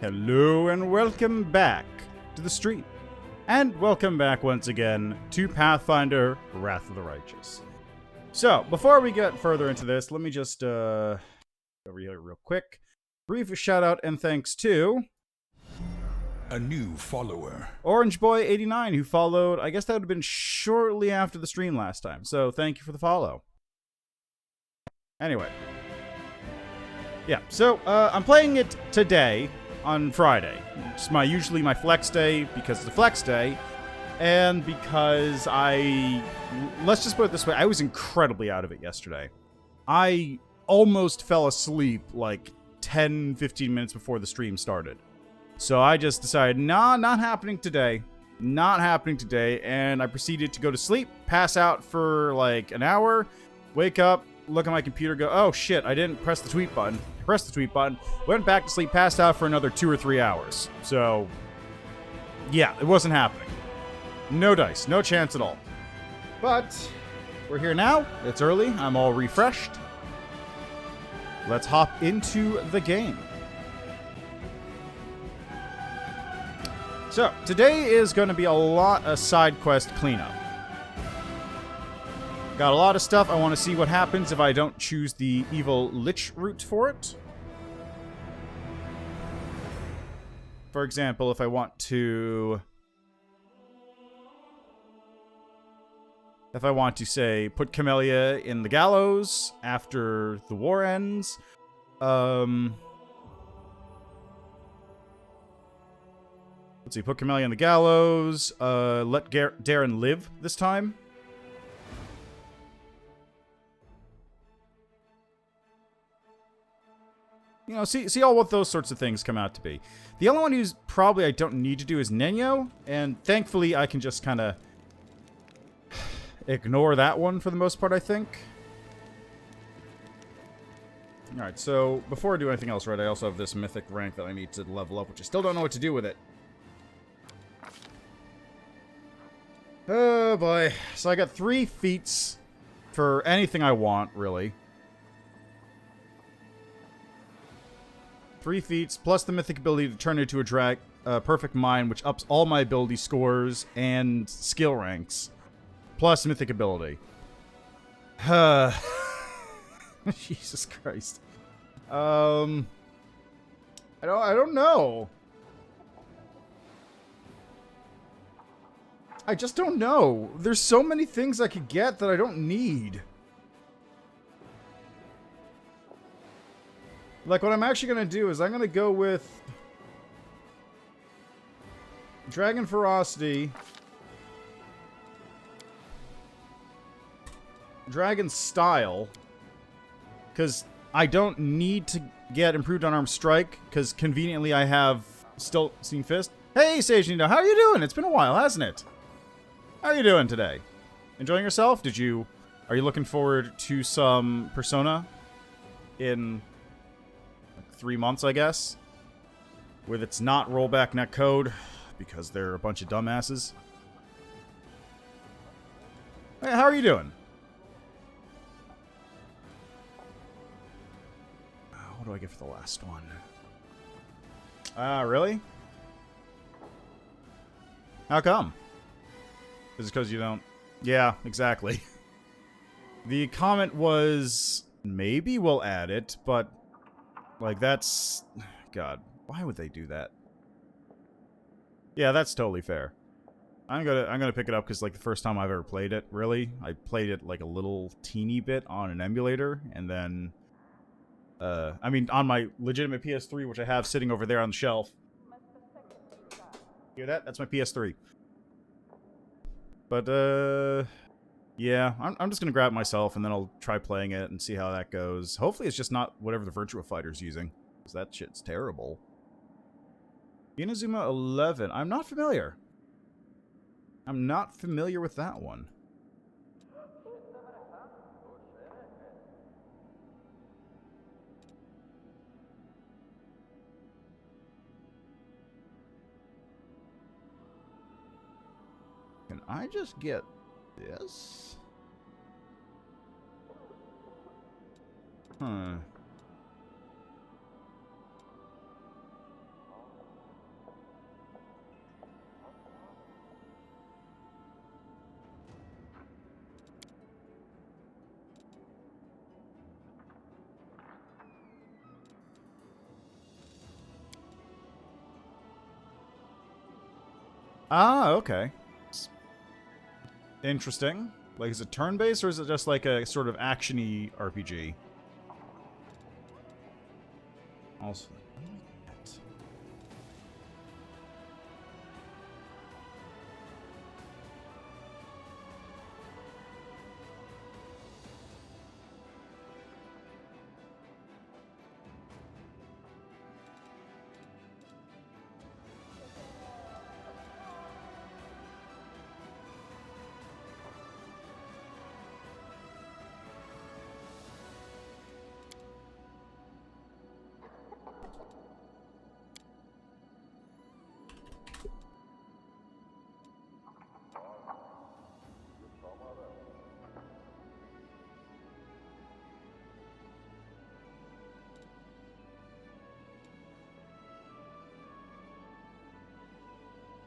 Hello and welcome back to the stream. And welcome back once again to Pathfinder, Wrath of the Righteous. So, before we get further into this, let me just over here real quick. Brief shout out and thanks to a new follower. Orange Boy 89, who followed, I guess that would have been shortly after the stream last time. So, thank you for the follow. Anyway. Yeah, so I'm playing it today on Friday. It's usually my flex day because it's a flex day, and because let's just put it this way, I was incredibly out of it yesterday. I almost fell asleep like 10-15 minutes before the stream started. So I just decided, nah, not happening today. Not happening today, and I proceeded to go to sleep, pass out for like an hour, wake up, look at my computer, go, oh shit, I didn't press the tweet button. Pressed the tweet button, went back to sleep, passed out for another 2 or 3 hours. So, yeah, it wasn't happening. No dice, no chance at all. But, we're here now. It's early. I'm all refreshed. Let's hop into the game. So, today is going to be a lot of side quest cleanup. Got a lot of stuff. I want to see what happens if I don't choose the evil lich route for it. For example, if I want to say, put Camellia in the gallows after the war ends. Let's see, put Camellia in the gallows. Let Daeran live this time. You know, see all what those sorts of things come out to be. The only one who's probably I don't need to do is Nenyo, and thankfully I can just kind of ignore that one for the most part, I think. Alright, so before I do anything else, right, I also have this mythic rank that I need to level up, which I still don't know what to do with it. Oh boy. So I got 3 feats for anything I want, really. 3 feats, plus the mythic ability to turn into a perfect mind, which ups all my ability scores and skill ranks. Plus mythic ability. Jesus Christ. I don't know. I just don't know. There's so many things I could get that I don't need. Like, what I'm actually going to do is I'm going to go with Dragon Ferocity, Dragon Style, because I don't need to get Improved Unarmed Strike, because conveniently I have still Seen Fist. Hey, Sage Nino, how are you doing? It's been a while, hasn't it? How are you doing today? Enjoying yourself? Are you looking forward to some Persona in 3 months, I guess, with its not rollback netcode, because they're a bunch of dumbasses. Hey, how are you doing? What do I get for the last one? Really? How come? Is it because you don't... Yeah, exactly. The comment was, maybe we'll add it, but... like, that's... God, why would they do that? Yeah, that's totally fair. I'm gonna pick it up because, like, the first time I've ever played it, really, I played it, like, a little teeny bit on an emulator, and then... I mean, on my legitimate PS3, which I have sitting over there on the shelf. Hear that? That's my PS3. But, yeah, I'm just gonna grab it myself, and then I'll try playing it and see how that goes. Hopefully it's just not whatever the Virtua Fighter's using, because that shit's terrible. Inazuma 11. I'm not familiar. I'm not familiar with that one. Can I just get this? Ah, okay. Interesting. Like, is it turn-based, or is it just like a sort of action-y RPG? Also...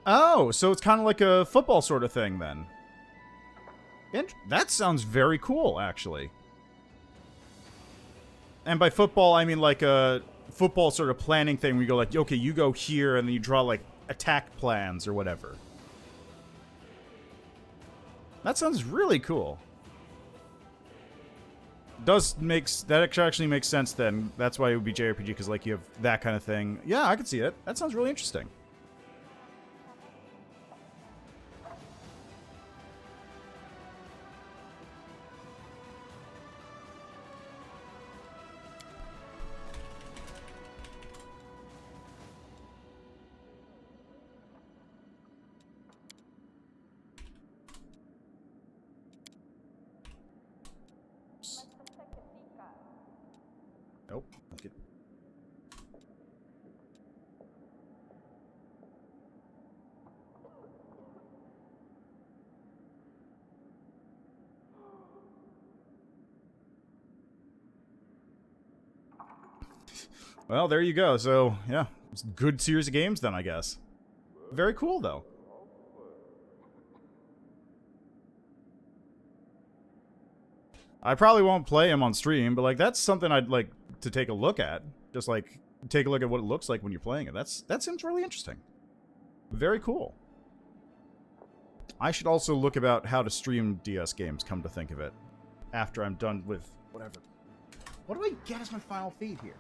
Oh, so it's kind of like a football sort of thing, then. That sounds very cool, actually. And by football, I mean like a football sort of planning thing where you go like, okay, you go here, and then you draw like attack plans or whatever. That sounds really cool. That actually makes sense then. That's why it would be JRPG, because like you have that kind of thing. Yeah, I could see it. That sounds really interesting. Nope. Okay. Well, there you go. So, yeah. It's a good series of games then, I guess. Very cool, though. I probably won't play him on stream, but, like, that's something I'd like to take a look at. Just, like, take a look at what it looks like when you're playing it. That seems really interesting. Very cool. I should also look about how to stream DS games, come to think of it. After I'm done with whatever. What do I get as my final feed here?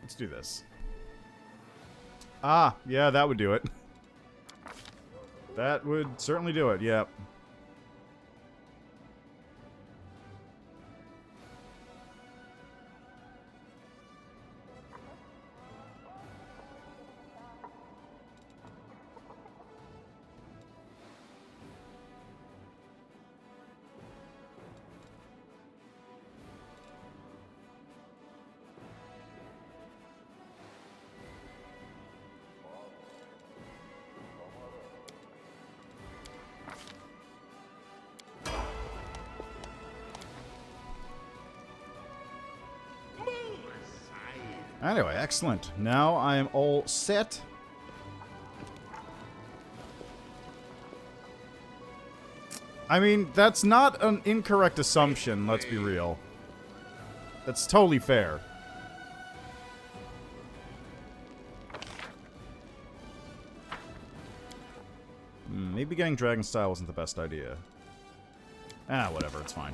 Let's do this. Ah, yeah, that would do it. That would certainly do it, yep. Anyway, excellent. Now I am all set. I mean, that's not an incorrect assumption, let's be real. That's totally fair. Maybe getting Dragon Style wasn't the best idea. Ah, whatever, it's fine.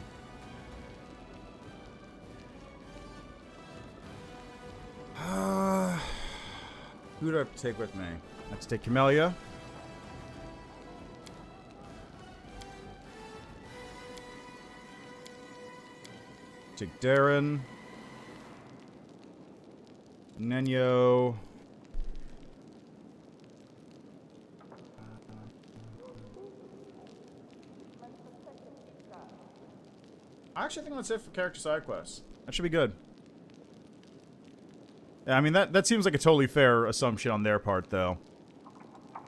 Who do I have to take with me? I have to take Camellia. Take Daeran. Nenyo. I actually think that's it for character side quests. That should be good. Yeah, I mean, that seems like a totally fair assumption on their part, though.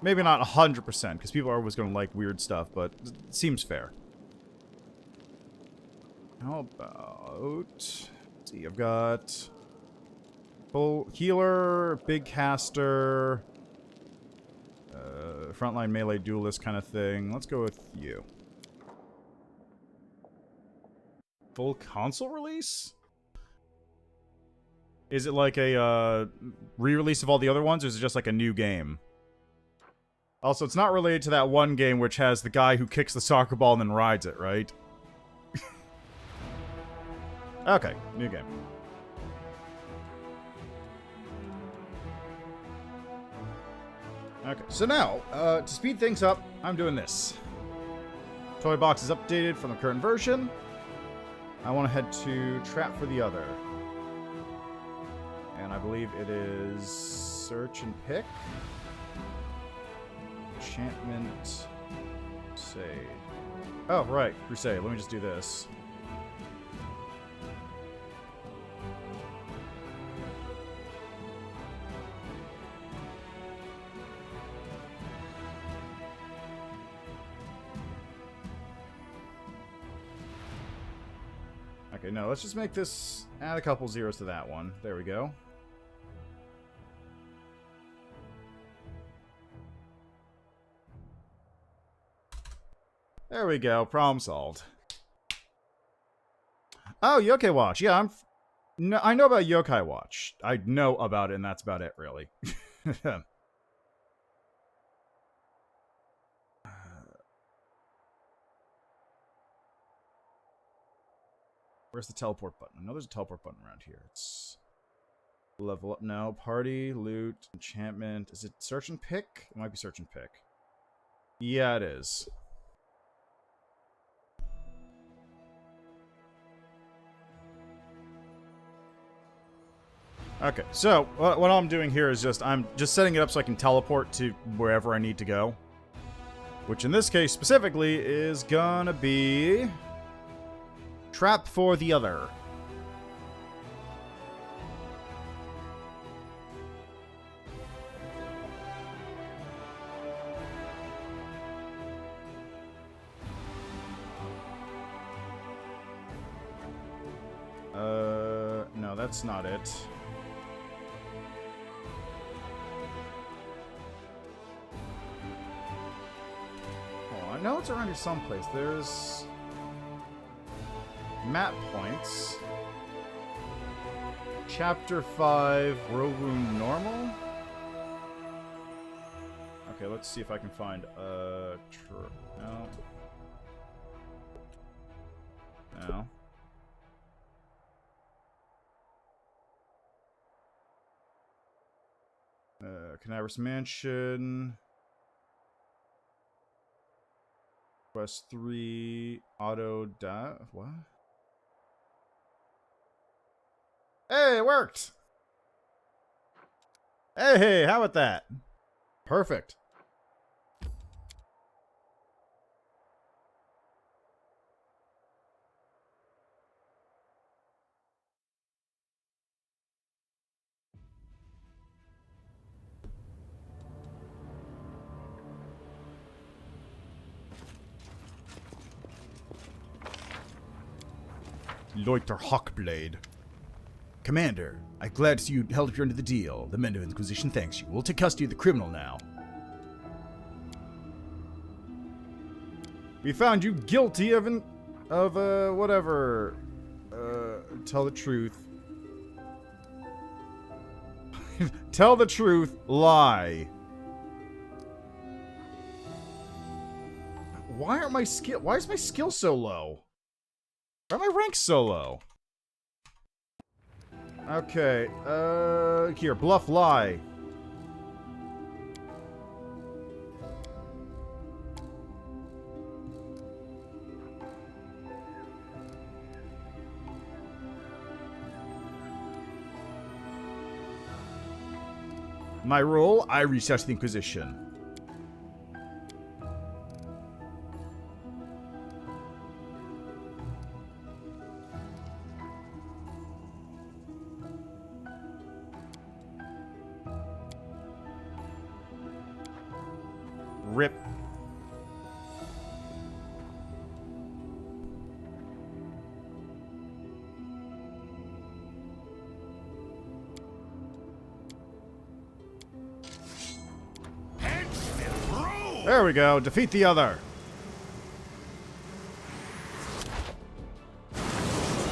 Maybe not 100%, because people are always going to like weird stuff, but it seems fair. How about... Let's see, I've got... Full healer, big caster, frontline melee duelist kind of thing. Let's go with you. Full console release? Is it like a re-release of all the other ones, or is it just like a new game? Also, it's not related to that one game which has the guy who kicks the soccer ball and then rides it, right? Okay, new game. Okay, so now, to speed things up, I'm doing this. Toy box is updated from the current version. I want to head to Trap for the Other. And I believe it is Search and Pick. Enchantment. Crusade. Oh, right. Crusade. Let me just do this. Okay, no, let's just make this... Add a couple zeros to that one. There we go. There we go. Problem solved. Oh, Yokai Watch. Yeah, no, I know about Yokai Watch. I know about it, and that's about it, really. Where's the teleport button? I know there's a teleport button around here. It's... Level up now. Party, loot, enchantment. Is it search and pick? It might be search and pick. Yeah, it is. Okay, so what I'm doing here is I'm just setting it up so I can teleport to wherever I need to go. Which in this case specifically is gonna be... Trap for the Other. No, that's not it. Oh, I know it's around here someplace. There's... map points. Chapter 5, World Wound Normal. Okay, let's see if I can find no. No. Canaverous Mansion. Quest 3. What? Hey, it worked! Hey, how about that? Perfect. Loiter Hawkblade. Commander, I'm glad to see you held your end of the deal. The Men of Inquisition thanks you. We'll take custody of the criminal now. We found you guilty of whatever. Tell the truth. Tell the truth, lie. Why is my skill so low? Why are my ranks so low? Okay, here, bluff lie. My role, I research the Inquisition. Rip. There we go. Defeat the other.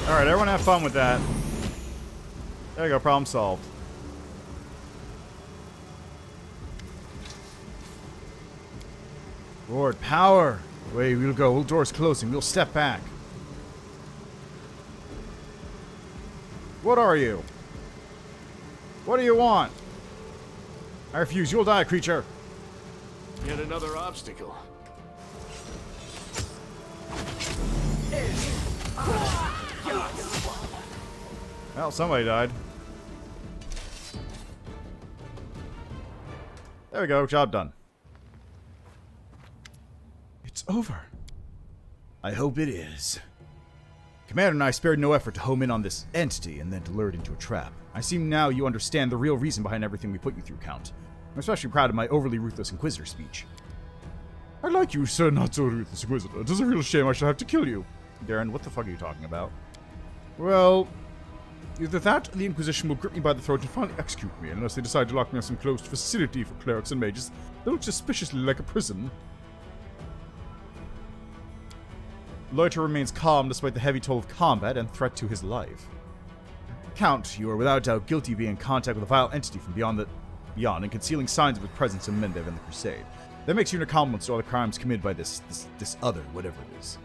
Alright, everyone have fun with that. There you go. Problem solved. Lord, power. Away we'll go. All doors closing. We'll step back. What are you? What do you want? I refuse. You'll die, creature. Yet another obstacle. Well, somebody died. There we go. Job done. It's over. I hope it is. Commander and I spared no effort to home in on this entity and then to lure it into a trap. I see now you understand the real reason behind everything we put you through, Count. I'm especially proud of my overly ruthless Inquisitor speech. I like you, sir, not so ruthless Inquisitor. It is a real shame I should have to kill you. Daeran, what the fuck are you talking about? Well, either that or the Inquisition will grip me by the throat and finally execute me, unless they decide to lock me in some closed facility for clerics and mages that looks suspiciously like a prison. Loiter remains calm despite the heavy toll of combat and threat to his life. Count, you are without doubt guilty of being in contact with a vile entity from beyond and concealing signs of its presence in Mendev and the Crusade. That makes you an accomplice to all the crimes committed by this other, whatever it is.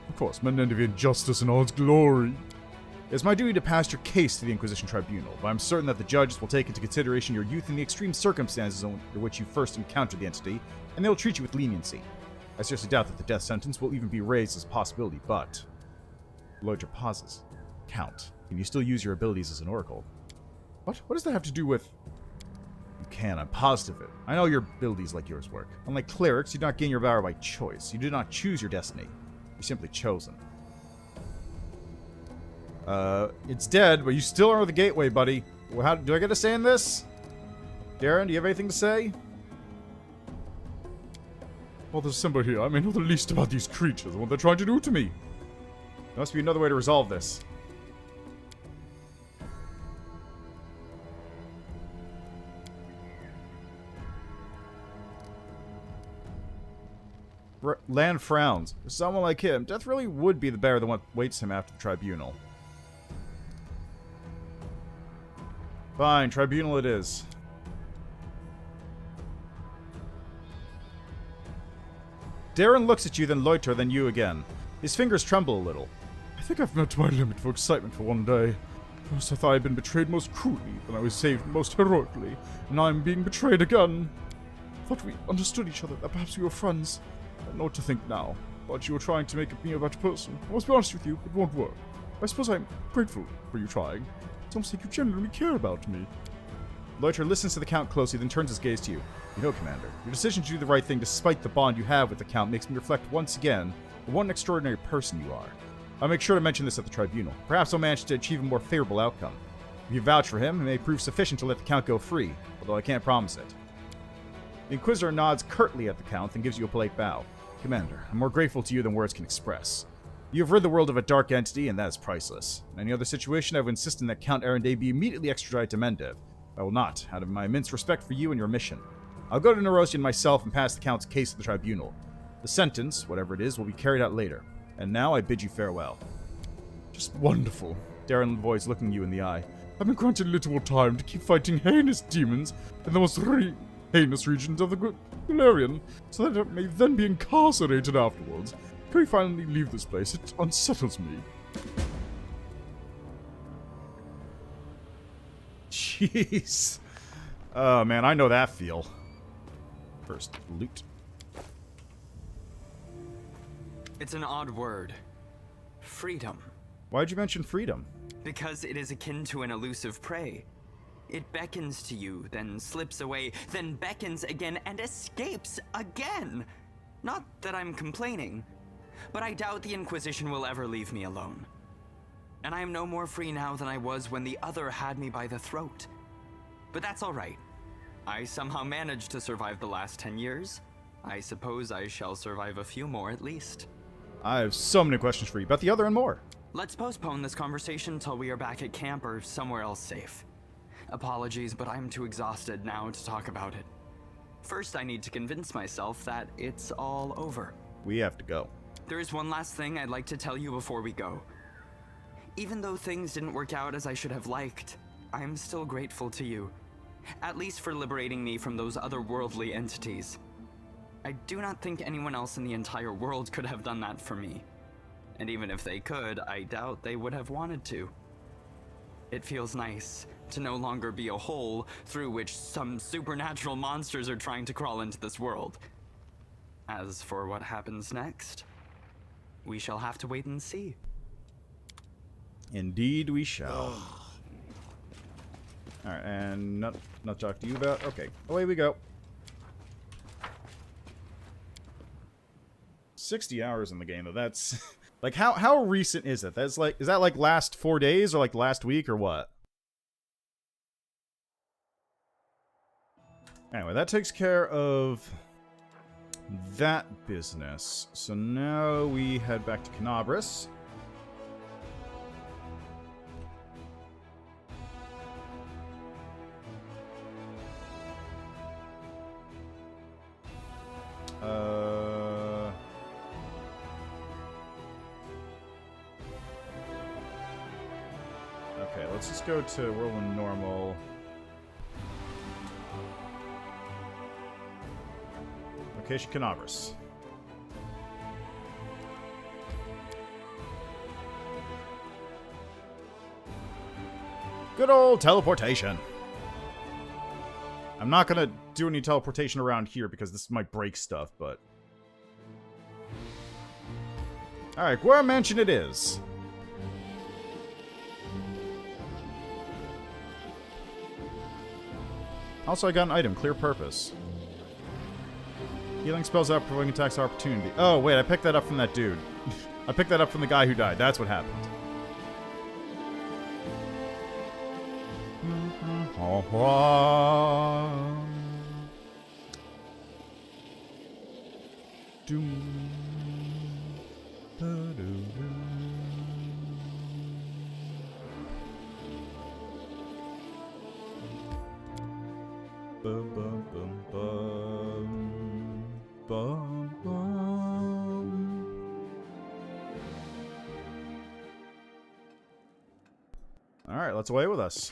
Of course, Mendevian justice in all its glory. It is my duty to pass your case to the Inquisition Tribunal, but I'm certain that the judges will take into consideration your youth and the extreme circumstances under which you first encountered the entity, and they will treat you with leniency. I seriously doubt that the death sentence will even be raised as a possibility, but... Loiter pauses. Count, can you still use your abilities as an oracle? What? What does that have to do with... You can, I'm positive of it. I know your abilities like yours work. Unlike clerics, you do not gain your power by choice. You do not choose your destiny. You're simply chosen. It's dead, but you still are the gateway, buddy. Well, how do I get a say in this? Daeran, do you have anything to say? Well, there's somebody here. I may know the least about these creatures and what they're trying to do to me. There must be another way to resolve this. Lann frowns. For someone like him, death really would be the better than what waits him after the tribunal. Fine, tribunal it is. Daeran looks at you, then Loiter, then you again. His fingers tremble a little. I think I've met my limit for excitement for one day. First I thought I'd been betrayed most cruelly, then I was saved most heroically, and now I'm being betrayed again. I thought we understood each other, that perhaps we were friends. I don't know what to think now, but you were trying to make me a better person. I must be honest with you, it won't work. I suppose I'm grateful for you trying. It's almost like you genuinely care about me. Loiter listens to the Count closely, then turns his gaze to you. You know, Commander, your decision to do the right thing despite the bond you have with the Count makes me reflect once again on what an extraordinary person you are. I'll make sure to mention this at the tribunal. Perhaps I'll manage to achieve a more favorable outcome. If you vouch for him, it may prove sufficient to let the Count go free, although I can't promise it. The Inquisitor nods curtly at the Count and gives you a polite bow. Commander, I'm more grateful to you than words can express. You have rid the world of a dark entity, and that is priceless. In any other situation, I would insist that Count Arendae be immediately extradited to Mendev. I will not, out of my immense respect for you and your mission. I'll go to Nerosian myself and pass the Count's case to the tribunal. The sentence, whatever it is, will be carried out later. And now I bid you farewell. Just wonderful. Daeran voice looking you in the eye. I've been granted a little more time to keep fighting heinous demons in the most heinous regions of the Galarian, so that I may then be incarcerated afterwards. Can we finally leave this place? It unsettles me. Jeez. Oh man, I know that feel. First, loot. It's an odd word. Freedom. Why'd you mention freedom? Because it is akin to an elusive prey. It beckons to you, then slips away, then beckons again and escapes again. Not that I'm complaining, but I doubt the Inquisition will ever leave me alone. And I am no more free now than I was when the other had me by the throat. But that's all right. I somehow managed to survive the last 10 years. I suppose I shall survive a few more at least. I have so many questions for you about the other and more. Let's postpone this conversation till we are back at camp or somewhere else safe. Apologies, but I'm too exhausted now to talk about it. First, I need to convince myself that it's all over. We have to go. There is one last thing I'd like to tell you before we go. Even though things didn't work out as I should have liked, I am still grateful to you. At least for liberating me from those otherworldly entities. I do not think anyone else in the entire world could have done that for me. And even if they could, I doubt they would have wanted to. It feels nice to no longer be a hole through which some supernatural monsters are trying to crawl into this world. As for what happens next, we shall have to wait and see. Indeed we shall. Alright, and not talk to you about... Okay, away we go. 60 hours in the game, though. That's... like, how recent is it? That's like... Is that like last 4 days, or like last week, or what? Anyway, that takes care of that business. So now we head back to Canabris. Okay, let's just go to Whirlwind Normal. Location Canabris. Good old teleportation. I'm not gonna do any teleportation around here because this might break stuff, but... Alright, Gwar Mansion it is. Also, I got an item, Clear Purpose. Healing spells out, provoking attacks opportunity. Oh, wait, I picked that up from that dude. I picked that up from the guy who died. That's what happened. Alright, let's away with us.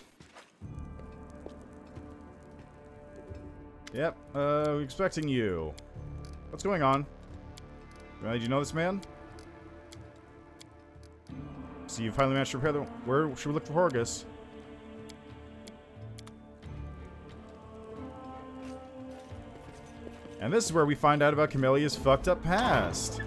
Yep, expecting you. What's going on? Did you know this man? So you finally managed to repair the... Where should we look for Horgus? And this is where we find out about Camellia's fucked up past.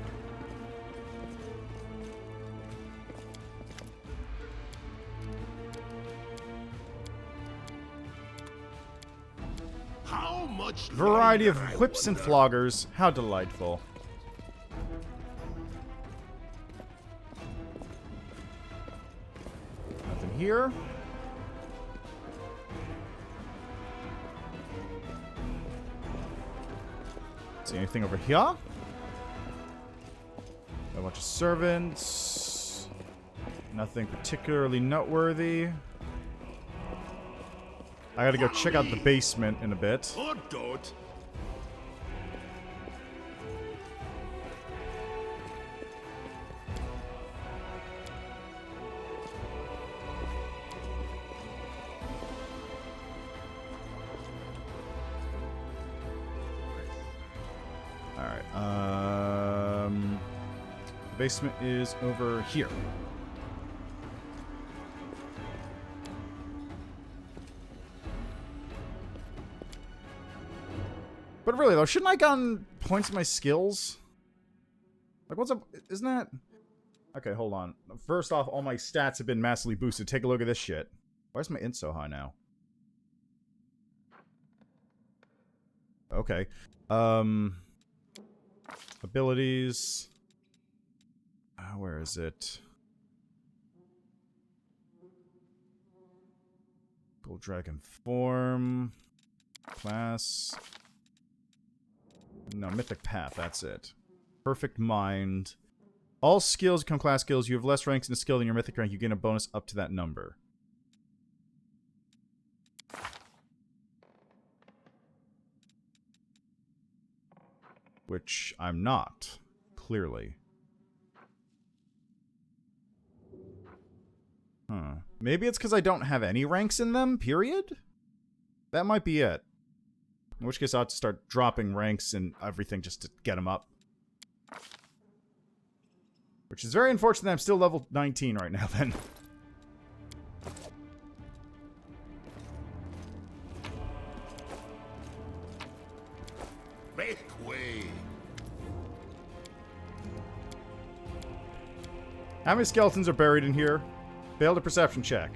How much Variety of longer, I whips and wonder? floggers. How delightful. Nothing here. See anything over here? A bunch of servants. Nothing particularly noteworthy. I gotta go check out the basement in a bit. Or don't. Alright, the basement is over here. But really though, shouldn't I gotten points in my skills? Like what's up? Isn't that... Okay, hold on. First off, all my stats have been massively boosted. Take a look at this shit. Why is my int so high now? Okay. Abilities. Where is it? Gold Dragon form. Class. No, Mythic Path, that's it. Perfect Mind. All skills become class skills. You have less ranks in a skill than your Mythic rank. You gain a bonus up to that number. which I'm not, clearly. Huh. Maybe it's because I don't have any ranks in them, period? That might be it. In which case I'll have to start dropping ranks and everything just to get them up. Which is very unfortunate that I'm still level 19 right now, then. Make way. How many skeletons are buried in here? Failed a perception check.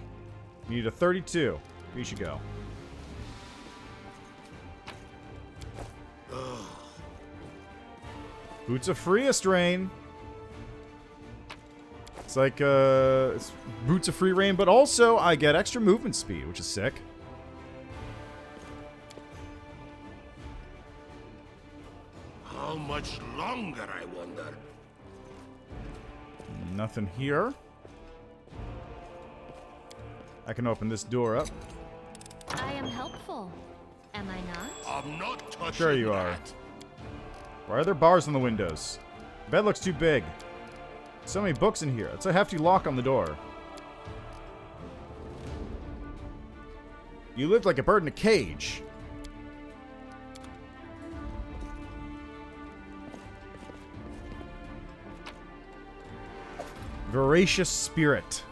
You need a 32. We should go. Boots of Freest Rain. It's like, it's Boots of Free Rain, but also I get extra movement speed, which is sick. How much longer, I wonder? Nothing here. I can open this door up. I am helpful. Am I not? I'm not touching Sure you are. that. Why are there bars on the windows? The bed looks too big. So many books in here. It's a hefty lock on the door. You lived like a bird in a cage. Voracious Spirit.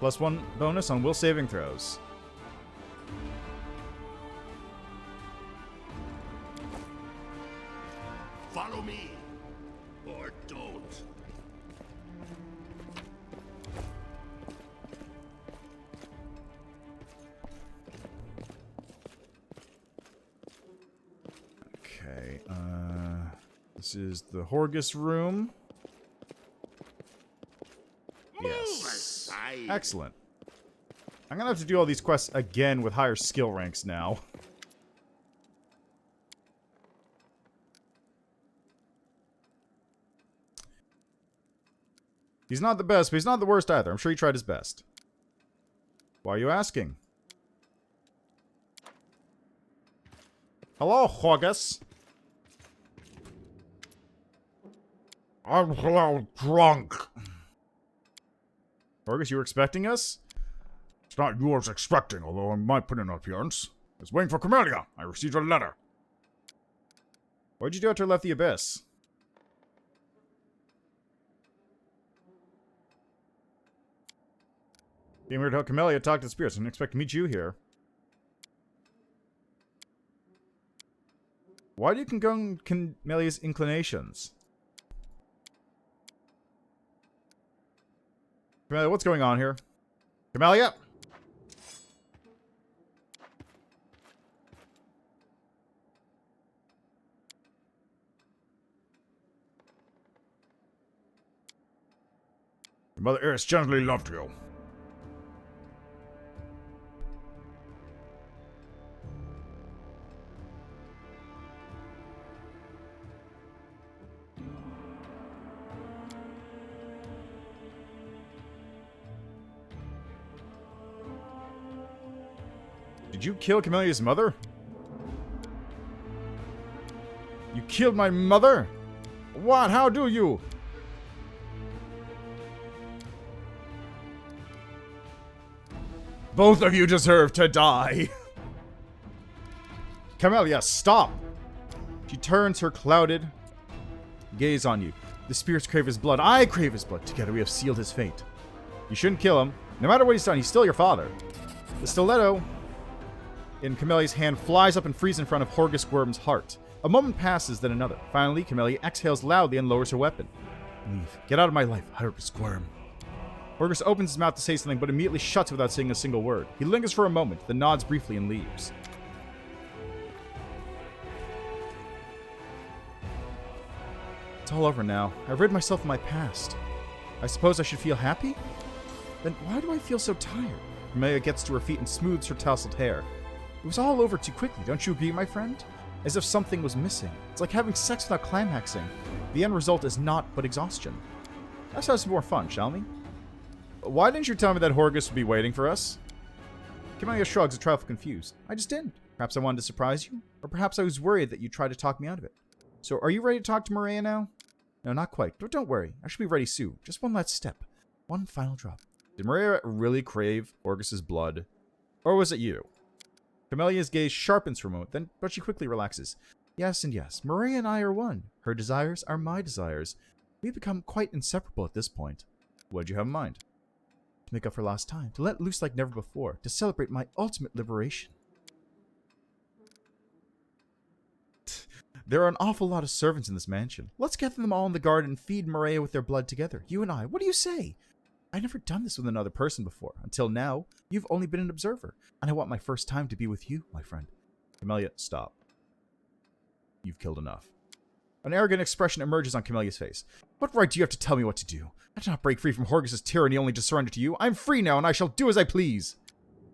+1 bonus on will saving throws. Follow me, or don't. Okay, this is the Horgus room. Yes. Aside. Excellent. I'm gonna have to do all these quests again with higher skill ranks now. He's not the best, but he's not the worst either. I'm sure he tried his best. Why are you asking? Hello, Horgus. I'm a little drunk. Horgus, you were expecting us? It's not yours expecting, although I might put in an appearance. I was waiting for Camellia. I received a letter. What'd you do after I left the Abyss? Came here to help Camellia talk to the spirits. I didn't expect to meet you here. Why do you condone Camelia's inclinations? Camellia, what's going on here? Camellia? Your mother Eris gently loved you. Did you kill Camelia's mother? You killed my mother? What? How do you? Both of you deserve to die. Camellia, stop! She turns her clouded gaze on you. The spirits crave his blood. I crave his blood. Together we have sealed his fate. You shouldn't kill him. No matter what he's done, he's still your father. The stiletto in Camelia's hand flies up and freezes in front of Horgus Worm's heart. A moment passes, then another. Finally, Camellia exhales loudly and lowers her weapon. Leave. Get out of my life, Horgus Worm. Horgus opens his mouth to say something, but immediately shuts without saying a single word. He lingers for a moment, then nods briefly and leaves. It's all over now. I've rid myself of my past. I suppose I should feel happy? Then why do I feel so tired? Camellia gets to her feet and smooths her tousled hair. It was all over too quickly, don't you agree, my friend? As if something was missing. It's like having sex without climaxing. The end result is naught but exhaustion. Let's have some more fun, shall we? Why didn't you tell me that Horgus would be waiting for us? Camellia shrugs, a trifle confused. I just didn't. Perhaps I wanted to surprise you? Or perhaps I was worried that you'd try to talk me out of it. So, are you ready to talk to Maria now? No, not quite. But don't worry. I should be ready soon. Just one last step. One final drop. Did Maria really crave Orgus's blood? Or was it you? Camelia's gaze sharpens for a moment, but she quickly relaxes. Yes and yes. Maria and I are one. Her desires are my desires. We've become quite inseparable at this point. What'd you have in mind? To make up for lost time. To let loose like never before. To celebrate my ultimate liberation. There are an awful lot of servants in this mansion. Let's gather them all in the garden and feed Maria with their blood together. You and I. What do you say? I've never done this with another person before. Until now, you've only been an observer. And I want my first time to be with you, my friend. Camellia, stop. You've killed enough. An arrogant expression emerges on Camelia's face. What right do you have to tell me what to do? I do not break free from Horgus's tyranny only to surrender to you. I'm free now, and I shall do as I please.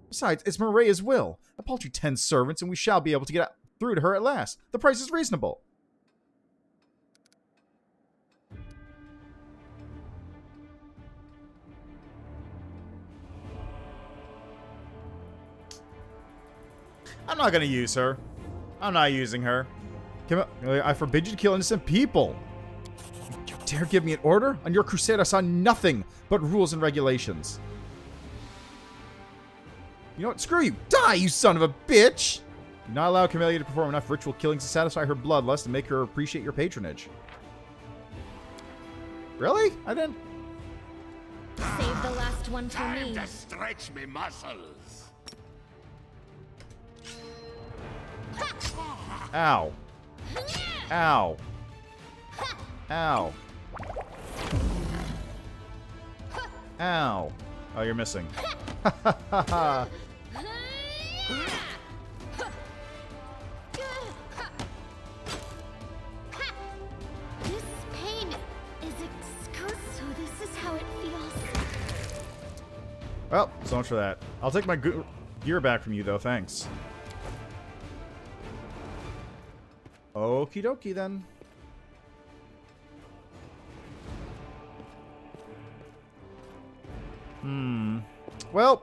Besides, it's Maria's will. A paltry 10 servants, and we shall be able to get through to her at last. The price is reasonable. I'm not going to use her. I'm not using her. I forbid you to kill innocent people. You dare give me an order? On your crusade I saw nothing but rules and regulations. You know what? Screw you. Die, you son of a bitch! Do not allow Camellia to perform enough ritual killings to satisfy her bloodlust and make her appreciate your patronage. Really? I didn't... Save the last one for Time me. to stretch me muscles. Ow. Ow. Ow. Ow. Oh, you're missing. This pain is excruciating. So this is how it feels. Well, so much for that. I'll take my gear back from you, though. Thanks. Okie dokie, then. Well.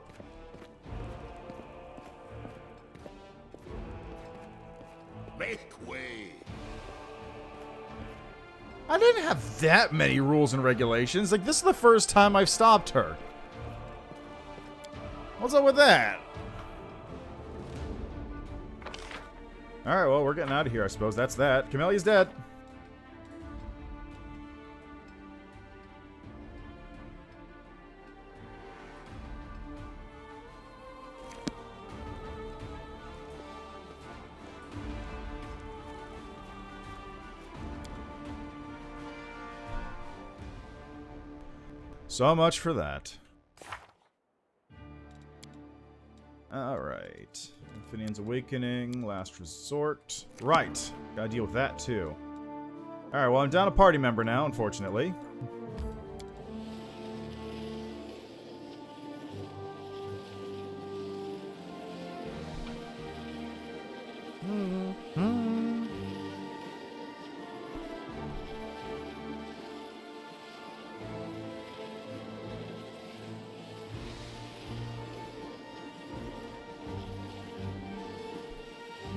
Make way. I didn't have that many rules and regulations. Like, this is the first time I've stopped her. What's up with that? Alright, well, we're getting out of here, I suppose. That's that. Camelia's dead. So much for that. Alright. Finnean's Awakening, Last Resort. Right. Gotta deal with that, too. Alright, well, I'm down a party member now, unfortunately.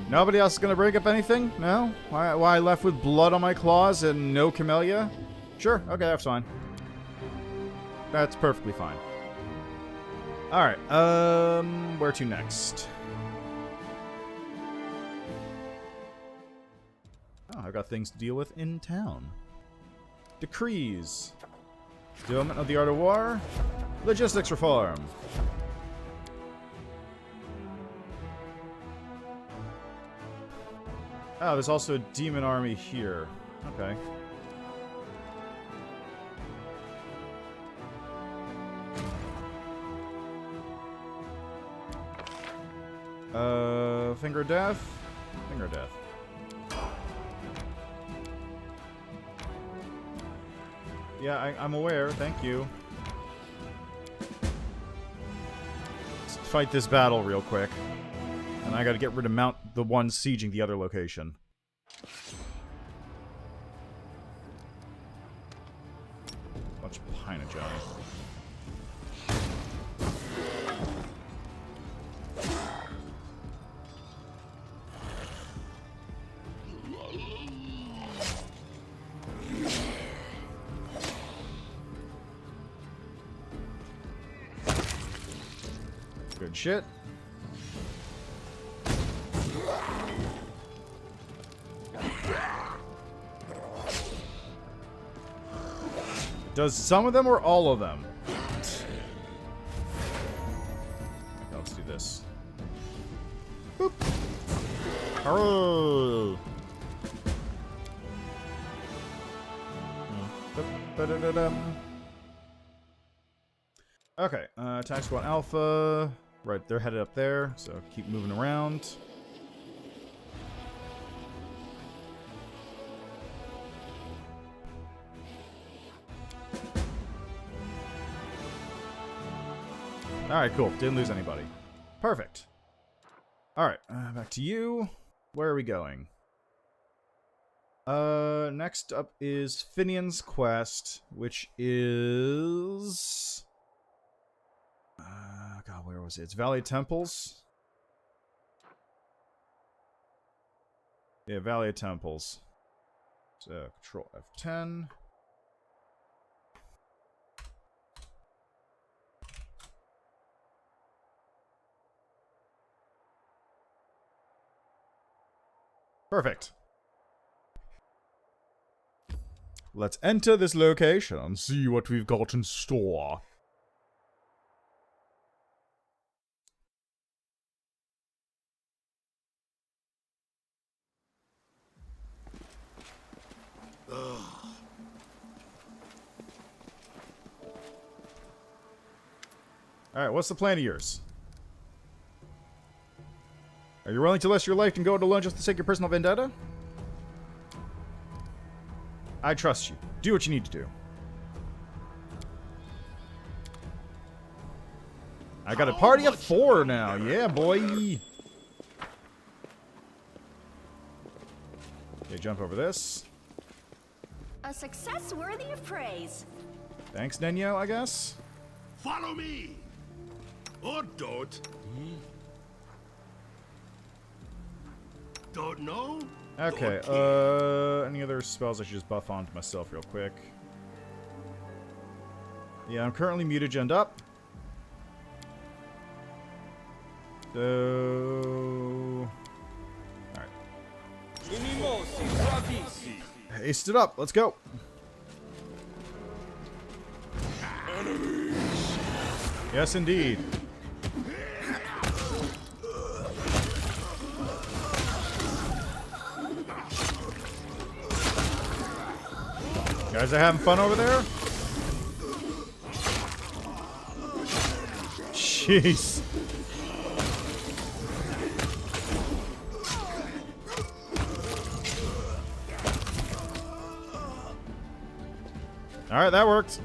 Nobody else is going to break up anything? No? Why I left with blood on my claws and no Camellia? Sure, okay, that's fine. That's perfectly fine. Alright, where to next? Oh, I've got things to deal with in town. Decrees. Development of the Art of War. Logistics reform. Oh, there's also a demon army here. Okay. Finger of Death? Finger of Death. Yeah, I'm aware. Thank you. Let's fight this battle real quick. And I gotta get rid of the one sieging the other location. Bunch of pine of Johnny. shit. Does some of them or all of them? Okay, let's do this. Boop. Oh. Okay, attack squad alpha. Right, they're headed up there, so keep moving around. Alright, cool. Didn't lose anybody. Perfect. Alright, back to you. Where are we going? Next up is Finnean's quest, which is... God, where was it? It's Valley Temples. Yeah, Valley of Temples. So, Control F10. Perfect. Let's enter this location and see what we've got in store. Alright, what's the plan of yours? Are you willing to risk your life and go to lunch just to take your personal vendetta? I trust you. Do what you need to do. I got a party of 4 now. Yeah, boy. Okay, jump over this. A success worthy of praise. Thanks, Nenyo, I guess. Follow me! Or don't. Don't know? Okay, any other spells I should just buff onto myself real quick? Yeah, I'm currently mutagened up. So... Alright. Haste it up, let's go! Yes, indeed. Guys are having fun over there? Jeez. Alright, that worked.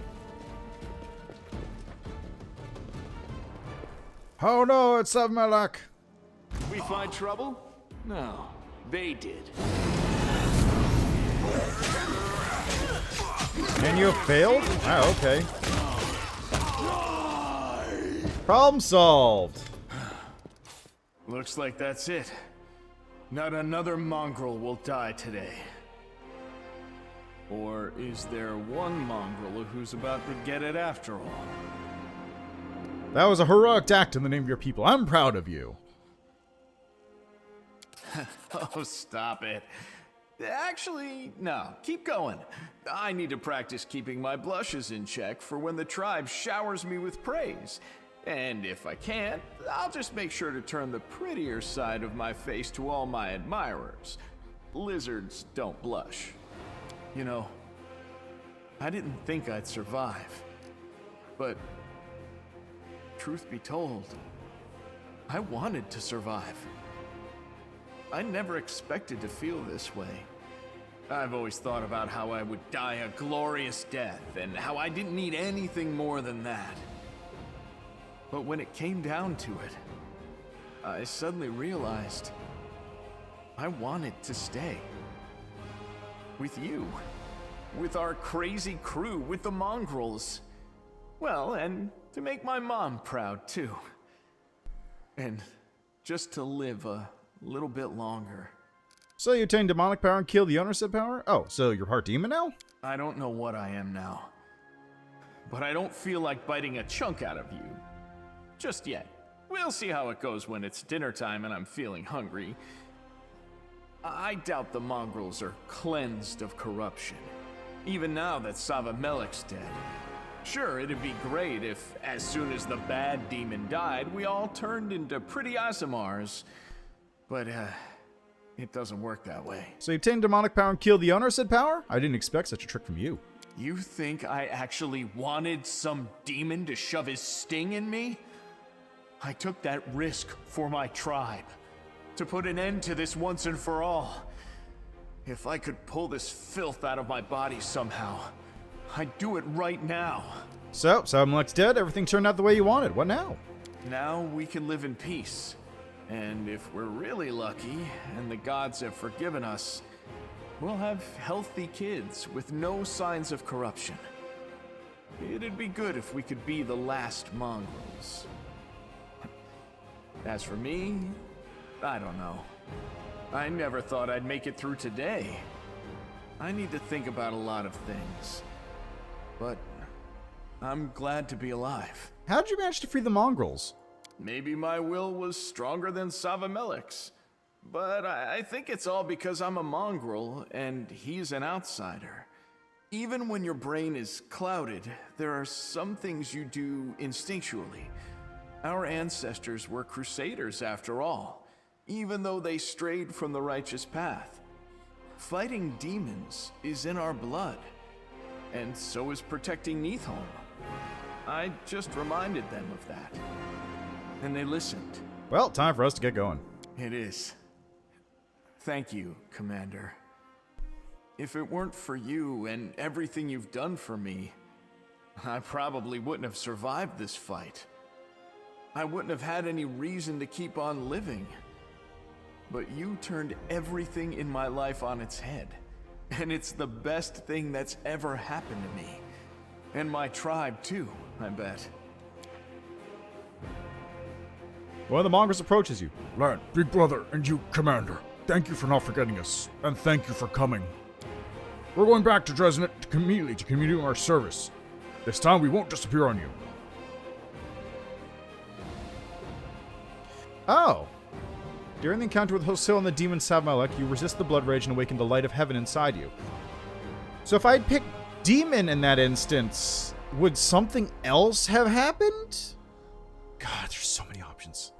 Oh no, it's Sevalros. We find trouble? No, they did. And you failed? Ah, okay. Problem solved. Looks like that's it. Not another mongrel will die today. Or is there one mongrel who's about to get it after all? That was a heroic act in the name of your people. I'm proud of you. Oh, stop it. Actually, no. Keep going. I need to practice keeping my blushes in check for when the tribe showers me with praise. And if I can't, I'll just make sure to turn the prettier side of my face to all my admirers. Lizards don't blush. You know, I didn't think I'd survive. But, truth be told, I wanted to survive. I never expected to feel this way. I've always thought about how I would die a glorious death, and how I didn't need anything more than that. But when it came down to it, I suddenly realized I wanted to stay. With you. With our crazy crew, with the mongrels. Well, and to make my mom proud, too. And just to live a little bit longer. So you obtained demonic power and killed the owner said power? Oh, so you're part demon now? I don't know what I am now. But I don't feel like biting a chunk out of you. Just yet. we'll see how it goes when it's dinner time and I'm feeling hungry. I doubt the mongrels are cleansed of corruption, even now that Savamelic's dead. Sure, it'd be great if, as soon as the bad demon died, we all turned into pretty Aasimars. But, it doesn't work that way. So you obtained demonic power and killed the owner of said power? I didn't expect such a trick from you. You think I actually wanted some demon to shove his sting in me? I took that risk for my tribe, to put an end to this once and for all. If I could pull this filth out of my body somehow, I'd do it right now. So, Savamelic's dead, everything turned out the way you wanted. What now? Now we can live in peace. And if we're really lucky, and the gods have forgiven us, we'll have healthy kids with no signs of corruption. It'd be good if we could be the last mongrels. As for me, I don't know. I never thought I'd make it through today. I need to think about a lot of things. But I'm glad to be alive. How'd you manage to free the mongrels? Maybe my will was stronger than Savamelic's. But I think it's all because I'm a mongrel and he's an outsider. Even when your brain is clouded, there are some things you do instinctually. Our ancestors were crusaders after all, even though they strayed from the righteous path. Fighting demons is in our blood, and so is protecting Neathholm. I just reminded them of that, and they listened. Well, time for us to get going. It is. Thank you, Commander. If it weren't for you and everything you've done for me, I probably wouldn't have survived this fight. I wouldn't have had any reason to keep on living. But you turned everything in my life on its head. And it's the best thing that's ever happened to me. And my tribe too, I bet. One of the mongrels approaches you. Lann, big brother, and you, Commander. Thank you for not forgetting us, and thank you for coming. We're going back to Drezen immediately to continue our service. This time we won't disappear on you. Oh. During the encounter with Hosil and the demon Savamelic, you resist the blood rage and awaken the light of heaven inside you. So if I'd picked demon in that instance, would something else have happened? God, there's so many options.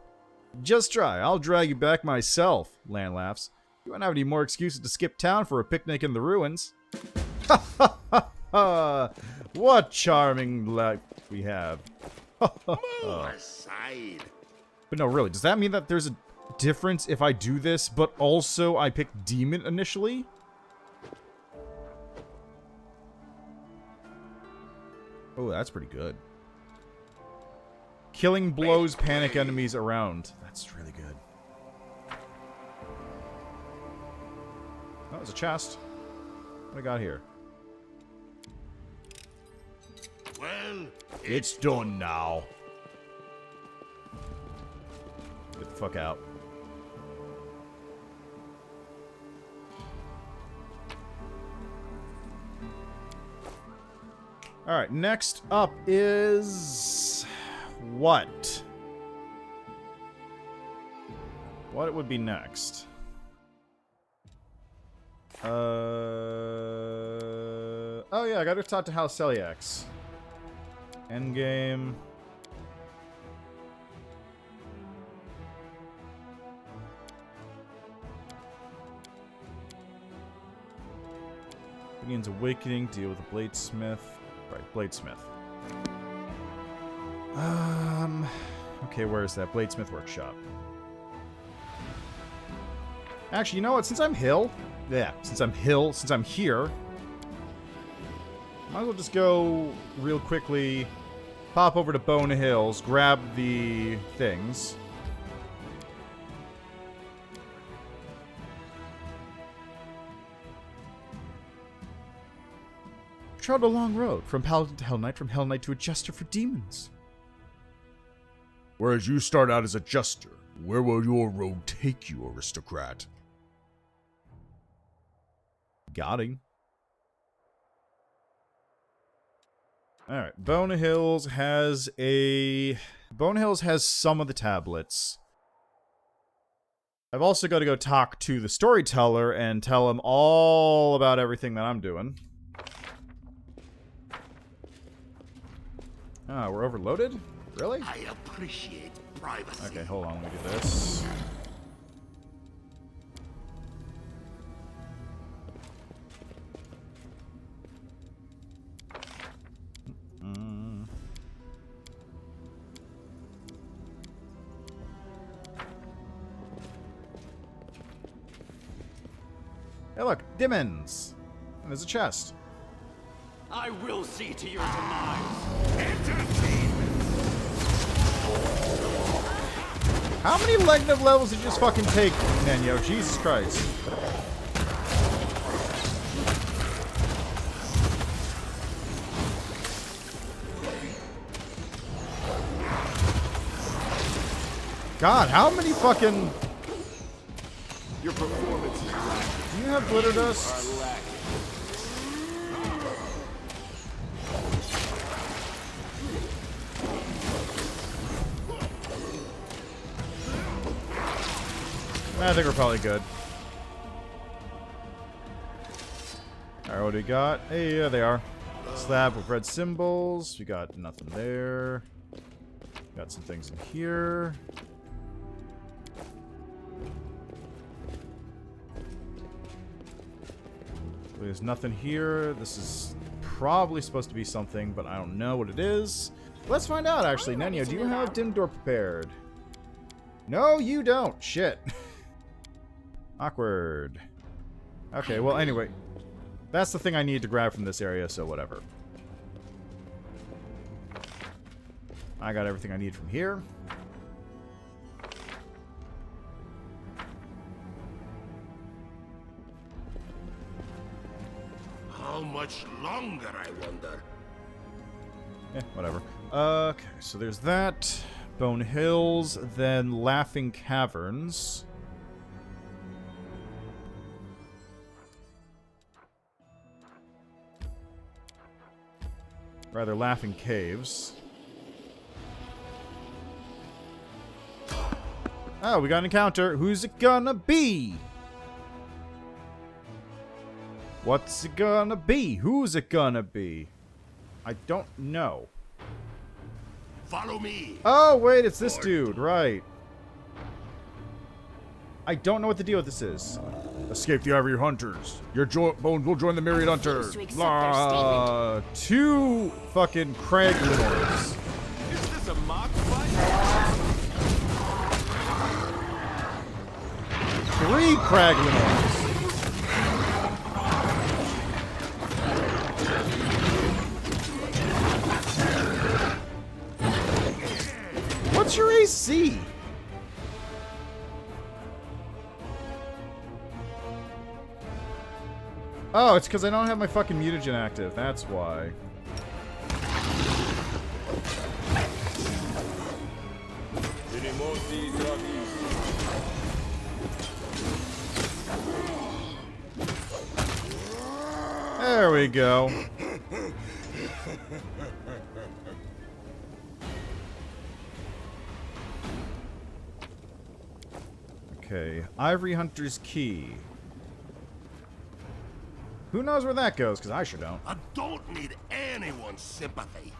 Just try. I'll drag you back myself, Lann laughs. You won't have any more excuses to skip town for a picnic in the ruins. Ha ha ha ha! What charming life we have. Move aside. But no, really, does that mean that there's a difference if I do this, but also I pick demon initially? Oh, that's pretty good. Killing blows panic enemies around. That's really good. Oh, there's a chest. What do I got here? Well, It's done now. Get the fuck out. Alright, next up is... what? What would be next? Oh yeah, I gotta talk to House Celiax. Endgame. Finnean's Awakening, deal with the Bladesmith. Right, Bladesmith. Okay, where is that? Bladesmith Workshop. Actually, you know what? Since I'm here, might as well just go real quickly, pop over to Bone Hills, grab the things. Traveled a long road, from Paladin to Hell Knight, from Hell Knight to a Jester for demons. Whereas you start out as a jester, where will your road take you, aristocrat? Got him. Alright, Bona Hills has a Bone Hills has some of the tablets. I've also got to go talk to the storyteller and tell him all about everything that I'm doing. Ah, we're overloaded? Really? I appreciate privacy. Okay, hold on, let me do this. Hey look, Dimmons! And there's a chest. I will see to your demise. How many Legniv levels did you just fucking take, Nenyo? Jesus Christ. God, how many fucking... Your performance is lacking. Do you have glitter dust? Are lacking. I think we're probably good. Alright, what do we got? Hey, yeah, they are. Slab with red symbols. We got nothing there. Got some things in here. There's nothing here. This is probably supposed to be something, but I don't know what it is. Let's find out, actually. Nenyo, do you have dim door prepared? No, you don't. Shit. Awkward. Okay, well, anyway. That's the thing I need to grab from this area, so whatever. I got everything I need from here. How much longer, I wonder? Whatever. Okay, so there's that. Bone Hills, then Laughing Caverns. Rather, Laughing Caves. Oh, we got an encounter. Who's it gonna be? What's it gonna be? Who's it gonna be? I don't know. Follow me. Oh, wait, it's this dude. Right. I don't know what the deal with this is. Escape the Ivory Hunters. Your bones will join the Myriad Hunters. Refuse to accept their statement. 2 fucking Crag Lords. Is this a mock fight? 3 Crag Lords. What's your AC? Oh, it's because I don't have my fucking mutagen active. That's why. There we go. Okay, Ivory Hunter's Key. Who knows where that goes? Because I sure don't. I don't need anyone's sympathy.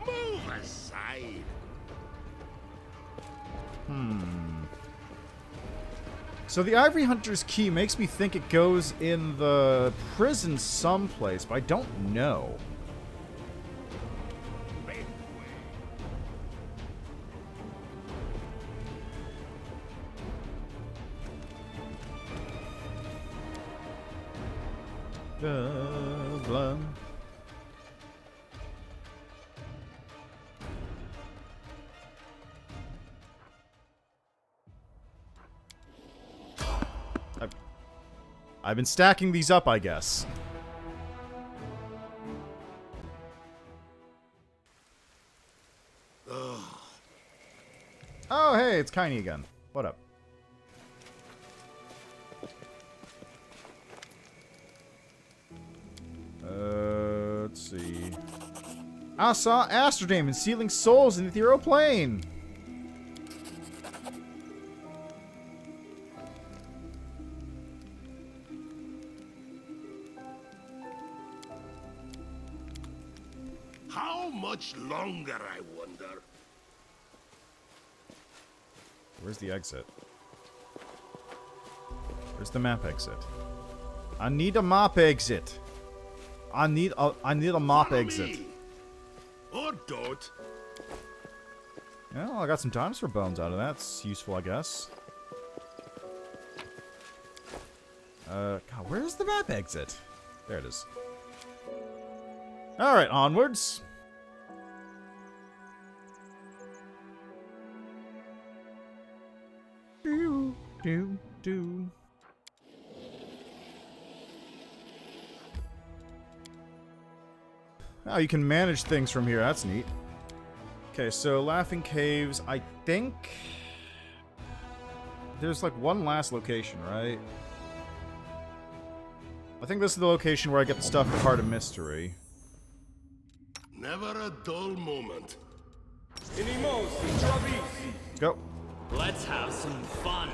Move aside. So the Ivory Hunter's Key makes me think it goes in the prison someplace, but I don't know. Blah. I've been stacking these up, I guess. Oh, hey, it's Kiny again. What up? Let's see. I saw Astrodamon sealing souls in the ethereal plane. How much longer, I wonder? Where's the exit? Where's the map exit? I need a map exit. I need a map Follow exit. me. Or don't. Well, I got some dinosaur bones out of that. That's useful, I guess. God, where's the map exit? There it is. Alright, onwards. Do. Oh, you can manage things from here. That's neat. Okay, so Laughing Caves, I think... There's like one last location, right? I think this is the location where I get the stuff for Heart of Mystery. Never a dull moment. Let's go. Let's have some fun.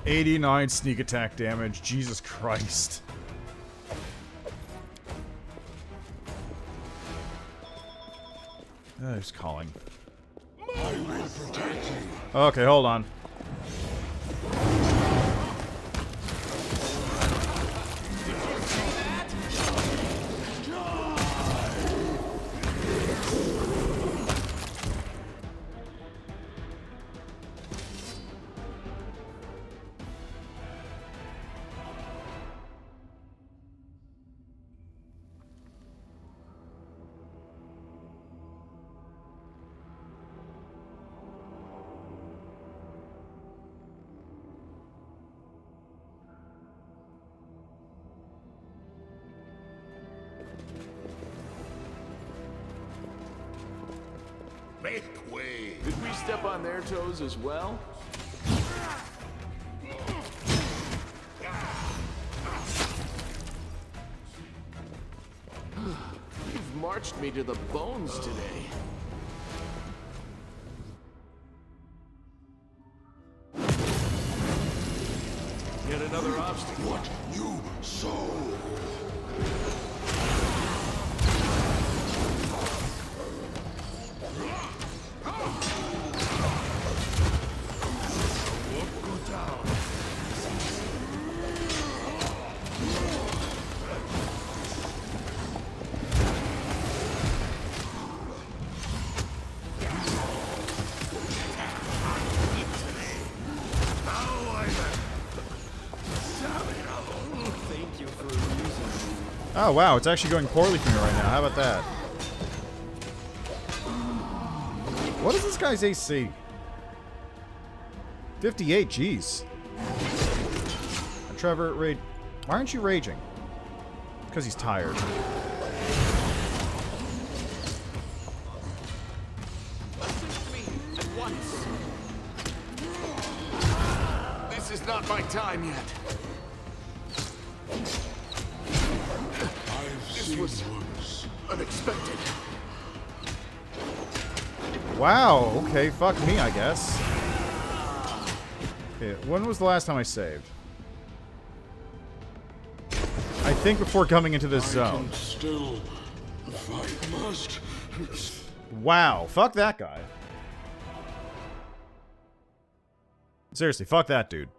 $89 sneak attack damage. Jesus Christ. He's calling. Okay, hold on. Make way. Did we step on their toes as well? You've marched me to the bones today. Yet another obstacle. What you sow. Oh wow, it's actually going poorly for me right now. How about that? What is this guy's AC? 58, jeez. Trevor, why aren't you raging? Because he's tired. This is not my time yet. This was unexpected. Wow, okay, fuck me, I guess. Okay, when was the last time I saved? I think before coming into this zone. Still fight must. Wow, fuck that guy. Seriously, fuck that dude.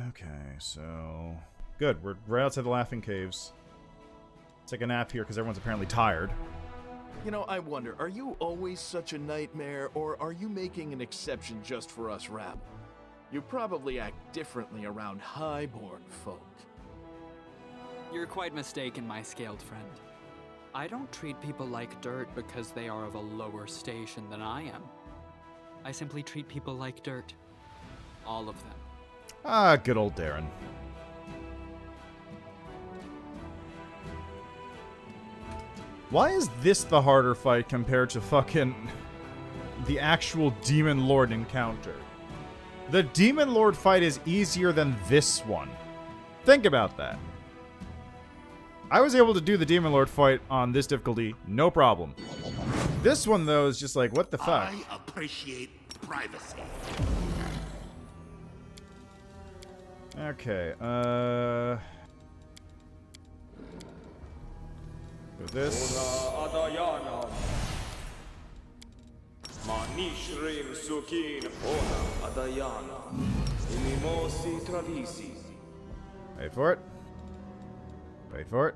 Okay, so... Good, we're right outside the Laughing Caves. Take a nap here because everyone's apparently tired. You know, I wonder, are you always such a nightmare, or are you making an exception just for us rabble? You probably act differently around highborn folk. You're quite mistaken, my scaled friend. I don't treat people like dirt because they are of a lower station than I am. I simply treat people like dirt. All of them. Ah, good old Daeran. Why is this the harder fight compared to fucking the actual Demon Lord encounter? The Demon Lord fight is easier than this one. Think about that. I was able to do the Demon Lord fight on this difficulty, no problem. This one, though, is just like, what the fuck? I appreciate privacy. Okay, do this. Wait for it. Wait for it.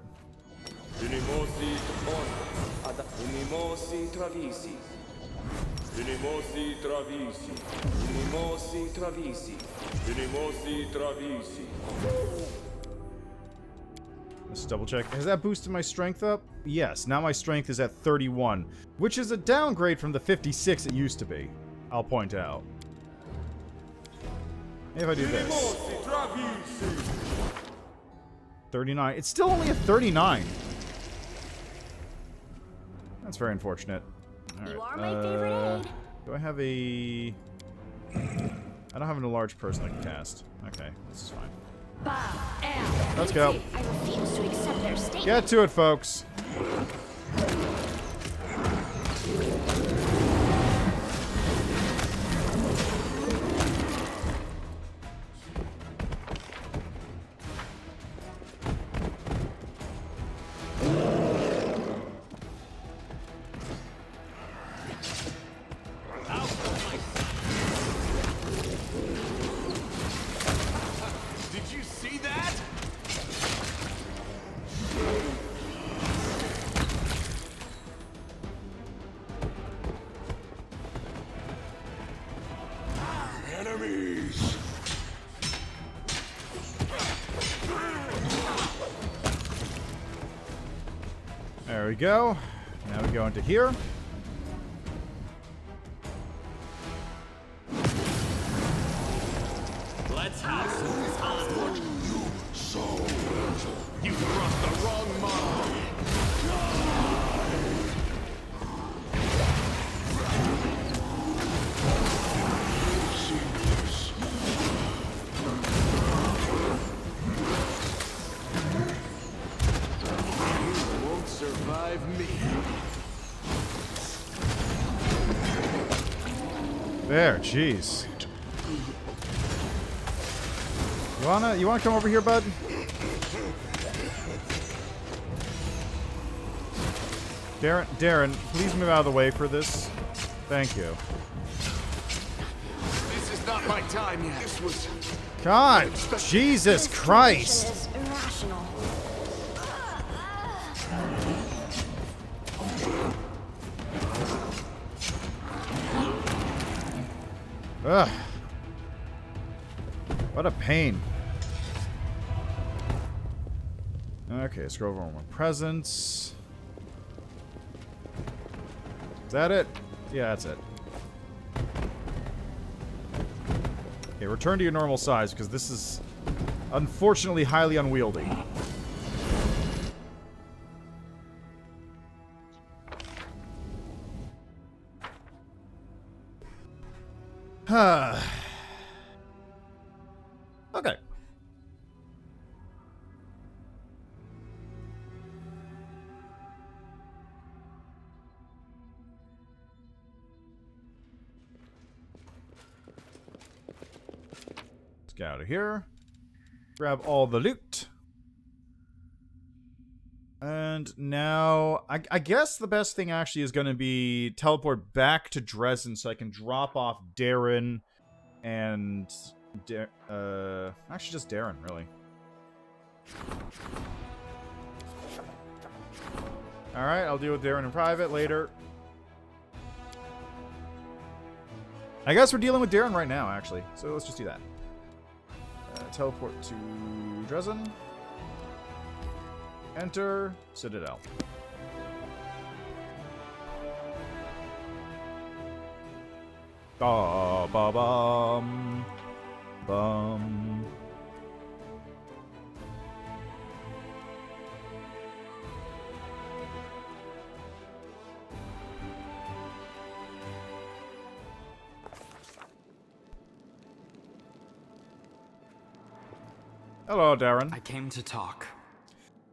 Let's double check. Has that boosted my strength up? Yes, now my strength is at 31, which is a downgrade from the 56 it used to be. I'll point out. If I do this. 39. It's still only a 39. That's very unfortunate. All You right. are my favorite aide. Do I have a... I don't have an enlarged person I can cast. Okay, this is fine. Let's go. I refuse to accept their statement. Get to it, folks. Did you see that? Enemies. There we go. Now we go into here. Let's have some fun. You crossed the wrong mark. You won't survive me. There, jeez. You wanna come over here, bud? Daeran, please move out of the way for this. Thank you. This is not my time yet. This was God, Jesus This Christ! condition is irrational. Ugh. What a pain. Okay, scroll over more presents. Is that it? Yeah, that's it. Okay, return to your normal size, because this is unfortunately highly unwieldy. Okay. Let's get out of here. Grab all the loot. And now, I guess the best thing actually is going to be teleport back to Drezen so I can drop off Daeran and... actually just Daeran, really. Alright, I'll deal with Daeran in private later. I guess we're dealing with Daeran right now, actually. So let's just do that. Teleport to Drezen. Enter Citadel. Ba ba bum bum. Hello, Daeran. I came to talk.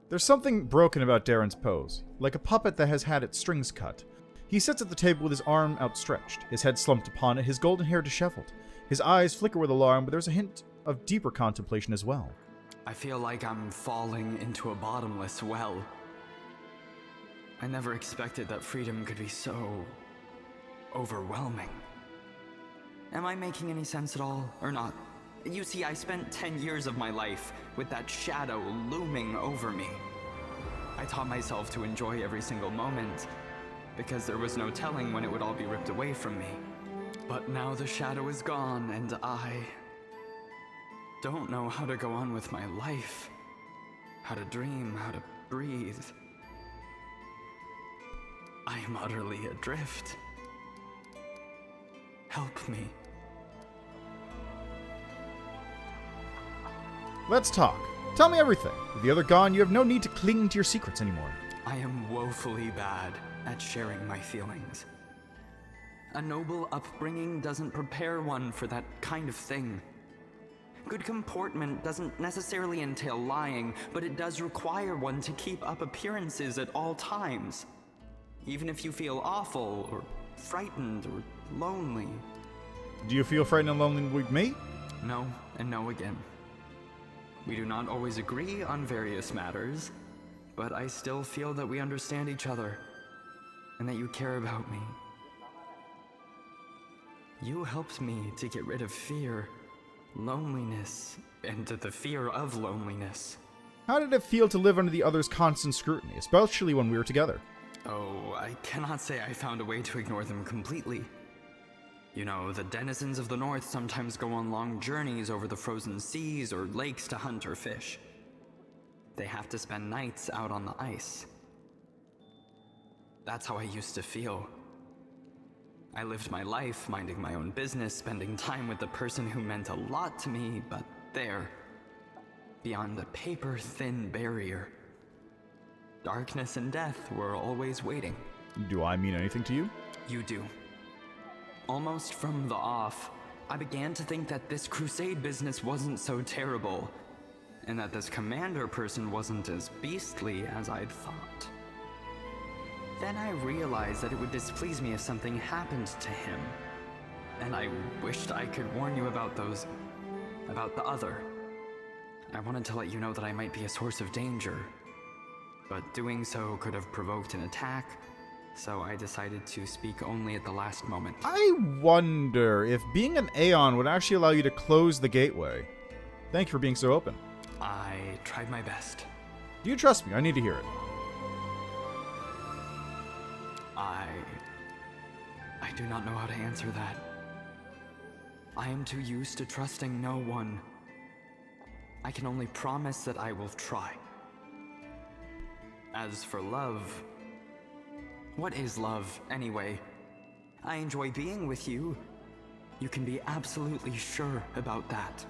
There's something broken about Daeran's pose, like a puppet that has had its strings cut. He sits at the table with his arm outstretched, his head slumped upon it, his golden hair disheveled. His eyes flicker with alarm, but there's a hint of deeper contemplation as well. I feel like I'm falling into a bottomless well. I never expected that freedom could be so overwhelming. Am I making any sense at all, or not? You see, I spent 10 years of my life with that shadow looming over me. I taught myself to enjoy every single moment, because there was no telling when it would all be ripped away from me. But now the shadow is gone, and I don't know how to go on with my life. How to dream, how to breathe. I am utterly adrift. Help me. Let's talk. Tell me everything. With the other gone, you have no need to cling to your secrets anymore. I am woefully bad at sharing my feelings. A noble upbringing doesn't prepare one for that kind of thing. Good comportment doesn't necessarily entail lying, but it does require one to keep up appearances at all times. Even if you feel awful, or frightened, or lonely. Do you feel frightened and lonely with me? No, and no again. We do not always agree on various matters, but I still feel that we understand each other, and that you care about me. You helped me to get rid of fear, loneliness, and the fear of loneliness. How did it feel to live under the other's constant scrutiny, especially when we were together? Oh, I cannot say I found a way to ignore them completely. You know, the denizens of the north sometimes go on long journeys over the frozen seas or lakes to hunt or fish. They have to spend nights out on the ice. That's how I used to feel. I lived my life minding my own business, spending time with the person who meant a lot to me, but there, beyond a paper-thin barrier, darkness and death were always waiting. Do I mean anything to you? You do. Almost from the off, I began to think that this crusade business wasn't so terrible, and that this commander person wasn't as beastly as I'd thought. Then I realized that it would displease me if something happened to him, and I wished I could warn you about the other. I wanted to let you know that I might be a source of danger, but doing so could have provoked an attack, so I decided to speak only at the last moment. I wonder if being an Aeon would actually allow you to close the gateway. Thank you for being so open. I tried my best. Do you trust me? I need to hear it. I do not know how to answer that. I am too used to trusting no one. I can only promise that I will try. As for love, what is love, anyway? I enjoy being with you. You can be absolutely sure about that.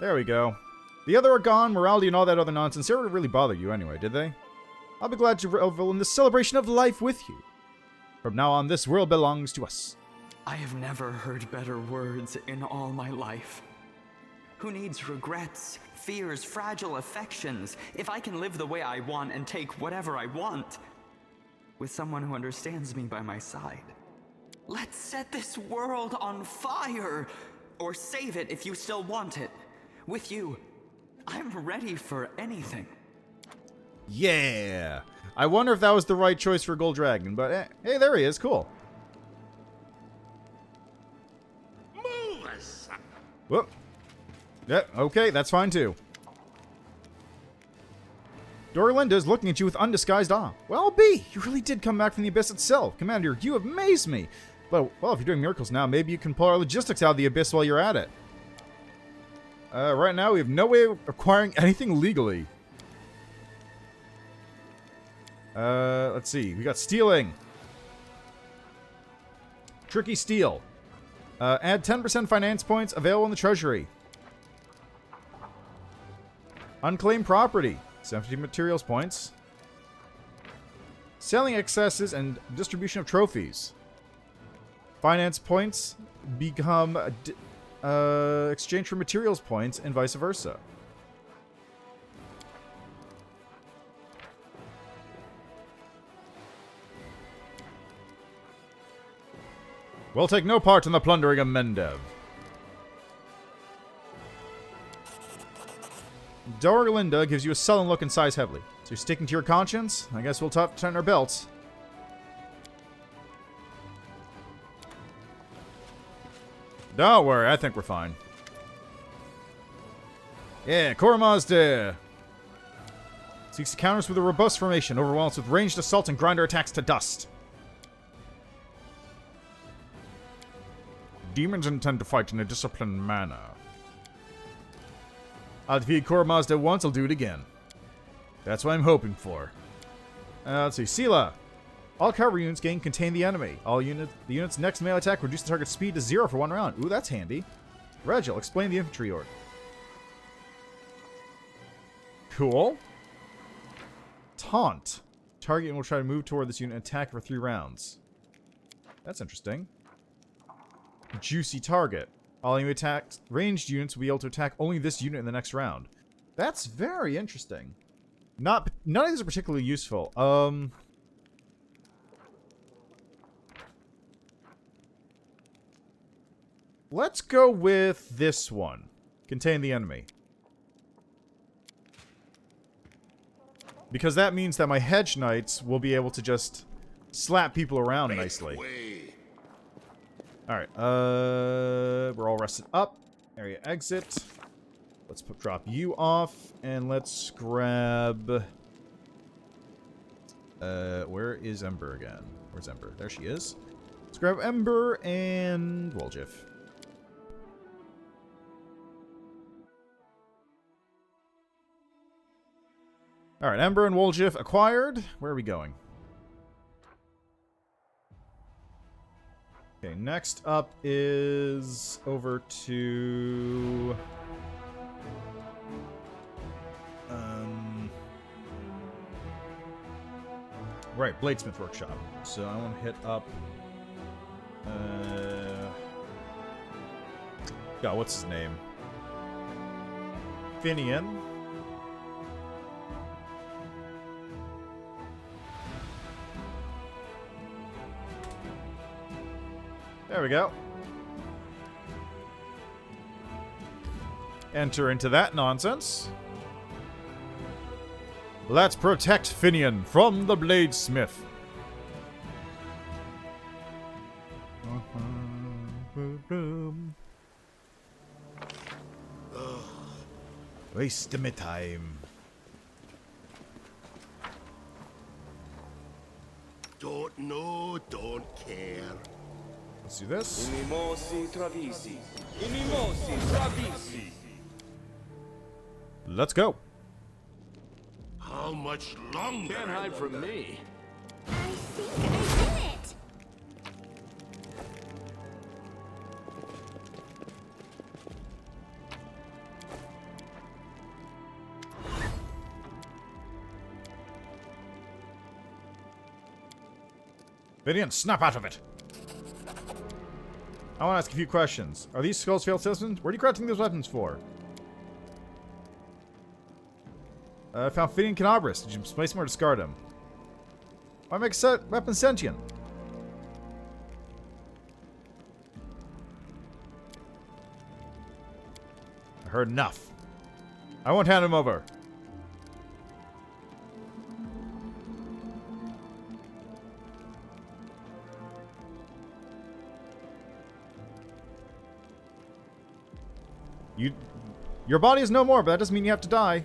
There we go. The other are gone, morality and all that other nonsense. They didn't really bother you anyway, did they? I'll be glad to revel in the celebration of life with you. From now on, this world belongs to us. I have never heard better words in all my life. Who needs regrets, fears, fragile affections, if I can live the way I want and take whatever I want, with someone who understands me by my side? Let's set this world on fire! Or save it if you still want it. With you, I'm ready for anything. Yeah! I wonder if that was the right choice for Gold Dragon, but hey, there he is. Cool. Move us. Whoop. Yeah, okay, that's fine too. Dorlinda is looking at you with undisguised awe. Well, B, you really did come back from the abyss itself. Commander, you have amazed me. But, well, if you're doing miracles now, maybe you can pull our logistics out of the abyss while you're at it. Right now, we have no way of acquiring anything legally. Let's see. We got stealing. Tricky steal. Add 10% finance points available in the treasury. Unclaimed property. 70 materials points. Selling excesses and distribution of trophies. Finance points become exchange for materials points and vice versa. We'll take no part in the plundering of Mendev. Dorlinda gives you a sullen look and sighs heavily. So you're sticking to your conscience? I guess we'll tighten our belts. Don't worry, I think we're fine. Yeah, Kormazde seeks to counter us with a robust formation, overwhelms with ranged assault and grinder attacks to dust. Demons intend to fight in a disciplined manner. I'll defeat Kormazde once, I'll do it again. That's what I'm hoping for. Let's see. Sela. All cavalry units gain contain the enemy. The unit's next melee attack reduces the target's speed to 0 for 1 round. Ooh, that's handy. Regil, explain the infantry order. Cool. Taunt. Target will try to move toward this unit and attack for 3 rounds. That's interesting. Juicy target. All enemy attacks, ranged units will be able to attack only this unit in the next round. That's very interesting. None of these are particularly useful. Let's go with this one. Contain the enemy. Because that means that my hedge knights will be able to just slap people around nicely. Alright, we're all rested up. Area exit. Let's drop you off, and let's grab... where is Ember again? Where's Ember? There she is. Let's grab Ember and Woljif. Alright, Ember and Woljif acquired. Where are we going? Okay, next up is over to... right, Bladesmith Workshop. So I want to hit up... God, what's his name? Finnean. There we go. Enter into that nonsense. Let's protect Finnean from the Bladesmith. Waste my time. Don't know, don't care. Let's do this. Let's go. How much longer? Can't hide from me. I think I did it. Finnean, snap out of it. I want to ask a few questions. Are these skulls failed citizens? What are you crafting those weapons for? I found Finnean Canabris. Did you misplace him or discard him? Why make a weapon sentient? I heard enough. I won't hand him over. Your body is no more, but that doesn't mean you have to die.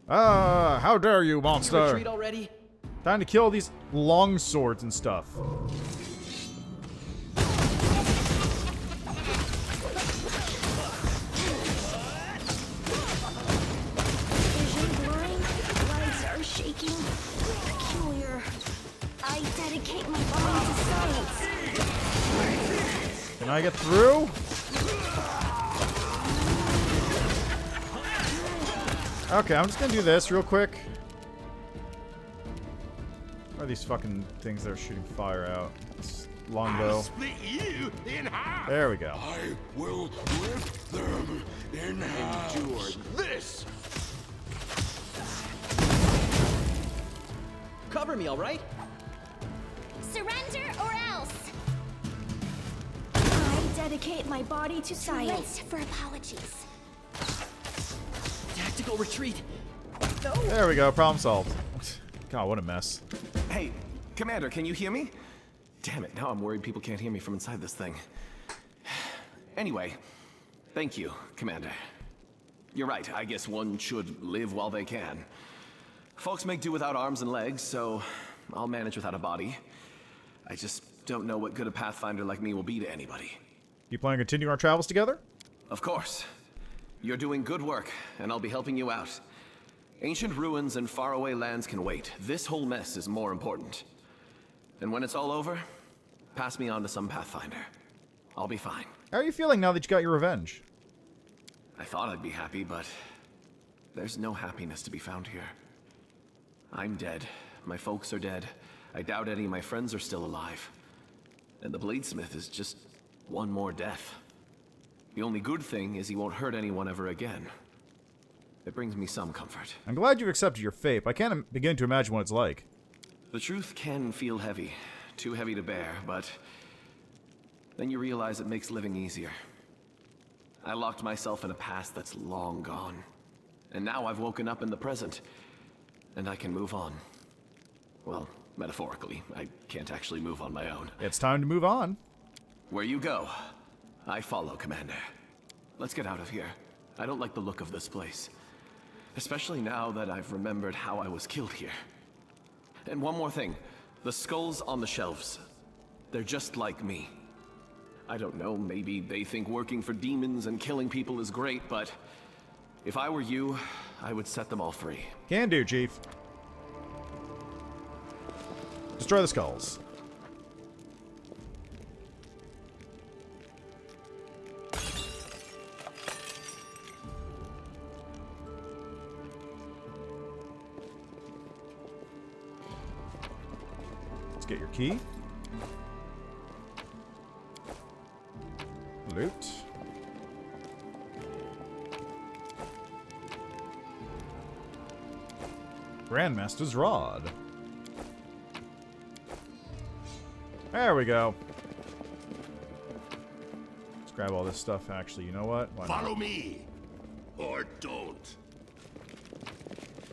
Ah, how dare you, monster! Retreat already? Time to kill these long swords and stuff. Vision blind, legs are shaking. Peculiar. I dedicate my body to science. I get through? Okay, I'm just gonna do this real quick. What are these fucking things that are shooting fire out? It's longbow. I'll split you in half. There we go. I will rip them in half. Endure this. Cover me, all right? Surrender or else! I dedicate my body to Too late science. for apologies. Tactical retreat. There we go. Problem solved. God, what a mess. Hey, Commander, can you hear me? Damn it, now I'm worried people can't hear me from inside this thing. Anyway, thank you, Commander. You're right, I guess one should live while they can. Folks make do without arms and legs, so I'll manage without a body. I just don't know what good a Pathfinder like me will be to anybody. You plan to continue our travels together? Of course. You're doing good work, and I'll be helping you out. Ancient ruins and faraway lands can wait. This whole mess is more important. And when it's all over, pass me on to some Pathfinder. I'll be fine. How are you feeling now that you got your revenge? I thought I'd be happy, but there's no happiness to be found here. I'm dead. My folks are dead. I doubt any of my friends are still alive. And the Bladesmith is just one more death. The only good thing is he won't hurt anyone ever again. It brings me some comfort. I'm glad you've accepted your fate. I can't begin to imagine what it's like. The truth can feel heavy. Too heavy to bear, but then you realize it makes living easier. I locked myself in a past that's long gone. And now I've woken up in the present. And I can move on. Well, metaphorically. I can't actually move on my own. It's time to move on. Where you go, I follow, Commander. Let's get out of here. I don't like the look of this place. Especially now that I've remembered how I was killed here. And one more thing. The skulls on the shelves. They're just like me. I don't know, maybe they think working for demons and killing people is great, but if I were you, I would set them all free. Can do, Chief. Destroy the skulls. Let's get your key. Loot. Grandmaster's Rod. There we go. Let's grab all this stuff. Actually, you know what? Why not? Follow me, or don't.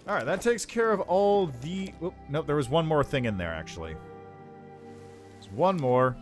Alright, that takes care of all the... Oop, nope, there was one more thing in there, actually. There's one more.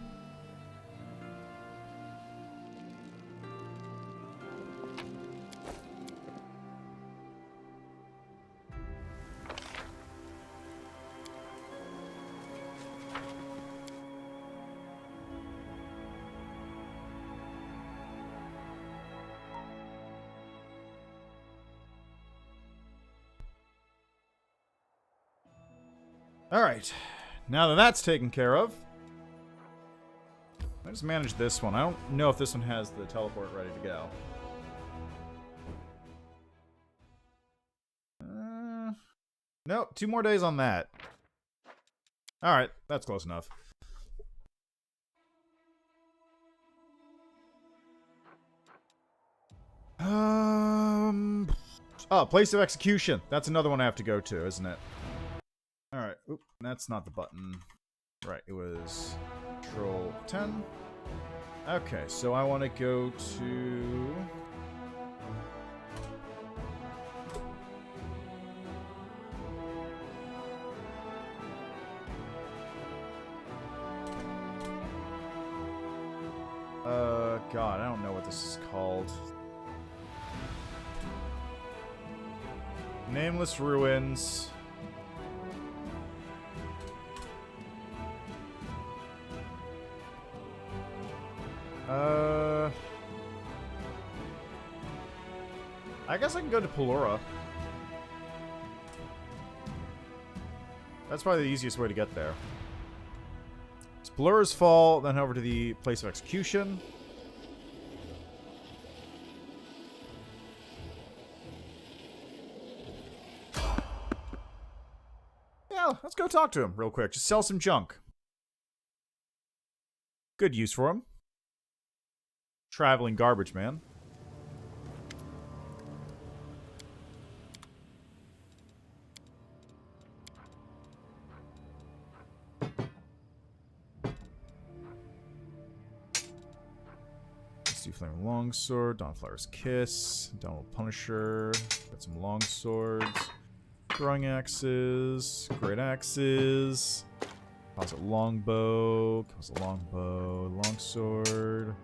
Alright, now that that's taken care of, let's manage this one. I don't know if this one has the teleport ready to go. Nope, 2 more days on that. Alright, that's close enough. Oh, place of execution. That's another one I have to go to, isn't it? Alright, oop, that's not the button. Right, it was Control 10. Okay, so I want to go to... God, I don't know what this is called. Nameless Ruins. I guess I can go to Pelura. That's probably the easiest way to get there. It's Pelura's Fall, then over to the place of execution. Yeah, let's go talk to him real quick. Just sell some junk. Good use for him. Traveling garbage man. Let's do Flaming Longsword, Dawnflower's Kiss, Downward Punisher, got some long swords, throwing axes, great axes, composite longbow, composite longbow, longsword,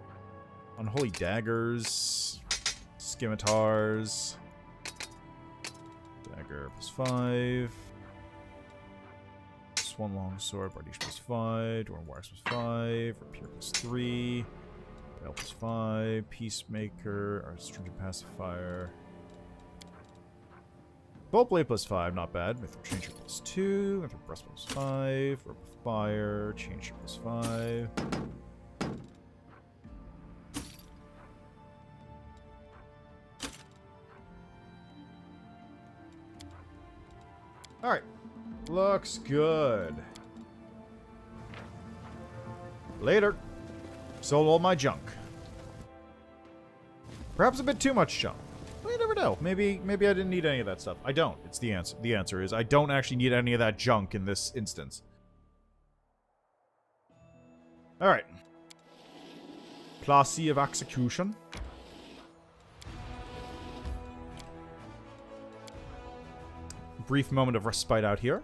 unholy daggers, scimitars, dagger +5, +1 longsword, Bardiche +5, Dwarven Wires +5, Rapier +3. L +5, Peacemaker, or Stringent Pacifier. Bolt Blade +5, not bad. Mithril Changer +2, Mithril Breastplate +5, Rope of Fire, Changer +5. Alright. Looks good. Later. Sold all my junk. Perhaps a bit too much junk. Well, you never know. Maybe I didn't need any of that stuff. I don't. It's the answer. The answer is I don't actually need any of that junk in this instance. Alright. Place of Execution. Brief moment of respite out here.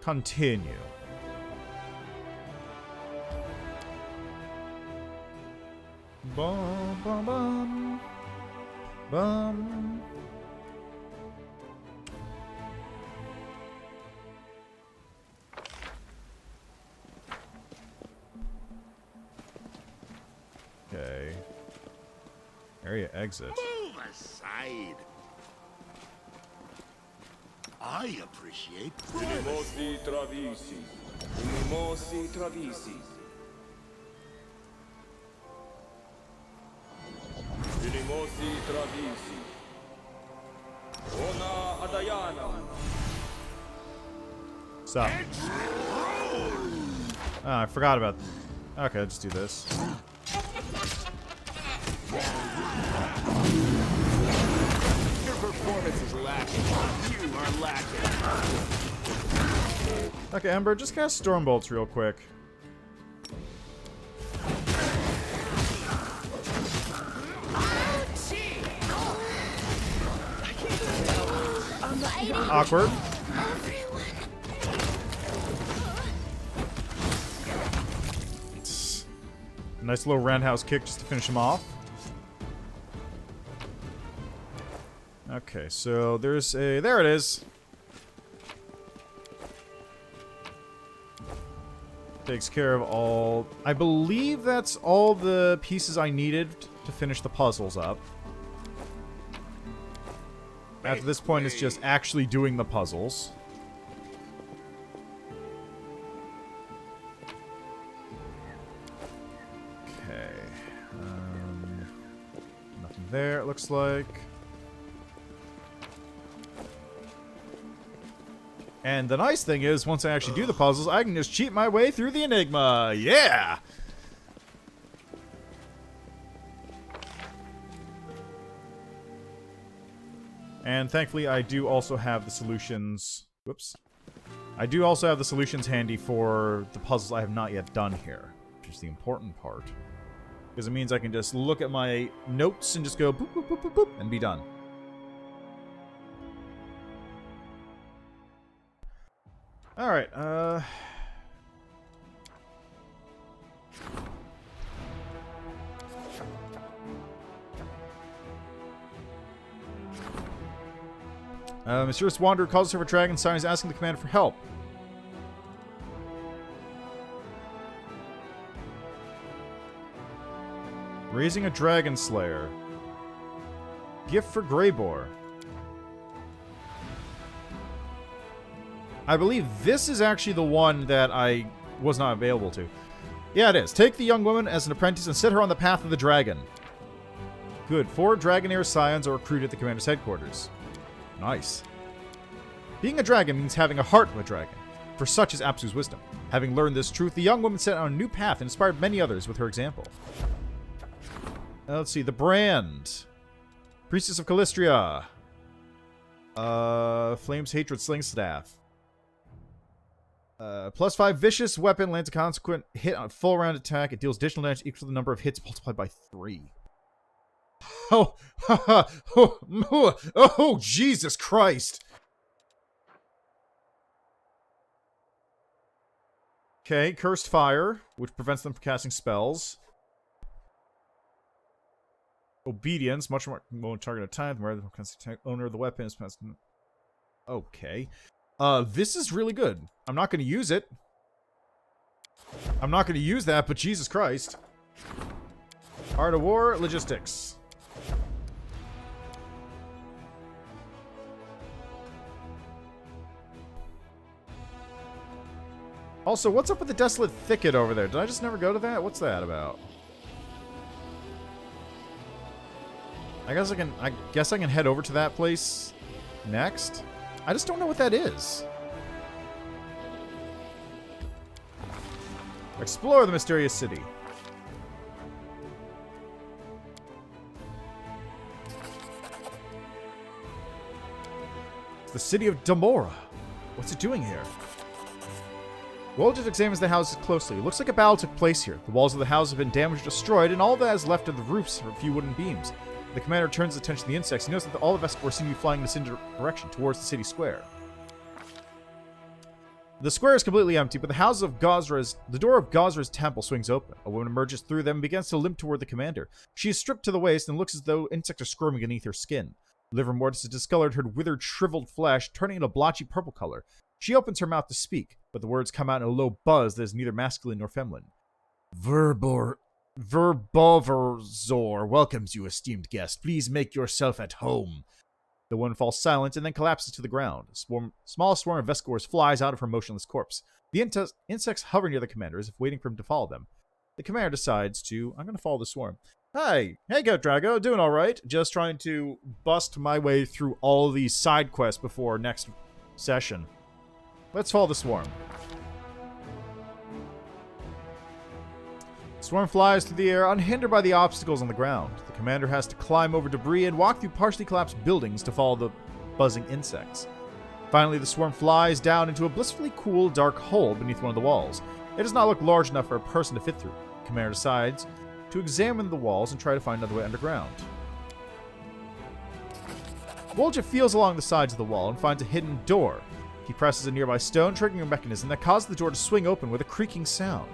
Continue. Bum, bum, bum. Bum. Okay. Area exit. Move aside. I appreciate Unimosi travisi. Unimosi travisi. Unimosi travisi. Ona adayana. Stop. Ah, I forgot about... Okay, let's do this. your performance is lacking. You are lacking. Okay, Ember, just cast Storm Bolts real quick. Awkward. Nice little roundhouse kick just to finish him off. Okay, so there's a... There it is. Takes care of all... I believe that's all the pieces I needed to finish the puzzles up. After this point, it's just actually doing the puzzles. Okay. Nothing there, it looks like. And the nice thing is, once I actually do the puzzles, I can just cheat my way through the Enigma. Yeah! And thankfully, I do also have the solutions... Whoops. I do also have the solutions handy for the puzzles I have not yet done here, which is the important part. Because it means I can just look at my notes and just go boop, boop, boop, boop, boop, and be done. Alright, Mysterious Wanderer calls her for Dragon Sign is asking the commander for help. Raising a Dragon Slayer. Gift for Greyboar. I believe this is actually the one that I was not available to. Yeah, it is. Take the young woman as an apprentice and set her on the path of the dragon. Good. 4 Dragonair scions are recruited at the commander's headquarters. Nice. Being a dragon means having a heart of a dragon, for such is Apsu's wisdom. Having learned this truth, the young woman set on a new path and inspired many others with her example. Let's see. The brand. Priestess of Callistria. Flame's Hatred Sling Staff. +5 vicious weapon lands a consequent hit on a full round attack. It deals additional damage equal to the number of hits multiplied by 3. Oh, Jesus Christ. Okay, Cursed Fire, which prevents them from casting spells. Obedience, much more target at time. The owner of the weapon is passed. Okay. This is really good. I'm not going to use it. I'm not going to use that, but Jesus Christ. Art of War, Logistics. Also, what's up with the Desolate Thicket over there? Did I just never go to that? What's that about? I guess I can head over to that place next. I just don't know what that is. Explore the mysterious city. It's the city of Damora. What's it doing here? Woljit examines the houses closely. It looks like a battle took place here. The walls of the house have been damaged or destroyed, and all that is left of the roofs are a few wooden beams. The commander turns his attention to the insects. He notices that all the Vescor seem to be flying in this direction, towards the city square. The square is completely empty, but the door of Gozra's temple swings open. A woman emerges through them and begins to limp toward the commander. She is stripped to the waist and looks as though insects are squirming beneath her skin. Liver mortis is discolored, her withered, shriveled flesh turning a blotchy purple color. She opens her mouth to speak, but the words come out in a low buzz that is neither masculine nor feminine. Verboverzor welcomes you, esteemed guest. Please make yourself at home. The woman falls silent and then collapses to the ground. A small swarm of Vescors flies out of her motionless corpse. The insects hover near the commander as if waiting for him to follow them. The commander decides to... I'm going to follow the swarm. Hi. Hey, Goat Drago. Doing all right. Just trying to bust my way through all these side quests before next session. Let's follow the swarm. The swarm flies through the air, unhindered by the obstacles on the ground. The commander has to climb over debris and walk through partially collapsed buildings to follow the buzzing insects. Finally, the swarm flies down into a blissfully cool, dark hole beneath one of the walls. It does not look large enough for a person to fit through. The commander decides to examine the walls and try to find another way underground. Woljit feels along the sides of the wall and finds a hidden door. He presses a nearby stone, triggering a mechanism that causes the door to swing open with a creaking sound.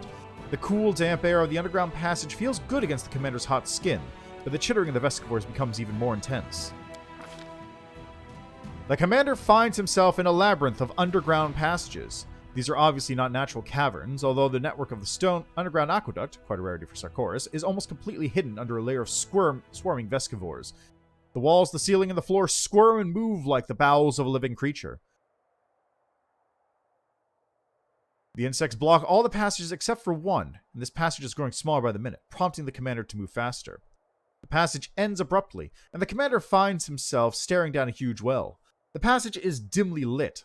The cool, damp air of the underground passage feels good against the commander's hot skin, but the chittering of the Vescors becomes even more intense. The commander finds himself in a labyrinth of underground passages. These are obviously not natural caverns, although the network of the stone underground aqueduct, quite a rarity for Sarkoris, is almost completely hidden under a layer of swarming Vescivores. The walls, the ceiling, and the floor squirm and move like the bowels of a living creature. The insects block all the passages except for one, and this passage is growing smaller by the minute, prompting the commander to move faster. The passage ends abruptly, and the commander finds himself staring down a huge well. The passage is dimly lit,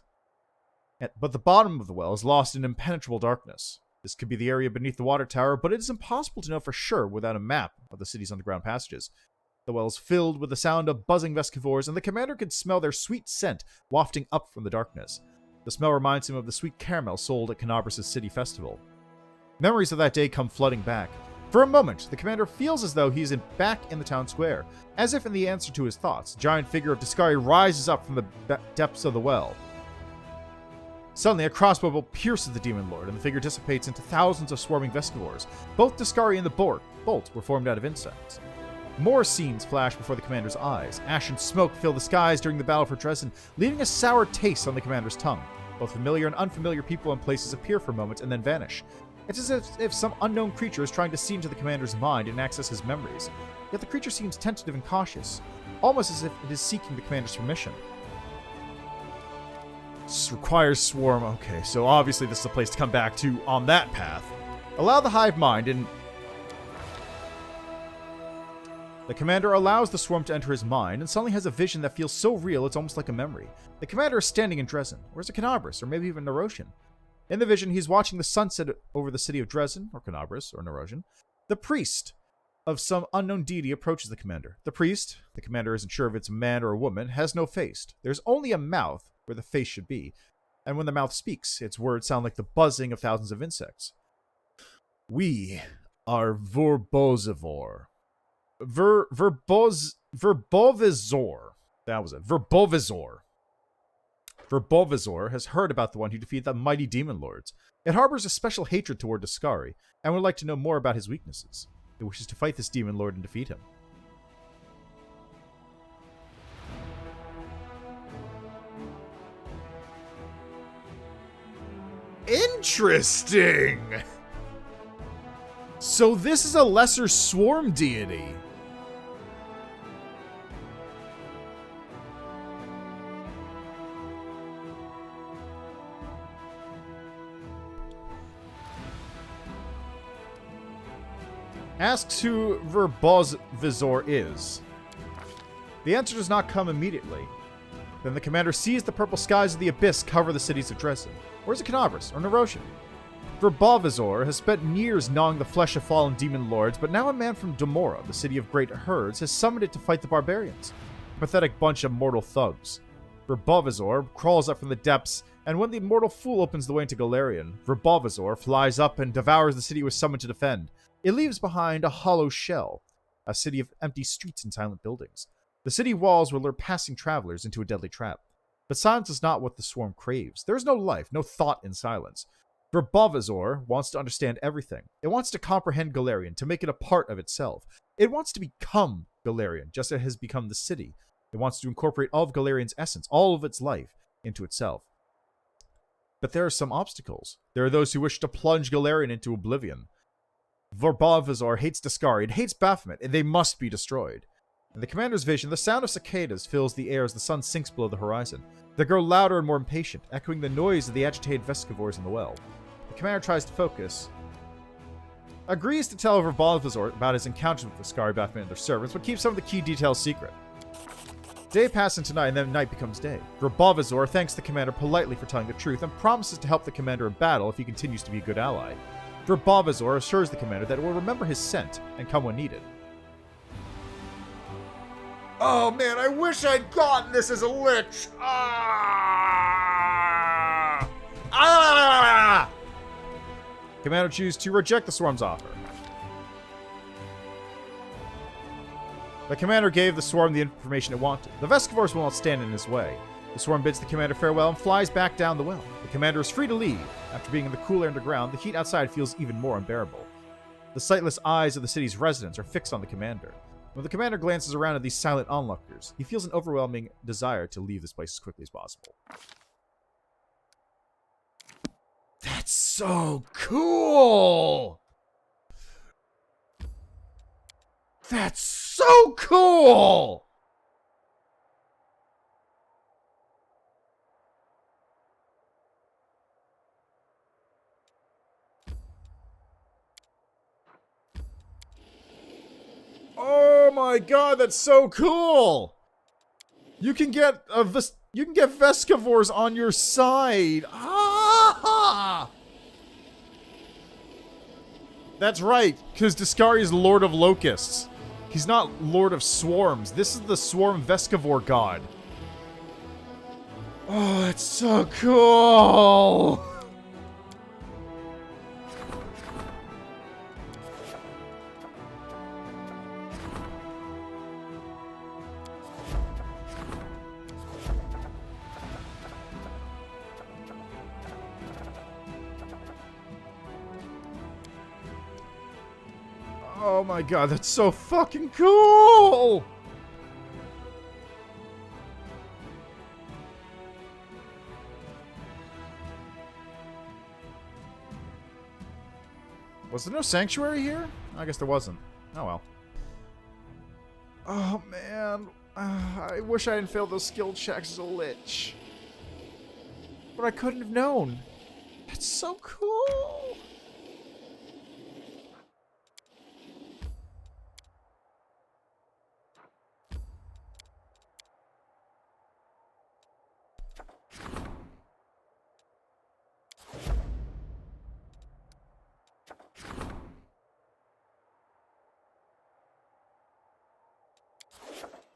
but the bottom of the well is lost in impenetrable darkness. This could be the area beneath the water tower, but it is impossible to know for sure without a map of the city's underground passages. The well is filled with the sound of buzzing Vescivores, and the commander can smell their sweet scent wafting up from the darkness. The smell reminds him of the sweet caramel sold at Canabras' city festival. Memories of that day come flooding back. For a moment, the commander feels as though he's back in the town square. As if in the answer to his thoughts, a giant figure of Discari rises up from the depths of the well. Suddenly, a crossbow bolt pierces the demon lord, and the figure dissipates into thousands of swarming Vescivores. Both Discari and the bolt were formed out of insects. More scenes flash before the commander's eyes. Ash and smoke fill the skies during the battle for Drezen, leaving a sour taste on the commander's tongue. Both familiar and unfamiliar people and places appear for a moment and then vanish. It's as if some unknown creature is trying to see into the commander's mind and access his memories. Yet the creature seems tentative and cautious, almost as if it is seeking the commander's permission. This requires swarm. Okay, so obviously this is a place to come back to on that path. Allow the hive mind and... The commander allows the swarm to enter his mind and suddenly has a vision that feels so real it's almost like a memory. The commander is standing in Drezen, or is it Canabras, or maybe even Nerosian? In the vision, he's watching the sunset over the city of Drezen, or Canabras, or Nerosian. The priest of some unknown deity approaches the commander. The priest, the commander isn't sure if it's a man or a woman, has no face. There's only a mouth where the face should be, and when the mouth speaks, its words sound like the buzzing of thousands of insects. We are Verbozivor. Verbovizor. That was it. Verbovizor. Verbovizor has heard about the one who defeated the mighty demon lords. It harbors a special hatred toward Daskari, and would like to know more about his weaknesses. It wishes to fight this demon lord and defeat him. Interesting! So this is a lesser swarm deity. Asks who Verbozvizor is. The answer does not come immediately. Then the commander sees the purple skies of the abyss cover the cities of Drezen. Or is it Canabras or Nerosian? Verbozvizor has spent years gnawing the flesh of fallen demon lords, but now a man from Demora, the city of great herds, has summoned it to fight the barbarians. A pathetic bunch of mortal thugs. Verbozvizor crawls up from the depths, and when the mortal fool opens the way into Galarian, Verbozvizor flies up and devours the city it was summoned to defend. It leaves behind a hollow shell, a city of empty streets and silent buildings. The city walls will lure passing travelers into a deadly trap. But silence is not what the swarm craves. There is no life, no thought in silence. Verbozvizor wants to understand everything. It wants to comprehend Galarian, to make it a part of itself. It wants to become Galarian, just as it has become the city. It wants to incorporate all of Galarian's essence, all of its life, into itself. But there are some obstacles. There are those who wish to plunge Galarian into oblivion. Verbozvizor hates Daskari and hates Baphomet, and they must be destroyed. In the commander's vision, the sound of cicadas fills the air as the sun sinks below the horizon. They grow louder and more impatient, echoing the noise of the agitated Vescivores in the well. The commander tries to focus. Agrees to tell Verbozvizor about his encounters with Daskari, Baphomet, and their servants, but keeps some of the key details secret. Day passes into night, and then night becomes day. Verbozvizor thanks the commander politely for telling the truth, and promises to help the commander in battle if he continues to be a good ally. Verbozvizor assures the commander that it will remember his scent and come when needed. Oh man, I wish I'd gotten this as a lich! Commander chooses to reject the swarm's offer. The commander gave the swarm the information it wanted. The Vescivores will not stand in his way. The swarm bids the commander farewell and flies back down the well. The commander is free to leave. After being in the cool air underground, the heat outside feels even more unbearable. The sightless eyes of the city's residents are fixed on the commander. When the commander glances around at these silent onlookers, he feels an overwhelming desire to leave this place as quickly as possible. That's so cool! That's so cool! Oh my god, that's so cool! You can get Vescivores on your side. Ah! That's right, because Daskari is Lord of Locusts. He's not Lord of Swarms. This is the Swarm Vescivore god. Oh, that's so cool! Oh my god, that's so fucking cool! Was there no sanctuary here? I guess there wasn't. Oh well. Oh man. I wish I hadn't failed those skill checks as a lich. But I couldn't have known. That's so cool!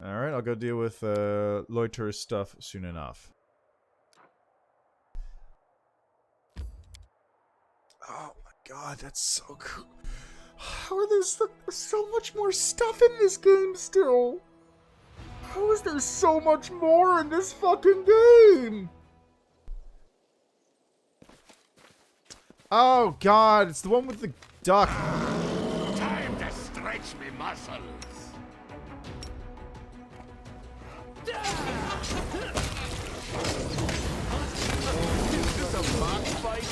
Alright, I'll go deal with Loiter's stuff soon enough. Oh my god, that's so cool. How are there so much more stuff in this game still? How is there so much more in this fucking game? Oh god, it's the one with the duck. Time to stretch me muscles. Is this a mock fight?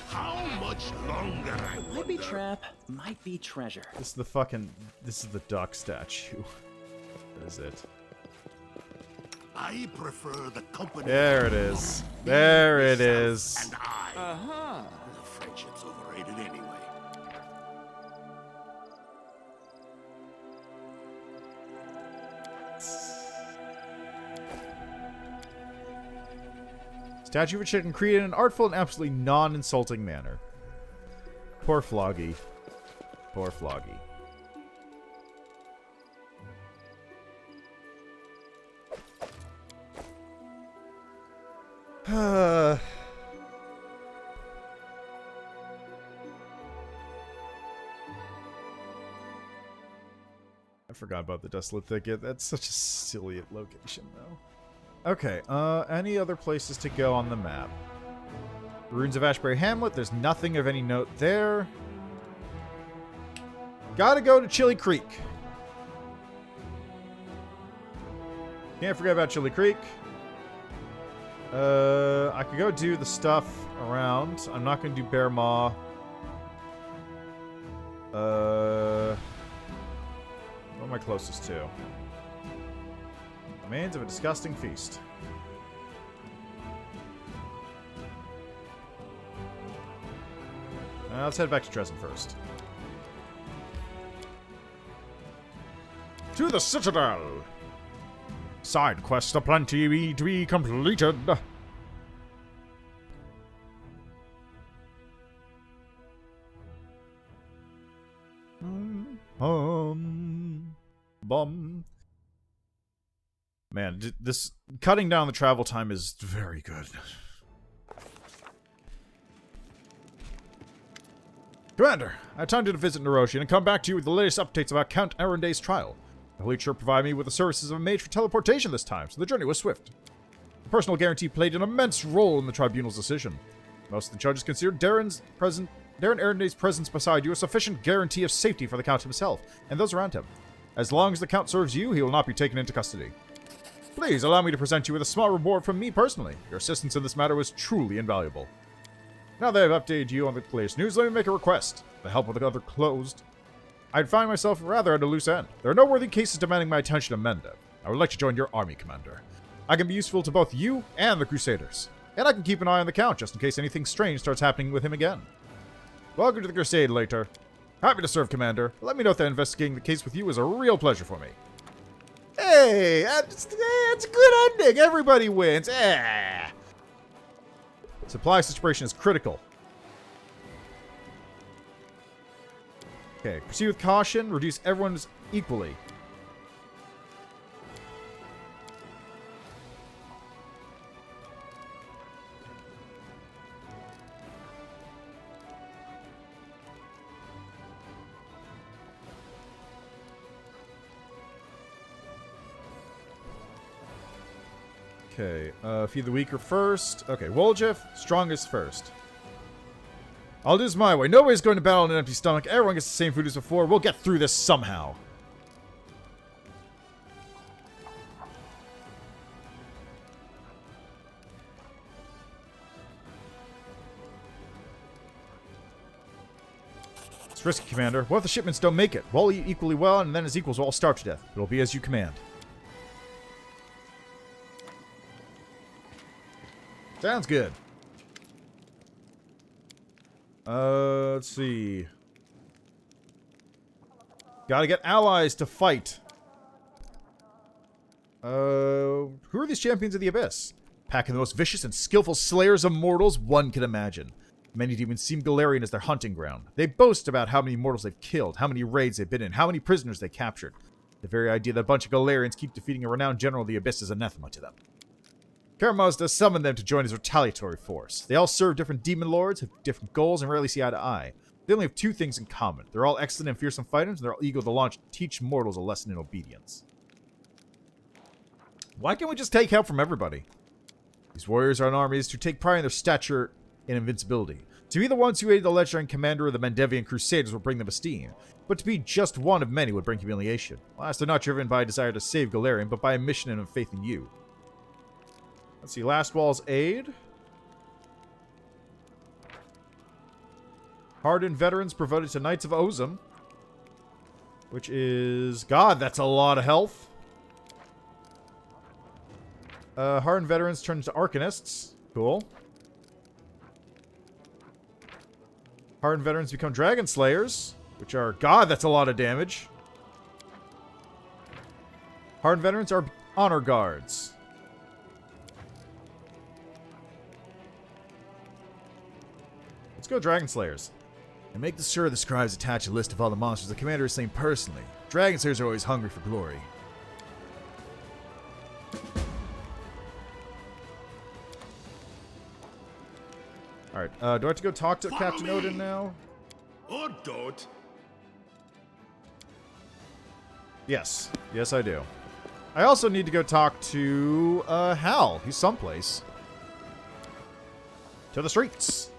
How much longer? Might be trap, might be treasure. This is the duck statue. That is it. I prefer the company. There it is. There it is. And I. The friendship's overrated anyway. Statue of a chicken created in an artful and absolutely non-insulting manner. Poor Floggy. Poor Floggy. I forgot about the Desolate Thicket. That's such a silly location, though. Okay, any other places to go on the map? Ruins of Ashbury Hamlet, there's nothing of any note there. Gotta go to Chili Creek. Can't forget about Chili Creek. I could go do the stuff around. I'm not gonna do Bear Maw. What am I closest to? Remains of a disgusting feast. Let's head back to Drezen first. To the Citadel! Side quests aplenty to be completed. Bum. Man, this cutting down the travel time is very good. Commander, I had time to visit Nerosian and come back to you with the latest updates about Count Arunday's trial. The Holy Church provided me with the services of a mage for teleportation this time, so the journey was swift. The personal guarantee played an immense role in the tribunal's decision. Most of the judges considered Daeran Arunday's presence beside you a sufficient guarantee of safety for the Count himself and those around him. As long as the Count serves you, he will not be taken into custody. Please allow me to present you with a small reward from me personally. Your assistance in this matter was truly invaluable. Now that I've updated you on the latest news, let me make a request. With the help of the other closed, I'd find myself rather at a loose end. There are no worthy cases demanding my attention in Menda. I would like to join your army, Commander. I can be useful to both you and the Crusaders. And I can keep an eye on the Count, just in case anything strange starts happening with him again. Welcome to the Crusade, Later. Happy to serve, Commander. Let me know that investigating the case with you is a real pleasure for me. Hey, it's a good ending. Everybody wins. Supply situation is critical. Okay, proceed with caution. Reduce everyone's equally. Okay, feed the weaker first. Okay, Woljef, strongest first. I'll do this my way. Nobody's going to battle on an empty stomach. Everyone gets the same food as before. We'll get through this somehow. It's risky, Commander. What if the shipments don't make it? We'll eat equally well, and then as equals, we'll all starve to death. It'll be as you command. Sounds good. Let's see. Gotta get allies to fight. Who are these champions of the Abyss? Packing the most vicious and skillful slayers of mortals one can imagine. Many demons seem Galarian as their hunting ground. They boast about how many mortals they've killed, how many raids they've been in, how many prisoners they captured. The very idea that a bunch of Galarians keep defeating a renowned general of the Abyss is anathema to them. Karamazda summoned them to join his retaliatory force. They all serve different demon lords, have different goals, and rarely see eye to eye. They only have two things in common. They're all excellent and fearsome fighters, and they're all eager to teach mortals a lesson in obedience. Why can't we just take help from everybody? These warriors are an army to take pride in their stature and invincibility. To be the ones who aided the legendary commander of the Mandevian Crusaders will bring them esteem, but to be just one of many would bring humiliation. Last, they're not driven by a desire to save Galarian, but by a mission and a faith in you. Let's see, Last Wall's aid. Hardened veterans promoted to Knights of Ozum, which is... God, that's a lot of health. Hardened veterans turned into Arcanists. Cool. Hardened veterans become Dragon Slayers, which are... God, that's a lot of damage. Hardened veterans are Honor Guards. Let's go Dragon Slayers. And make sure the scribes attach a list of all the monsters the commander is slain personally. Dragon Slayers are always hungry for glory. Alright, do I have to go talk to Captain Odin now? Or don't. Yes. Yes, I do. I also need to go talk to, Hal. He's someplace. To the streets.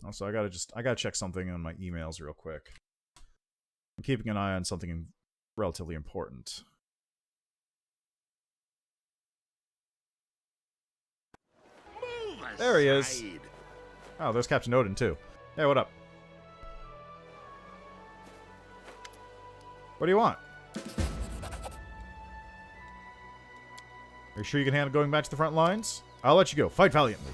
Also, I gotta check something on my emails real quick. I'm keeping an eye on something relatively important. There he is. Oh, there's Captain Odin too. Hey, what up? What do you want? Are you sure you can handle going back to the front lines? I'll let you go. Fight valiantly.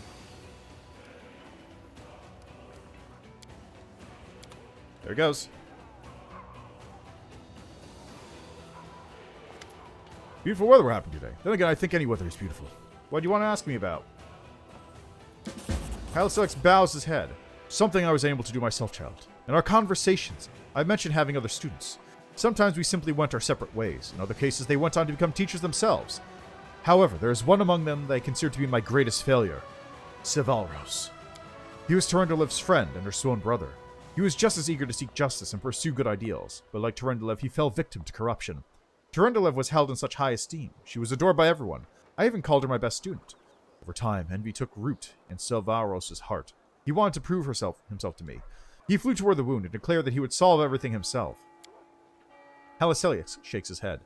There it goes. Beautiful weather we're having today. Then again, I think any weather is beautiful. What do you want to ask me about? Halicelix bows his head. Something I was able to do myself, child. In our conversations, I mentioned having other students. Sometimes we simply went our separate ways. In other cases, they went on to become teachers themselves. However, there is one among them that I consider to be my greatest failure. Sevalros. He was Turendulev's friend and her sworn brother. He was just as eager to seek justice and pursue good ideals, but like Turendulev, he fell victim to corruption. Turendulev was held in such high esteem. She was adored by everyone. I even called her my best student. Over time, envy took root in Sevalros' heart. He wanted to prove himself to me. He flew toward the wound and declared that he would solve everything himself. Halicelix shakes his head.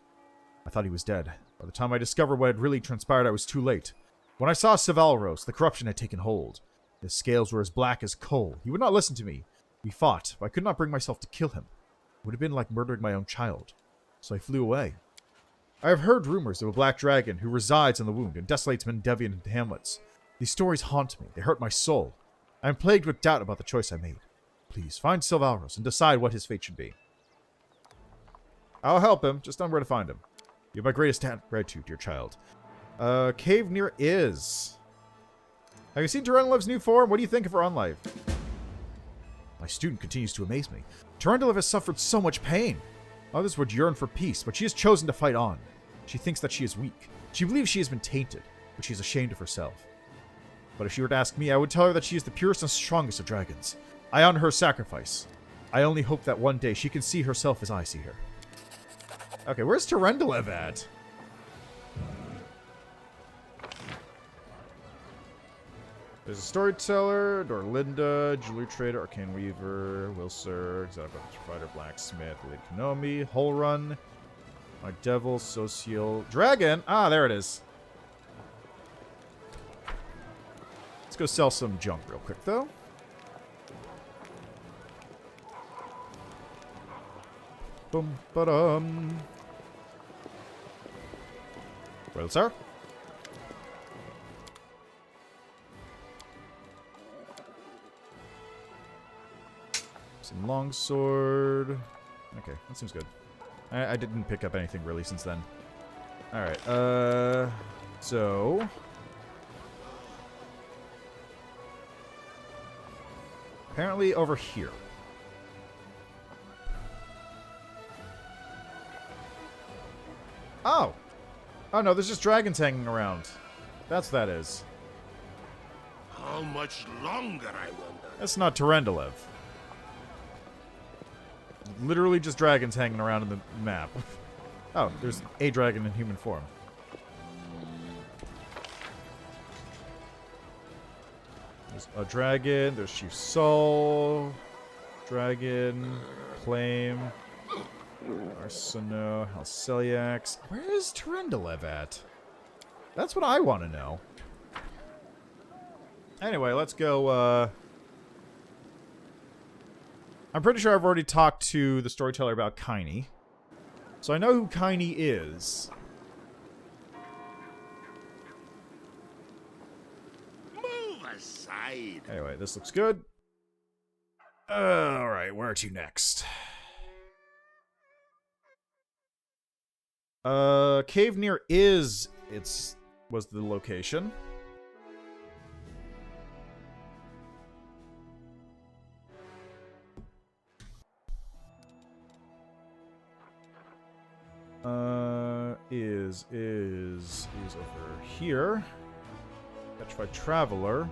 I thought he was dead. By the time I discovered what had really transpired, I was too late. When I saw Sevalros, the corruption had taken hold. His scales were as black as coal. He would not listen to me. We fought, but I could not bring myself to kill him. It would have been like murdering my own child. So I flew away. I have heard rumors of a black dragon who resides in the wound and desolates Mandevian hamlets. These stories haunt me. They hurt my soul. I am plagued with doubt about the choice I made. Please, find Sevalros and decide what his fate should be. I'll help him. Just tell me where to find him. You have my greatest gratitude, dear child. Cave near Is. Have you seen Turendulev's new form? What do you think of her on life? My student continues to amaze me. Turendulev has suffered so much pain. Others would yearn for peace, but she has chosen to fight on. She thinks that she is weak. She believes she has been tainted, but she is ashamed of herself. But if she were to ask me, I would tell her that she is the purest and strongest of dragons. I honor her sacrifice. I only hope that one day she can see herself as I see her. Okay, where's Turendulev at? There's a storyteller, Dorlinda, jewelry trader, arcane weaver, Wilser, exotic weapons provider, blacksmith, Lady Konomi, Hole Run, my devil, social, dragon. Ah, there it is. Let's go sell some junk real quick, though. Boom, ba-dum. Well, sir. Longsword. Okay, that seems good. I didn't pick up anything really since then. Alright, so... apparently over here. Oh! Oh no, there's just dragons hanging around. That's what that is. How much longer, I wonder? That's not Tarendalev. Literally just dragons hanging around in the map. Oh, there's a dragon in human form. There's a dragon, there's Chief Soul, dragon, Claim, Arsino, Halceliax. Where is Tarendalev at? That's what I want to know. Anyway, let's go, I'm pretty sure I've already talked to the storyteller about Kiny. So I know who Kiny is. Move aside. Anyway, this looks good. Alright, where to next? Cave near was the location. Is over here. Petrified Traveler.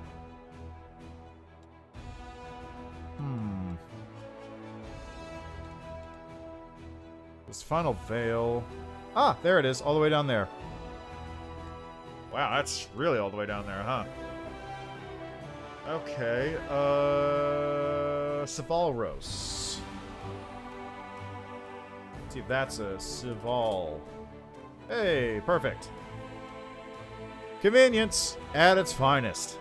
This final veil. Ah, there it is, all the way down there. Wow, that's really all the way down there, huh? Okay, Sevalros. Let's see if that's a Seval. Hey, perfect. Convenience at its finest.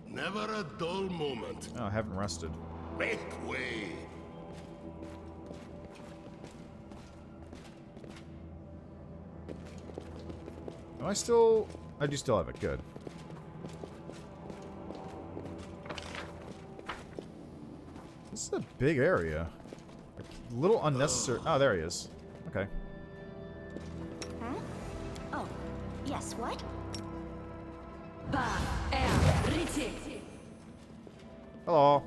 Never a dull moment. Oh, I haven't rested. Make way. I do still have it. Good. This is a big area. A little unnecessary. Oh, there he is. Okay. Huh? Oh, yes, what? Hello.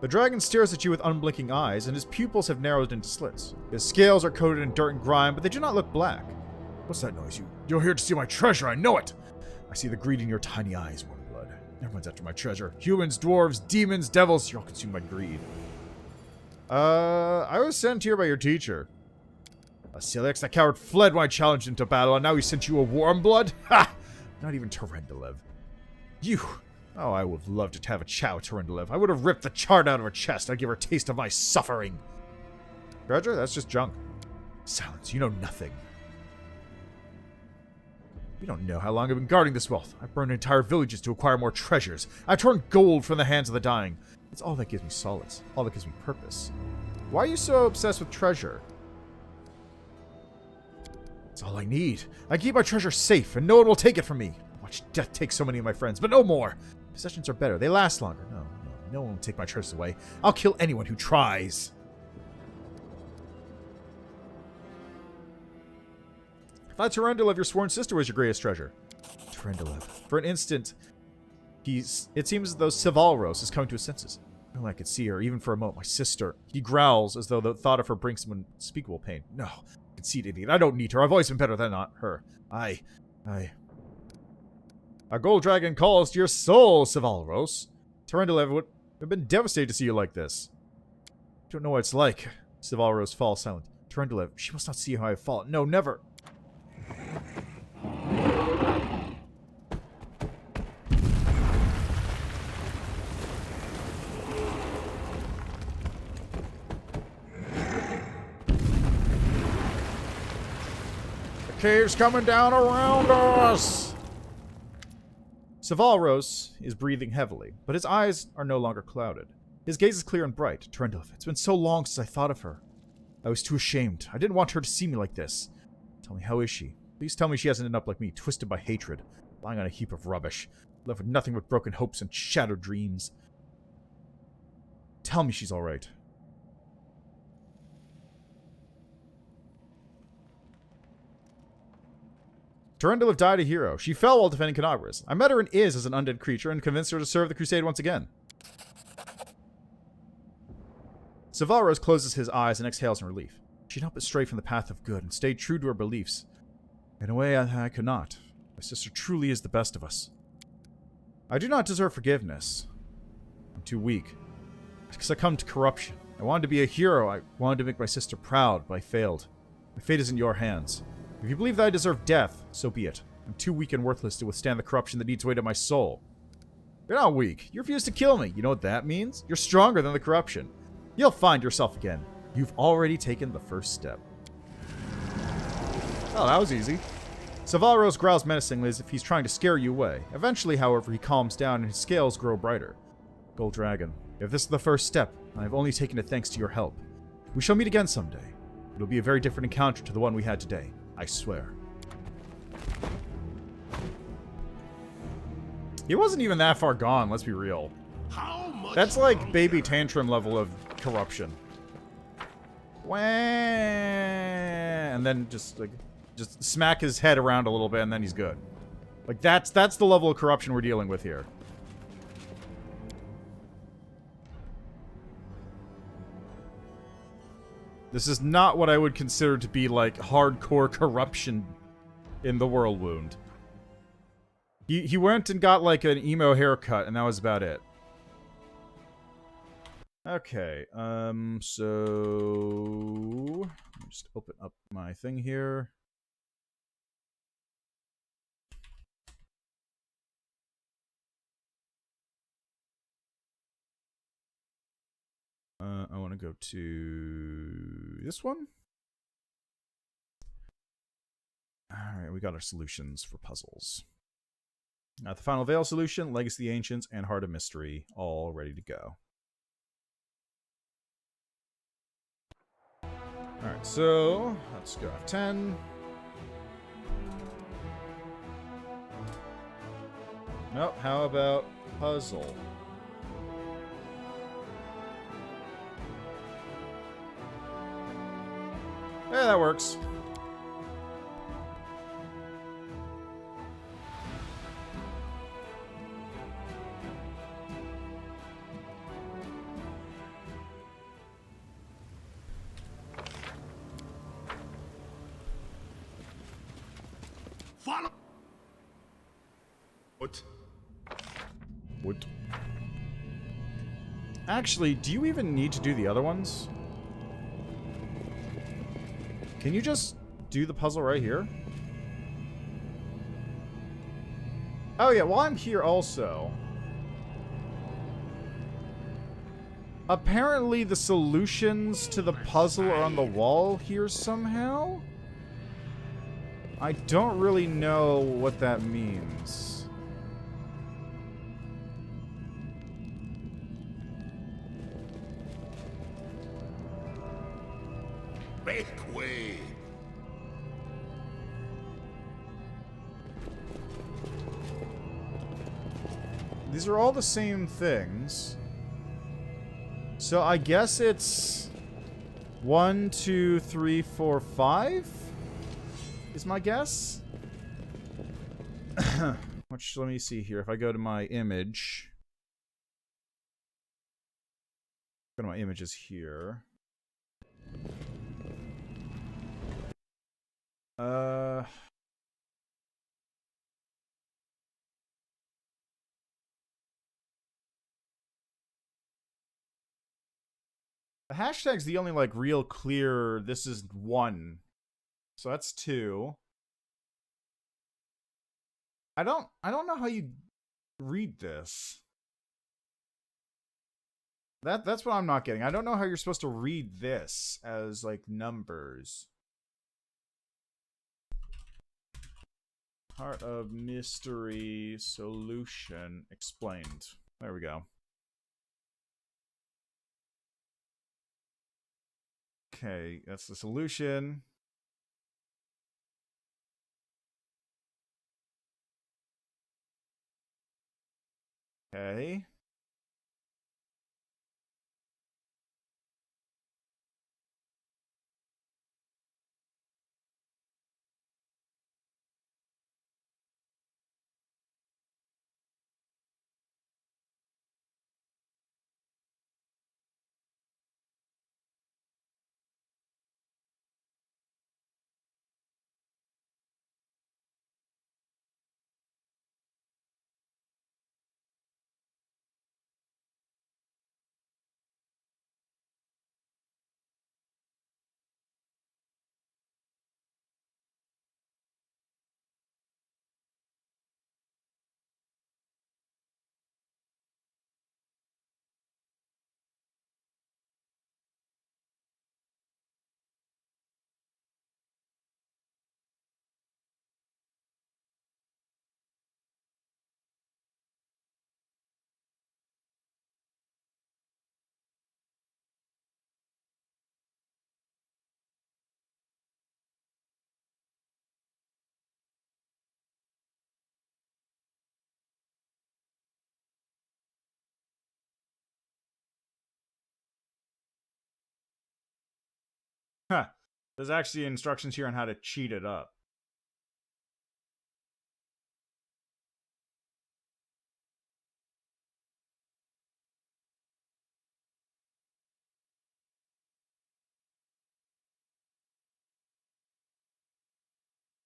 The dragon stares at you with unblinking eyes, and his pupils have narrowed into slits. His scales are coated in dirt and grime, but they do not look black. What's that noise? You're here to see my treasure, I know it! I see the greed in your tiny eyes, Warmblood. Everyone's after my treasure. Humans, dwarves, demons, devils, you're all consumed by greed. I was sent here by your teacher. Asilix, that coward fled when I challenged him to battle, and now he sent you a Warmblood? Ha! Not even Tarendalev. You... Oh, I would have loved to have a chat with Tarendalev. I would have ripped the chart out of her chest. I'd give her a taste of my suffering. Treasure? That's just junk. Silence, you know nothing. You don't know how long I've been guarding this wealth. I've burned entire villages to acquire more treasures. I've torn gold from the hands of the dying. It's all that gives me solace. All that gives me purpose. Why are you so obsessed with treasure? It's all I need. I keep my treasure safe, and no one will take it from me. I watched death take so many of my friends, but no more. Possessions are better. They last longer. No one will take my treasures away. I'll kill anyone who tries. I thought Tarendalev, your sworn sister, was your greatest treasure. Tarendalev. For an instant, it seems as though Sevalros is coming to his senses. Oh, I could see her, even for a moment. My sister. He growls as though the thought of her brings him unspeakable pain. No. Conceit, idiot. I don't need her. I've always been better than her. A gold dragon calls to your soul, Sevalros. Tarendalev would have been devastated to see you like this. I don't know what it's like. Sevalros falls silent. Tarendalev, she must not see how I have fallen. No, never. The cave's coming down around us! Sevalros is breathing heavily, but his eyes are no longer clouded. His gaze is clear and bright. Trendilf, it's been so long since I thought of her. I was too ashamed. I didn't want her to see me like this. Tell me, how is she? Please tell me she hasn't ended up like me, twisted by hatred, lying on a heap of rubbish, left with nothing but broken hopes and shattered dreams. Tell me she's alright. Durendaliv died a hero. She fell while defending Canagras. I met her in Iz as an undead creature and convinced her to serve the Crusade once again. Sevalros closes his eyes and exhales in relief. She'd not but stray from the path of good and stayed true to her beliefs. In a way, I could not. My sister truly is the best of us. I do not deserve forgiveness. I'm too weak. I succumbed to corruption. I wanted to be a hero. I wanted to make my sister proud, but I failed. My fate is in your hands. If you believe that I deserve death, so be it. I'm too weak and worthless to withstand the corruption that eats away at my soul. You're not weak. You refuse to kill me. You know what that means? You're stronger than the corruption. You'll find yourself again. You've already taken the first step. Oh, that was easy. Sevalros growls menacingly as if he's trying to scare you away. Eventually, however, he calms down and his scales grow brighter. Gold Dragon, if this is the first step, I've only taken it thanks to your help. We shall meet again someday. It'll be a very different encounter to the one we had today. I swear. He wasn't even that far gone, let's be real. That's like baby tantrum level of corruption. Wah! And then just smack his head around a little bit and then he's good. Like that's the level of corruption we're dealing with here. This is not what I would consider to be like hardcore corruption in the World Wound. He went and got like an emo haircut and that was about it. Okay, so let me just open up my thing here. I want to go to this one. Alright, we got our solutions for puzzles. The Final Veil solution, Legacy of the Ancients, and Heart of Mystery, all ready to go. Alright, so let's go F10. Nope, how about puzzle? Yeah, that works. Follow. What? What? Actually, do you even need to do the other ones? Can you just do the puzzle right here? Oh yeah, well I'm here also. Apparently the solutions to the puzzle are on the wall here somehow? I don't really know what that means. Make way. These are all the same things. So I guess it's 1, 2, 3, 4, 5 is my guess. Which, let me see here. If I go to my image, go to my images here. The hashtag's the only, like, real clear, this is 1. So that's 2. I don't know how you read this. That's what I'm not getting. I don't know how you're supposed to read this as, like, numbers. Heart of Mystery Solution explained. There we go. Okay, that's the solution. Okay. Huh. There's actually instructions here on how to cheat it up.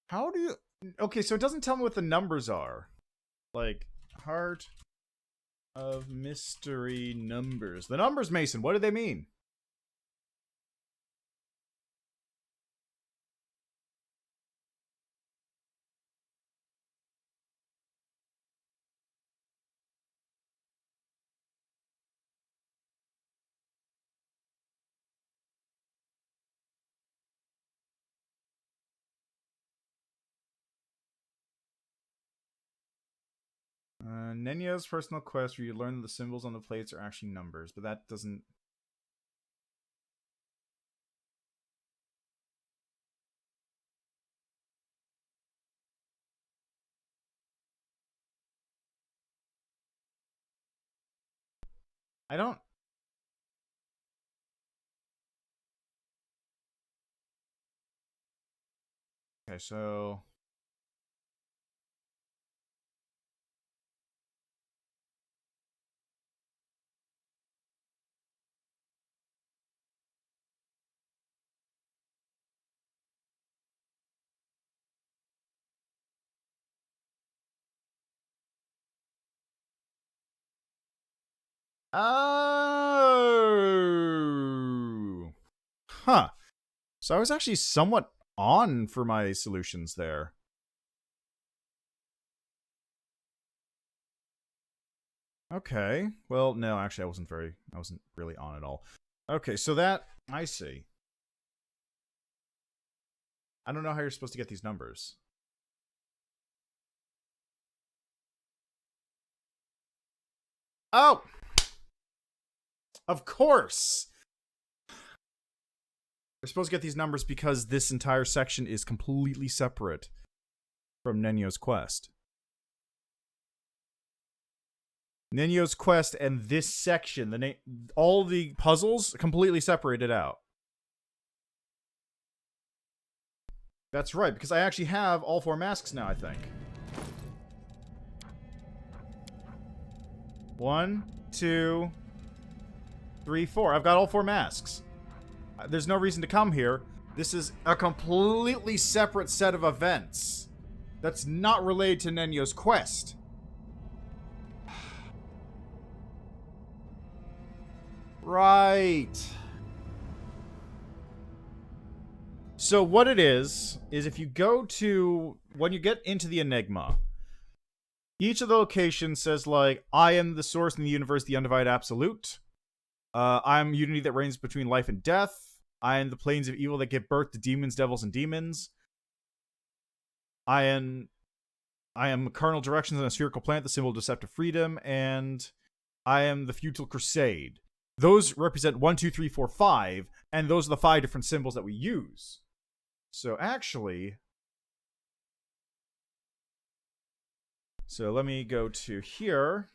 How do you... Okay, so it doesn't tell me what the numbers are. Like, Heart of Mystery numbers. The numbers, Mason, what do they mean? Nenya's personal quest where you learn that the symbols on the plates are actually numbers, but that doesn't... I don't... Okay, so... Oh! Huh. So I was actually somewhat on for my solutions there. Okay. Well, no, actually I wasn't really on at all. Okay, so that... I see. I don't know how you're supposed to get these numbers. Oh! Of course! We're supposed to get these numbers because this entire section is completely separate from Nenyo's quest. Nenyo's quest and this section, all the puzzles, completely separated out. That's right, because I actually have all 4 masks now, I think. 1, 2, 3, 4. I've got all 4 masks. There's no reason to come here. This is a completely separate set of events that's not related to Nenyo's quest. Right. So what it is if you go to... When you get into the Enigma, each of the locations says, like, I am the source in the universe, the undivided absolute. I am unity that reigns between life and death. I am the planes of evil that give birth to demons, devils, and demons. I am I am cardinal directions on a spherical planet, the symbol of deceptive freedom, and I am the futile crusade. Those represent 1, 2, 3, 4, 5, and those are the 5 different symbols that we use. So actually, so let me go to here.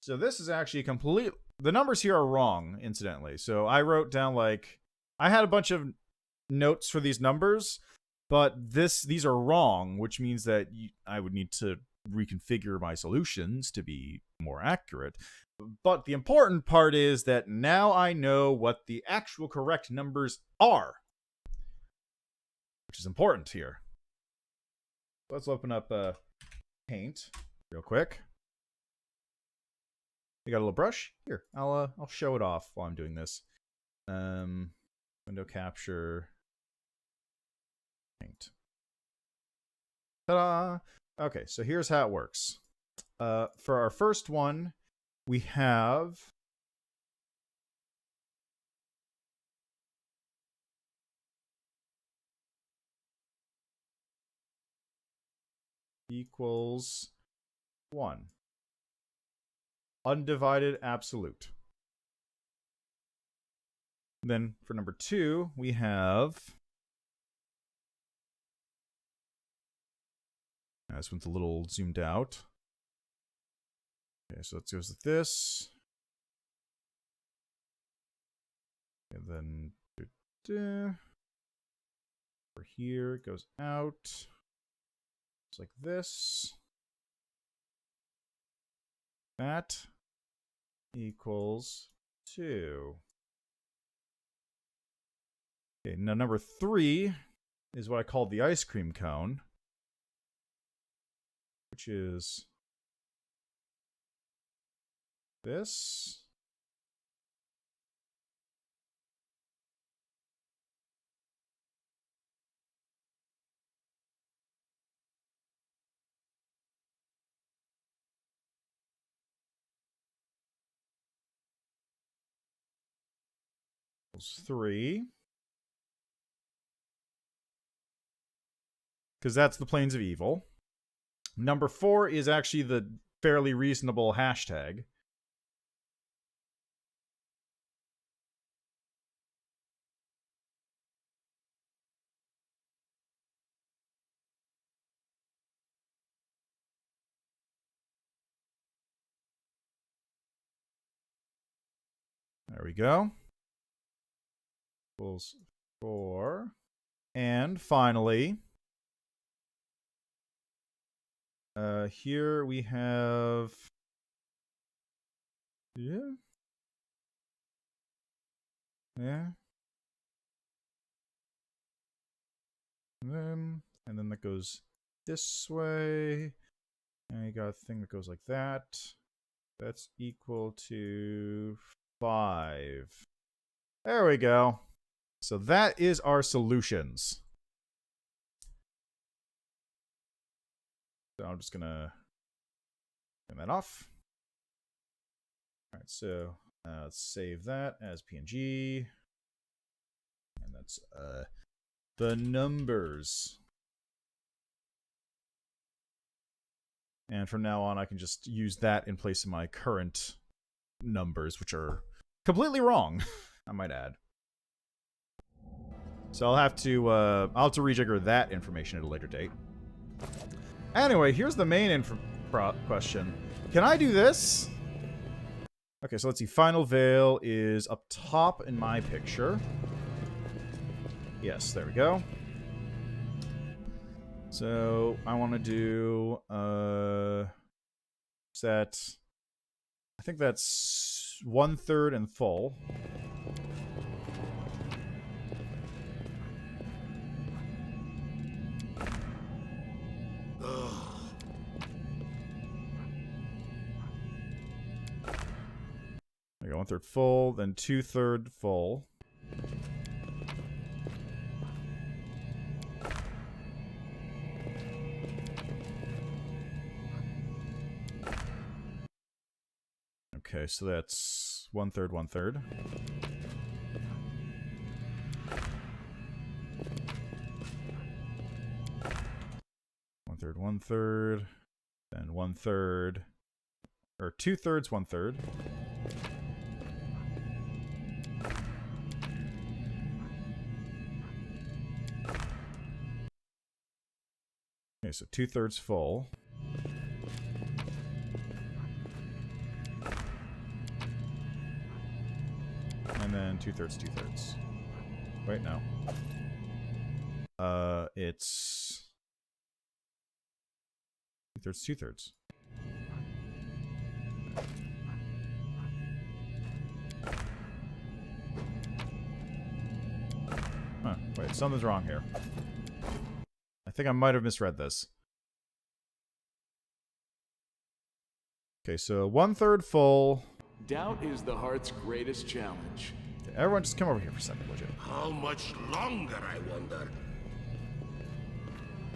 So this is actually complete. The numbers here are wrong, incidentally. So I wrote down I had a bunch of notes for these numbers, but these are wrong, which means that I would need to reconfigure my solutions to be more accurate. But the important part is that now I know what the actual correct numbers are, which is important here. Let's open up Paint real quick. You got a little brush? Here, I'll show it off while I'm doing this. Window capture. Paint. Ta-da! Okay, so here's how it works. For our first one, we have equals 1. Undivided absolute. Then for number 2, we have... This one's a little zoomed out. Okay, so let's go with this. And then over here it goes out. It's like this. That equals 2. Okay, now number 3 is what I call the ice cream cone, which is this. Equals 3. Because that's the Plains of Evil. Number 4 is actually the fairly reasonable hashtag. There we go. Equals 4. And finally, here we have... Yeah. And then that goes this way. And you got a thing that goes like that. That's equal to 5. There we go. So that is our solutions. So I'm just gonna turn that off. Alright, so let's save that as PNG. And that's the numbers. And from now on I can just use that in place of my current numbers, which are completely wrong, I might add. So I'll have to rejigger that information at a later date. Anyway, here's the main question. Can I do this? Okay, so let's see. Final Veil is up top in my picture. Yes, there we go. So I want to do set. I think that's 1/3 and full. There we go, 1/3 full, then 2/3 full. Okay, so that's 1/3, 1/3. 1/3, 1/3, then 1/3, or 2/3, 1/3. Okay, so 2/3 full. And then 2/3, 2/3. Wait, no. It's 2/3, 2/3. Huh, wait, something's wrong here. I think I might have misread this. Okay, so 1/3 full. Doubt is the heart's greatest challenge. Okay, everyone just come over here for a second, would you? How much longer, I wonder?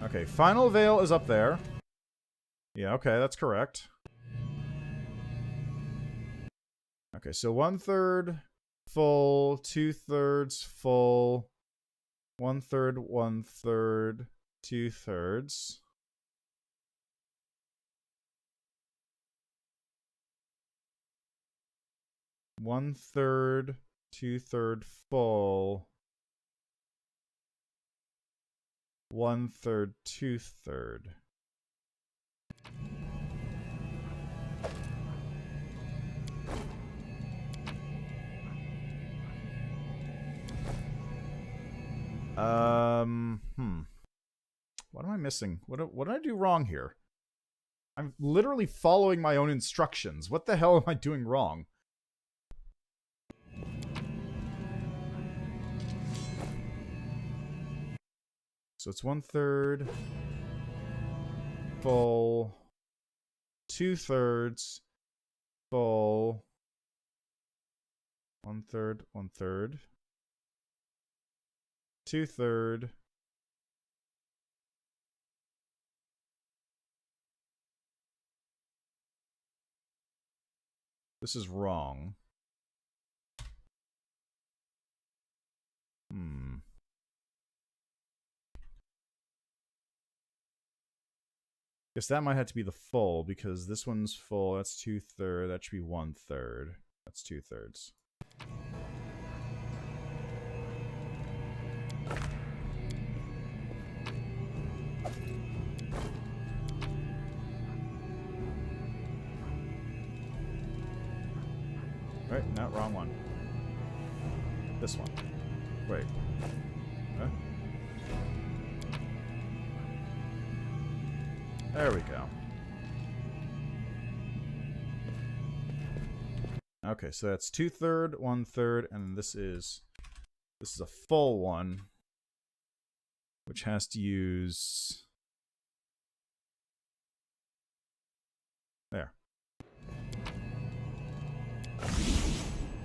Okay, final veil is up there. Yeah, okay, that's correct. Okay, so 1/3 full, 2/3 full, 1/3, 1/3, 2/3. One-third, 2/3 full. 1/3, 2/3. What am I missing? What did I do wrong here? I'm literally following my own instructions. What the hell am I doing wrong? So it's 1/3 full, 2/3 full, 1/3, 1/3, 2/3. This is wrong. Guess that might have to be the full, because this one's full. That's 2/3. That should be 1/3. That's 2/3. Right, no, wrong one. This one. Wait. Huh? There we go. Okay, so that's 2/3, 1/3, and this is a full one, which has to use there.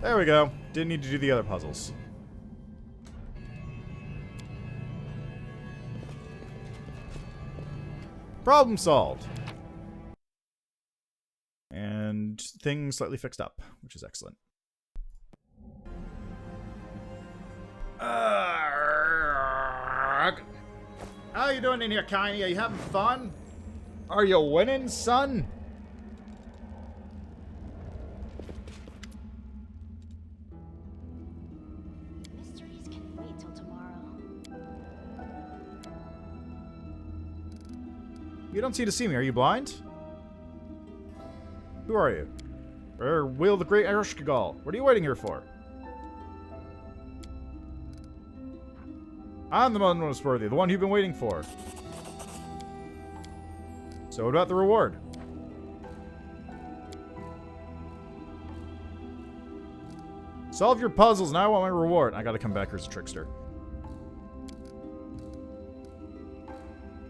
There we go. Didn't need to do the other puzzles. Problem solved. And things slightly fixed up, which is excellent. How you doing in here, Kiny? Are you having fun? Are you winning, son? Mysteries can wait till tomorrow. You don't seem to see me. Are you blind? Who are you? Will the Great Ershkigal. What are you waiting here for? I'm the most worthy, the one you've been waiting for. So what about the reward? Solve your puzzles, now I want my reward. I gotta come back here as a trickster.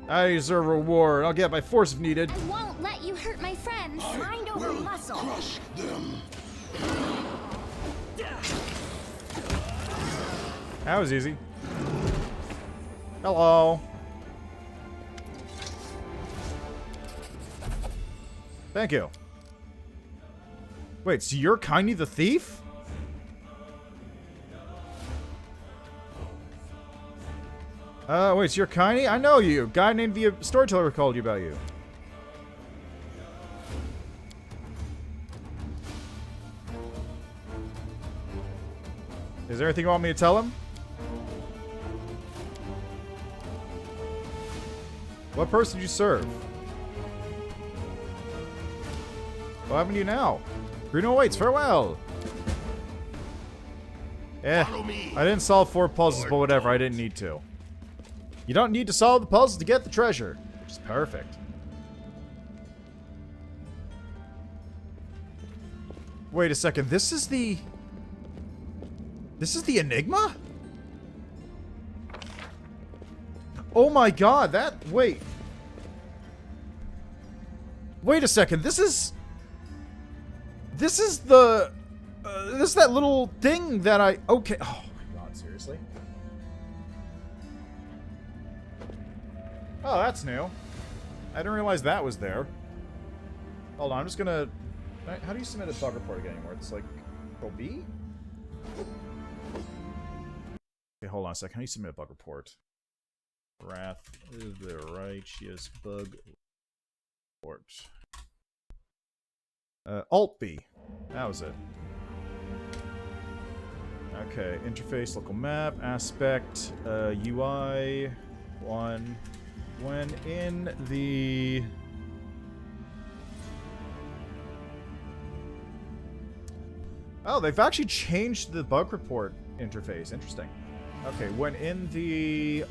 I deserve a reward. I'll get it by force if needed. I won't let you hurt my friends. Mind over muscle. Crush them. That was easy. Hello. Thank you. Wait, so you're Kiny the thief? Wait, so you're Kiny? I know you. Guy named the storyteller called you about you. Is there anything you want me to tell him? What person did you serve? What happened to you now? Bruno waits, farewell! I didn't solve 4 puzzles, but whatever, I didn't need to. You don't need to solve the puzzles to get the treasure. Which is perfect. Wait a second, this is the Enigma? Oh my god, wait. Wait a second, this is the... this is that little thing that okay. Oh my god, seriously? Oh, that's new. I didn't realize that was there. Hold on, I'm just gonna... How do you submit a bug report again anymore? It's like... Control B? Okay, hold on a second. How do you submit a bug report? Wrath of the Righteous Bug Report. Alt-B. That was it. Okay, interface, local map, aspect, UI, 1. When in the... Oh, they've actually changed the bug report interface. Interesting. Okay, when in the,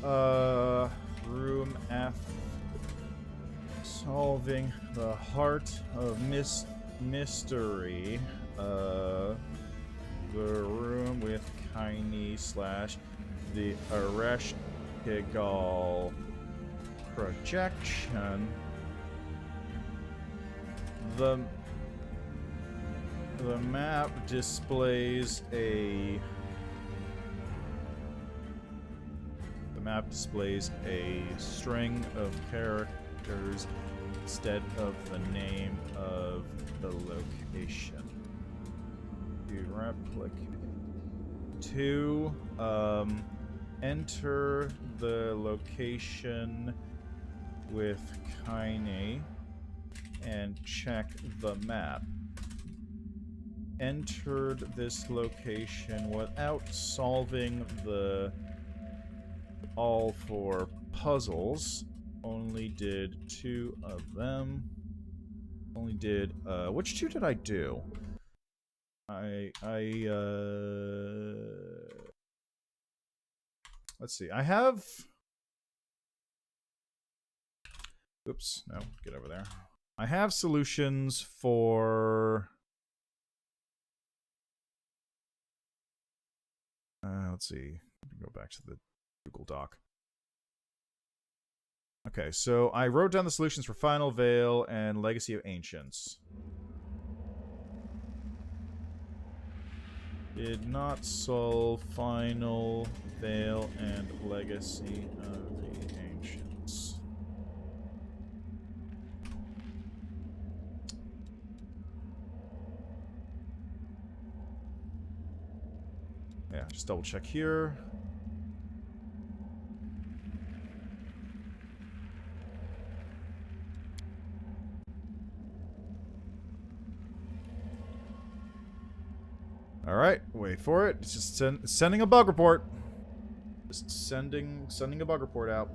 room F, solving the heart of mystery, the room with Kiny / the Ereshkigal projection, the map displays a string of characters instead of the name of the location. You replicate. 2. Enter the location with Kiny and check the map. Entered this location without solving all 4 puzzles. Only did 2 of them. Only did, which 2 did I do? Let's see, I have... Oops, no, get over there. I have solutions for... let's see, go back to the Google Doc. Okay, so I wrote down the solutions for Final Veil and Legacy of Ancients. Did not solve Final Veil and Legacy of the Ancients. Yeah, just double check here. Alright, wait for it. It's just sending a bug report. Just sending a bug report out.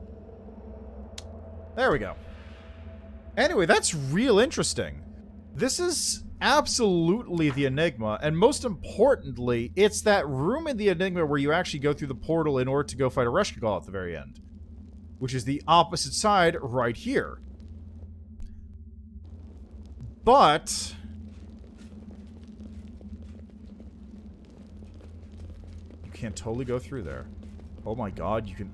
There we go. Anyway, that's real interesting. This is absolutely the Enigma, and most importantly, it's that room in the Enigma where you actually go through the portal in order to go fight a Ereshkigal at the very end. Which is the opposite side right here. But... you can't totally go through there. Oh my god, you can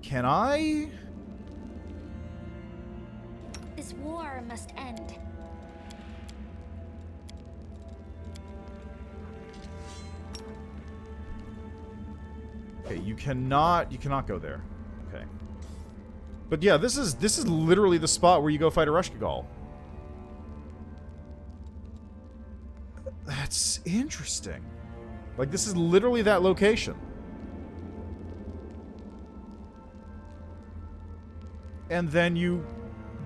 Can I? This war must end. Okay, you cannot go there. Okay. But yeah, this is literally the spot where you go fight a Ereshkigal. That's interesting. Like, this is literally that location. And then you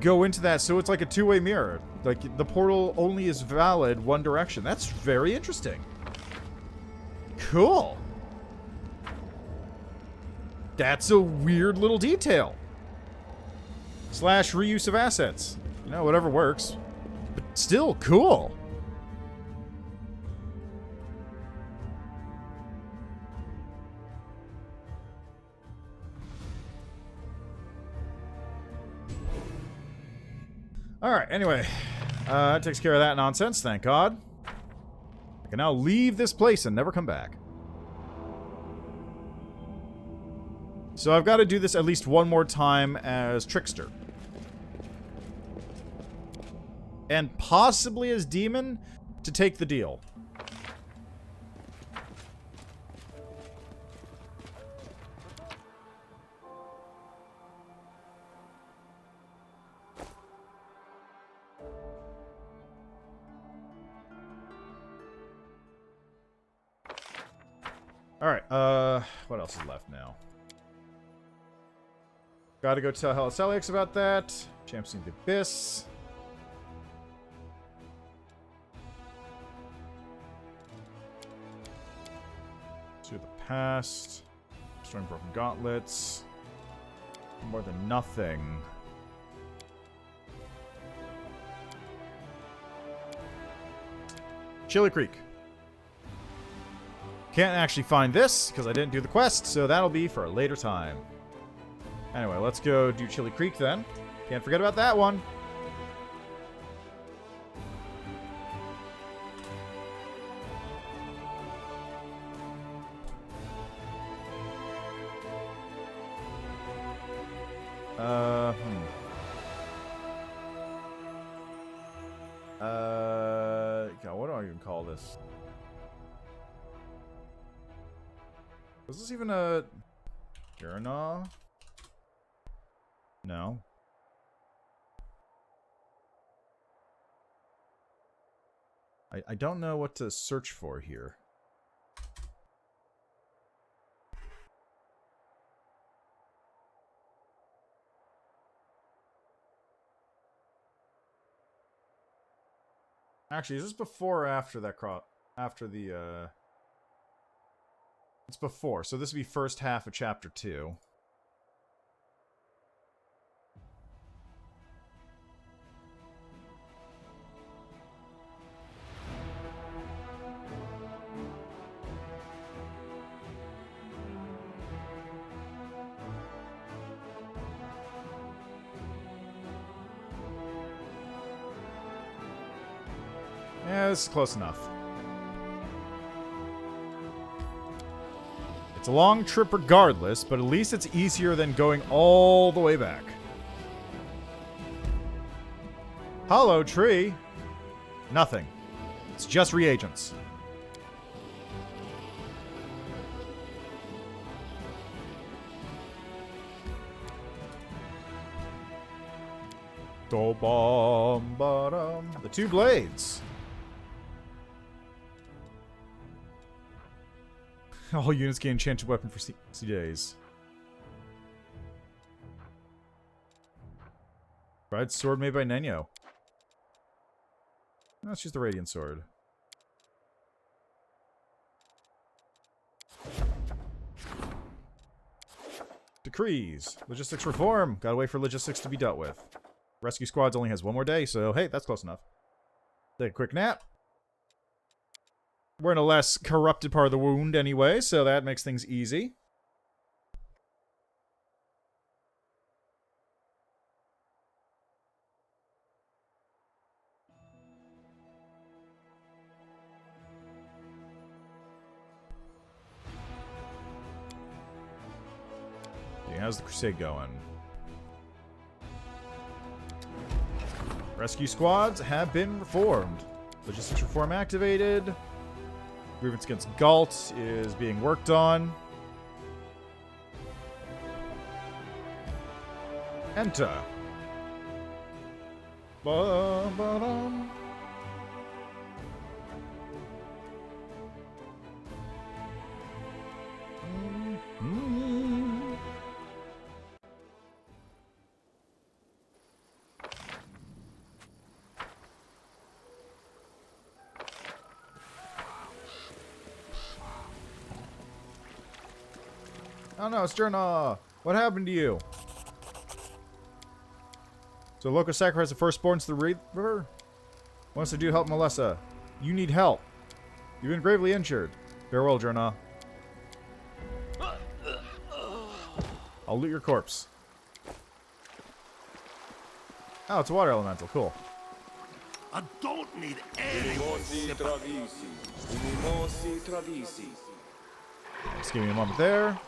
go into that, so it's like a two-way mirror. Like, the portal only is valid one direction. That's very interesting. Cool. That's a weird little detail. / reuse of assets. You know, whatever works. But still, cool. Alright, anyway. That takes care of that nonsense, thank God. I can now leave this place and never come back. So I've got to do this at least one more time as Trickster. And possibly as Demon to take the deal. Alright, what else is left now? Gotta go tell Sevalros about that. Champs in the Abyss. To the past. Destroying broken gauntlets. More than nothing. Chili Creek. Can't actually find this because I didn't do the quest, so that'll be for a later time. Anyway, let's go do Chili Creek then. Can't forget about that one. God, what do I even call this? Was this even a... Daeran? No. I don't know what to search for here. Actually, is this before or after that after the, It's before, so this would be first half of Chapter 2. Yeah, this is close enough. It's a long trip regardless, but at least it's easier than going all the way back. Hollow tree? Nothing. It's just reagents. The two blades. All units gain enchanted weapon for 60 days. Bride's sword made by Nenyo. That's just the Radiant sword. Decrees. Logistics reform. Gotta wait for logistics to be dealt with. Rescue squads only has one more day, so hey, that's close enough. Take a quick nap. We're in a less corrupted part of the wound anyway, so that makes things easy. Okay, how's the crusade going? Rescue squads have been reformed. Logistics reform activated. Grievance against Galt is being worked on. Enter. Oh no, it's Journa. What happened to you? So local sacrifice the firstborn to the river? Wants to do help Melissa. You need help. You've been gravely injured. Farewell, Journa. I'll loot your corpse. Oh, it's a water elemental. Cool. I don't need anyone's sympathy. Just give me a moment there.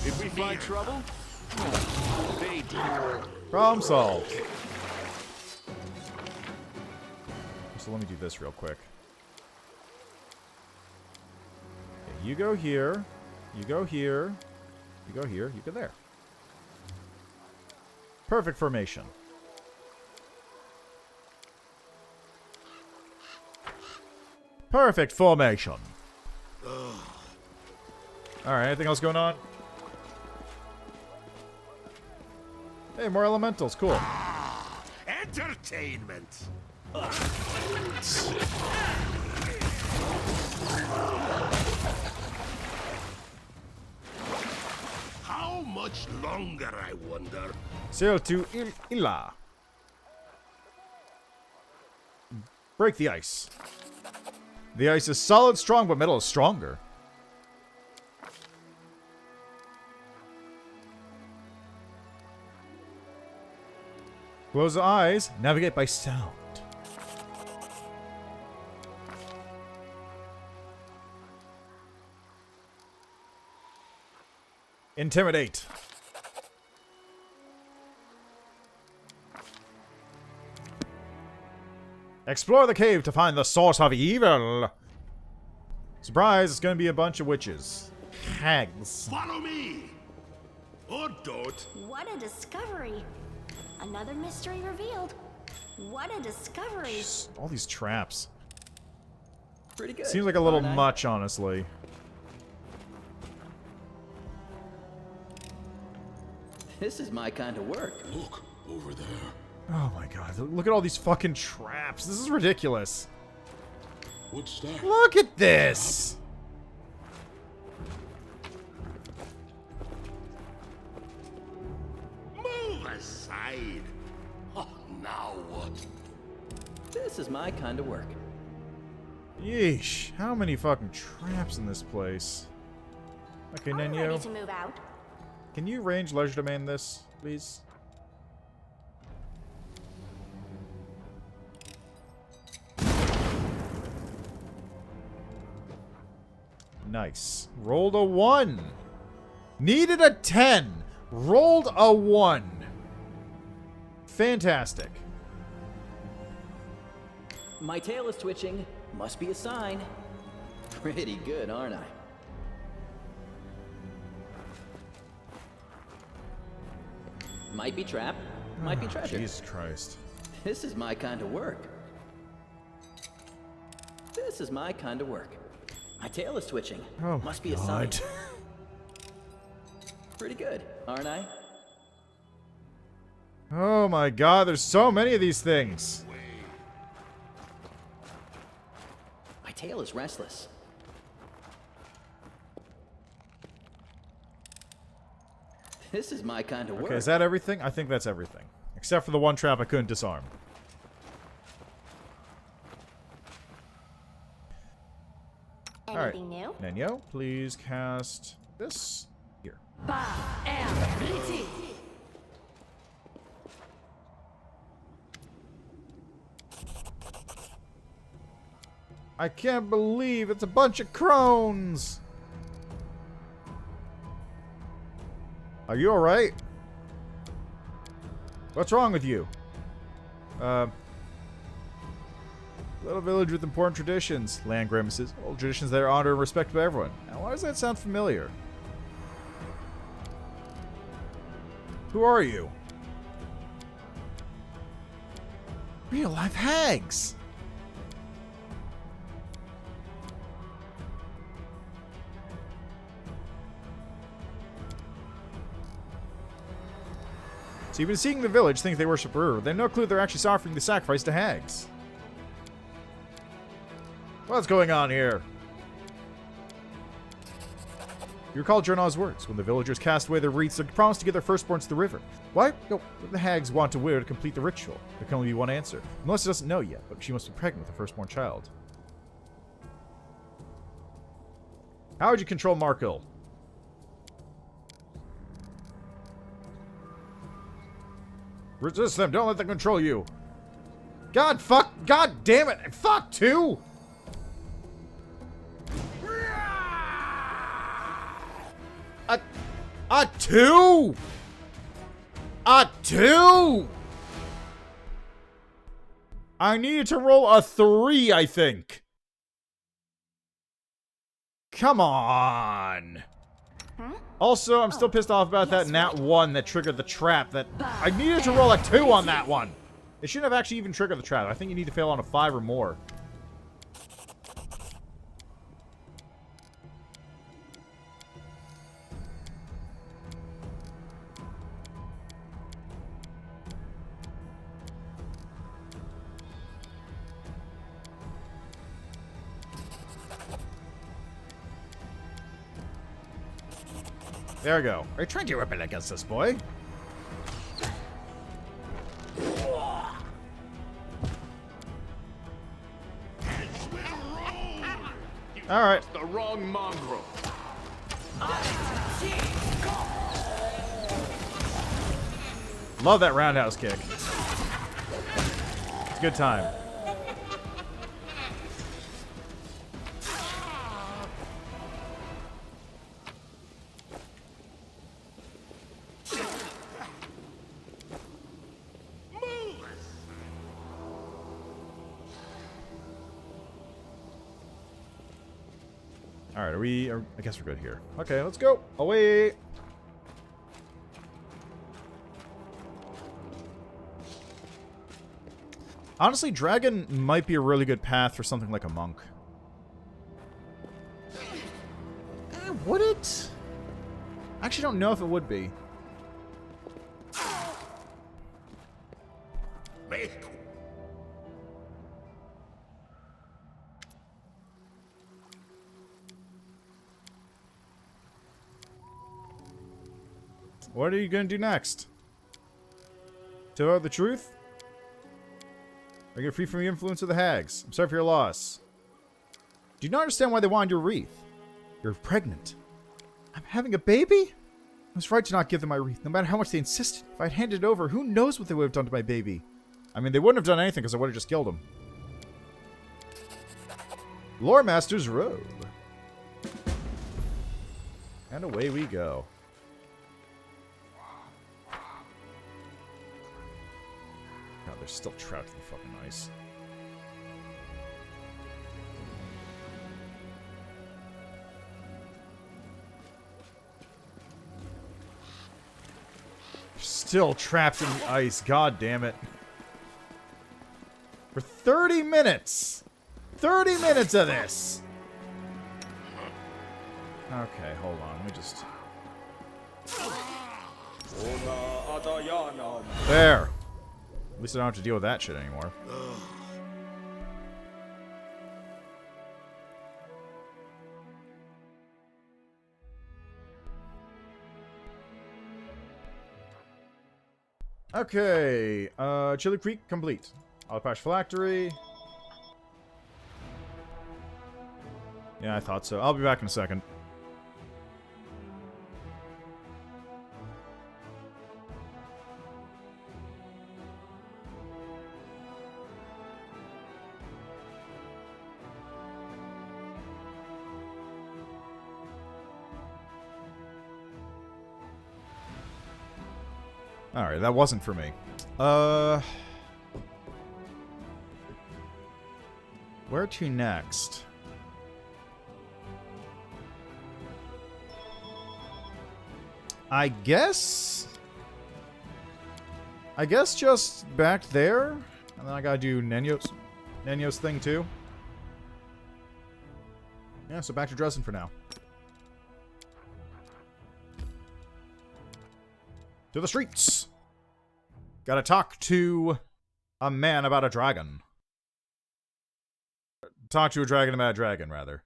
If we find trouble, they do. Problem solved. So let me do this real quick. Okay, you go here. You go here. You go here. You go there. Perfect formation. Perfect formation. Alright, anything else going on? Hey, more elementals. Cool. Entertainment. How much longer, I wonder? Sail to Illa. Break the ice. The ice is solid, strong, but metal is stronger. Close the eyes. Navigate by sound. Intimidate. Explore the cave to find the source of evil. Surprise, it's going to be a bunch of witches. Hags. Follow me! Or don't. What a discovery. Another mystery revealed. What a discovery. Jeez, all these traps. Pretty good. Seems like a little aren't I? much, honestly. This is my kind of work. Look over there. Oh my god, look at all these fucking traps. This is ridiculous. What's that? Look at this! Move aside. Oh, now what? This is my kind of work. Yeesh, how many fucking traps in this place? Okay, Are we ready Nenyo, to move out? can you range leisure domain this, please? Nice. Rolled a 1. Needed a 10. Rolled a 1. Fantastic. My tail is twitching. Must be a sign. Pretty good, aren't I? Might be trap. Might be treasure. Jesus Christ. This is my kind of work. This is my kind of work. My tail is twitching. Oh Must be a sign. Pretty good, aren't I? Oh my god, there's so many of these things. My tail is restless. This is my kind of work. Okay, is that everything? I think that's everything. Except for the one trap I couldn't disarm. Anything new? Nenyo, please cast this here. I can't believe it's a bunch of crones! Are you alright? What's wrong with you? Little village with important traditions. Land grimaces. Old traditions that are honored and respected by everyone. Now, why does that sound familiar? Who are you? Real life hags! So you've been seeing the village, think they worship Ur. They have no clue they're actually offering the sacrifice to hags. What's going on here? You recall Jernar's words. When the villagers cast away their wreaths, they promised to get their firstborns to the river. Why? What the hags want to wear to complete the ritual? There can only be one answer. Melissa doesn't know yet, but she must be pregnant with her firstborn child. How would you control Markil? Resist them. Don't let them control you. God, fuck. God damn it. Fuck, too. A 2? A 2? I needed to roll a 3, I think. Come on. Also, I'm still pissed off about that nat 1 that triggered the trap. That I needed to roll a 2 on that one. It shouldn't have actually even triggered the trap. I think you need to fail on a 5 or more. There we go. Are you trying to rebel against this boy? Alright. The wrong mongrel. Love that roundhouse kick. It's a good time. Alright, I guess we're good here. Okay, let's go. Away! Honestly, dragon might be a really good path for something like a monk. Would it? I actually don't know if it would be. What are you going to do next? Tell her the truth? Or get free from the influence of the hags? I'm sorry for your loss. Do you not understand why they wanted your wreath? You're pregnant. I'm having a baby? I was right to not give them my wreath, no matter how much they insisted. If I'd handed it over, who knows what they would have done to my baby? I mean, they wouldn't have done anything because I would have just killed him. Lore Master's Robe. And away we go. God, they're still trapped in the fucking ice. Still trapped in the ice. God damn it. For 30 minutes. 30 minutes of this. Okay, hold on. Let me just... There. At least I don't have to deal with that shit anymore. Okay, Chili Creek complete. Alapash Phylactery. Yeah, I thought so. I'll be back in a second. Alright, that wasn't for me. Where to next? I guess just back there. And then I gotta do Nenyo's thing too. Yeah, so back to Drezen for now. To the streets! Gotta talk to a man about a dragon. talk to a dragon about a dragon, rather.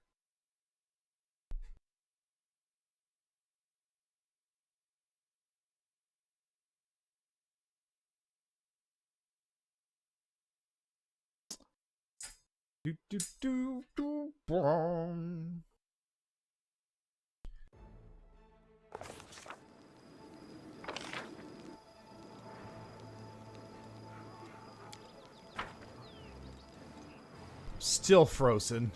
Do, do, do, do, boom. Still frozen.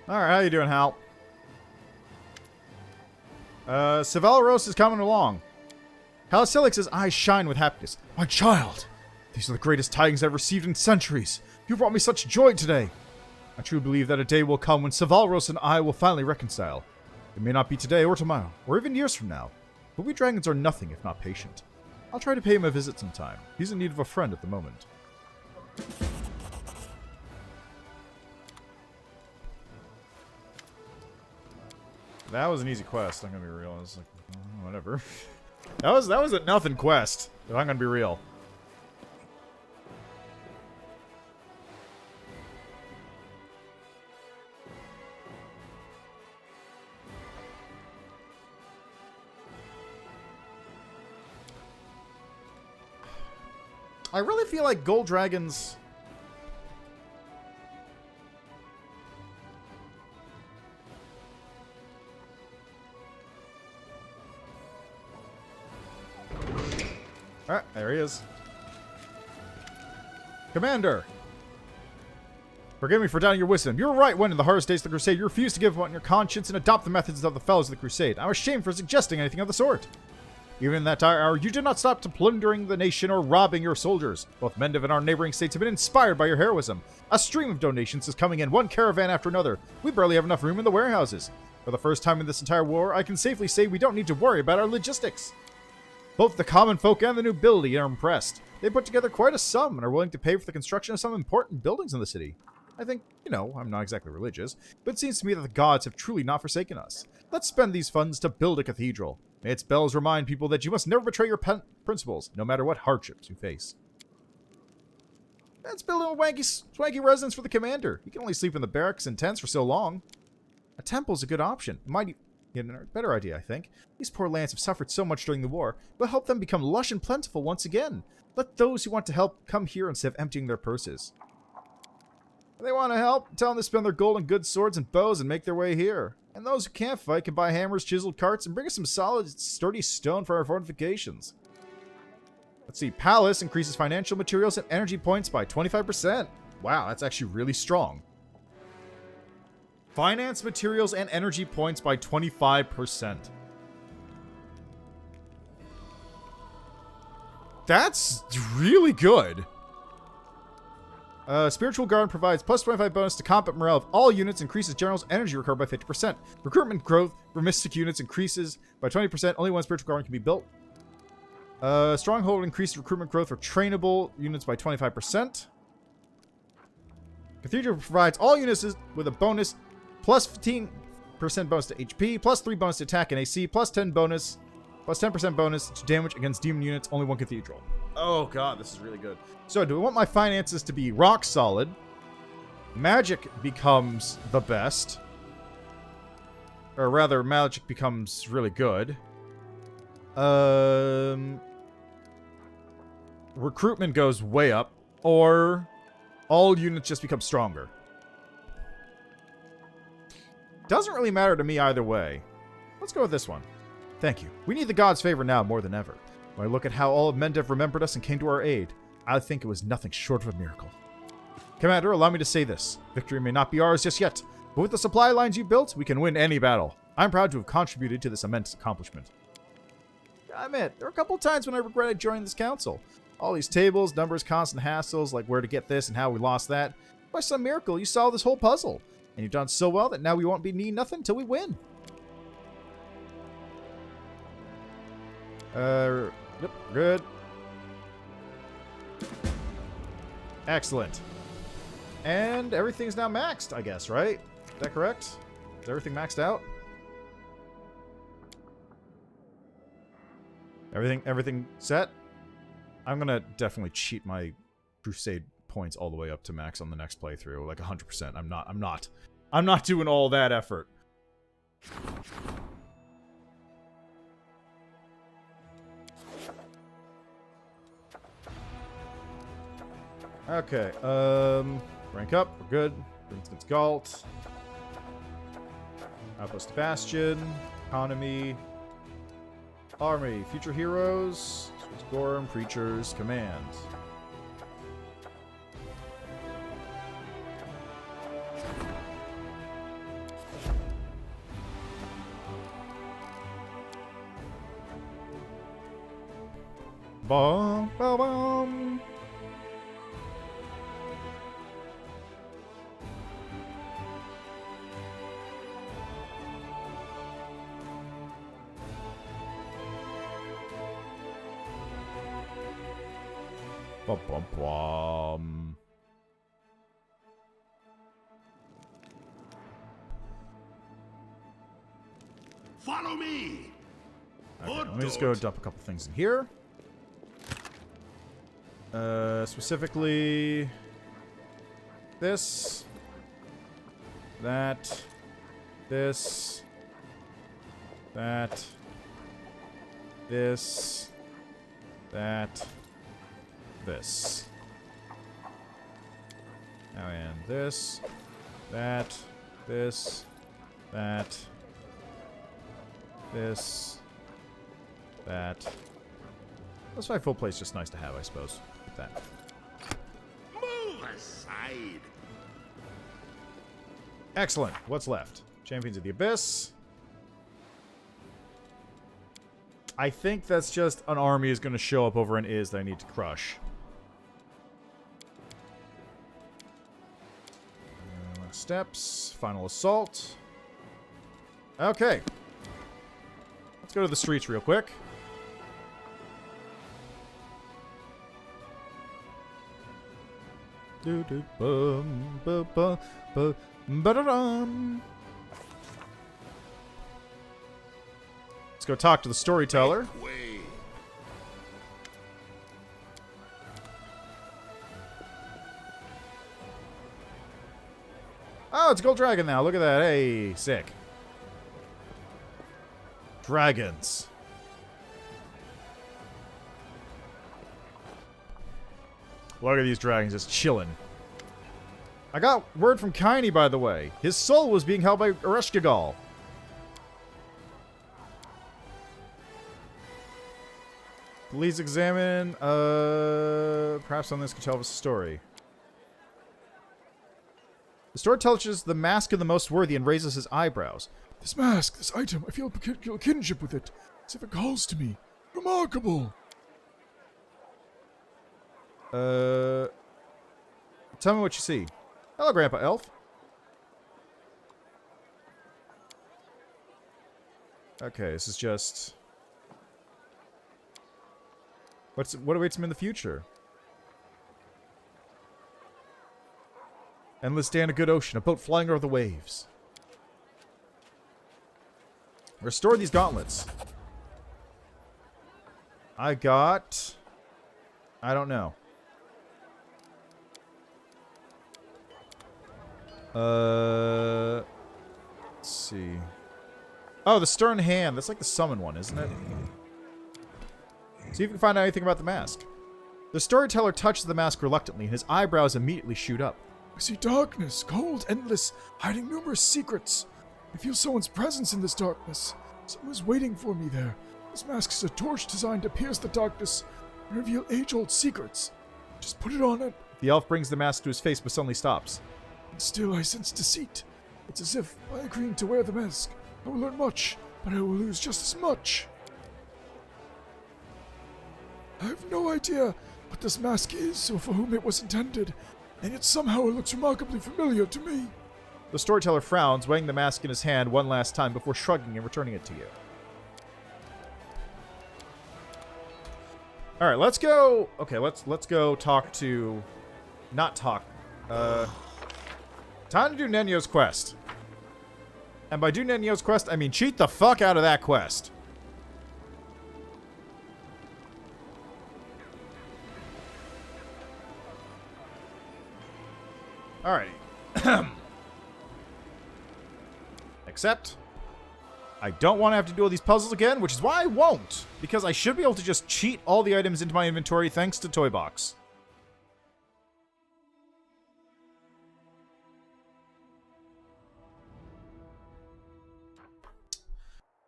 Alright, how you doing, Hal? Sevalros is coming along. Halasilix's eyes shine with happiness. My child! These are the greatest tidings I've received in centuries. You brought me such joy today. I truly believe that a day will come when Sevalros and I will finally reconcile. It may not be today or tomorrow, or even years from now, but we dragons are nothing if not patient. I'll try to pay him a visit sometime. He's in need of a friend at the moment. That was an easy quest, I'm gonna be real. I was like, oh, whatever. that was a nothing quest, if I'm gonna be real. I really feel like gold dragons... Alright, there he is. Commander! Forgive me for doubting your wisdom. You were right when, in the hardest days of the Crusade, you refused to give up on your conscience and adopt the methods of the fellows of the Crusade. I was ashamed for suggesting anything of the sort. Even in that dire hour, you did not stop to plundering the nation or robbing your soldiers. Both Mendiv and our neighboring states have been inspired by your heroism. A stream of donations is coming in, one caravan after another. We barely have enough room in the warehouses. For the first time in this entire war, I can safely say we don't need to worry about our logistics. Both the common folk and the nobility are impressed. They put together quite a sum and are willing to pay for the construction of some important buildings in the city. I think, you know, I'm not exactly religious, but it seems to me that the gods have truly not forsaken us. Let's spend these funds to build a cathedral. May its bells remind people that you must never betray your principles, no matter what hardships you face. Let's build a swanky residence for the commander. He can only sleep in the barracks and tents for so long. A temple's a good option. Might get a better idea, I think. These poor lands have suffered so much during the war. We'll help them become lush and plentiful once again. Let those who want to help come here instead of emptying their purses. If they want to help, tell them to spend their gold on good swords and bows and make their way here. And those who can't fight can buy hammers, chiseled carts, and bring us some solid, sturdy stone for our fortifications. Let's see. Palace increases financial materials and energy points by 25%. Wow, that's actually really strong. Finance materials and energy points by 25%. That's really good. Spiritual Guard provides plus 25 bonus to combat morale of all units, increases general's energy recovered by 50%. Recruitment growth for mystic units increases by 20%. Only one Spiritual Guard can be built. Stronghold increases recruitment growth for trainable units by 25%. Cathedral provides all units with a bonus plus 15% bonus to HP, plus 3 bonus to attack and AC, plus 10% bonus to damage against demon units. Only one cathedral. Oh god, this is really good. So, do we want my finances to be rock solid? Magic becomes the best. Or rather, magic becomes really good. Recruitment goes way up. Or all units just become stronger. Doesn't really matter to me either way. Let's go with this one. Thank you. We need the gods' favor now more than ever. When I look at how all of Mendiv remembered us and came to our aid, I think it was nothing short of a miracle. Commander, allow me to say this. Victory may not be ours just yet, but with the supply lines you built, we can win any battle. I'm proud to have contributed to this immense accomplishment. I admit, there were a couple of times when I regretted joining this council. All these tables, numbers, constant hassles, like where to get this and how we lost that. By some miracle, you solved this whole puzzle. And you've done so well that now we won't be needing nothing until we win. Yep, good. Excellent. And everything's now maxed, I guess, right? Is that correct? Is everything maxed out? Everything set? I'm gonna definitely cheat my crusade points all the way up to max on the next playthrough, like 100%. I'm not doing all that effort. Okay, rank up, we're good. For instance, Galt. Outpost Bastion. Economy. Army. Future Heroes. Gorham. Preachers. Command. Bum, bum, bum. Bum, bum, bum. Follow me. Okay, let me just go dump a couple things in here. Specifically this, that, this, that, this, that, this. Now and this, that, this, that, this, that. That's why full plate's just nice to have, I suppose. Like that. Move aside. Excellent. What's left? Champions of the Abyss. I think that's just an army is going to show up over an Is that I need to crush. Last steps. Final assault. Okay. Let's go to the streets real quick. Let's go talk to the storyteller. Oh, it's a gold dragon now. Look at that. Hey, sick. Dragons. Look at these dragons just chilling. I got word from Kiny, by the way. His soul was being held by Ereshkigal. Please examine, perhaps on this could tell us a story. The story touches the mask of the most worthy and raises his eyebrows. This mask, this item, I feel a kinship with it, as if it calls to me. Remarkable! Tell me what you see. Hello, Grandpa Elf. Okay, this is just... What awaits him in the future? Endless day on a good ocean, a boat flying over the waves. Restore these gauntlets. I got... I don't know. Let's see. Oh, the stern hand. That's like the summon one, isn't it? See if you can find out anything about the mask. The storyteller touches the mask reluctantly, and his eyebrows immediately shoot up. I see darkness, cold, endless, hiding numerous secrets. I feel someone's presence in this darkness. Someone's waiting for me there. This mask is a torch designed to pierce the darkness and reveal age-old secrets. Just put it on it. The elf brings the mask to his face, but suddenly stops. And still I sense deceit. It's as if, by agreeing to wear the mask, I will learn much, but I will lose just as much. I have no idea what this mask is or for whom it was intended, and yet somehow it looks remarkably familiar to me. The storyteller frowns, weighing the mask in his hand one last time before shrugging and returning it to you. All right, let's go. Okay, let's go talk to, not talk. Time to do Nenyo's quest. And by do Nenyo's quest, I mean cheat the fuck out of that quest. Alrighty. Except, I don't want to have to do all these puzzles again, which is why I won't. Because I should be able to just cheat all the items into my inventory thanks to Toy Box.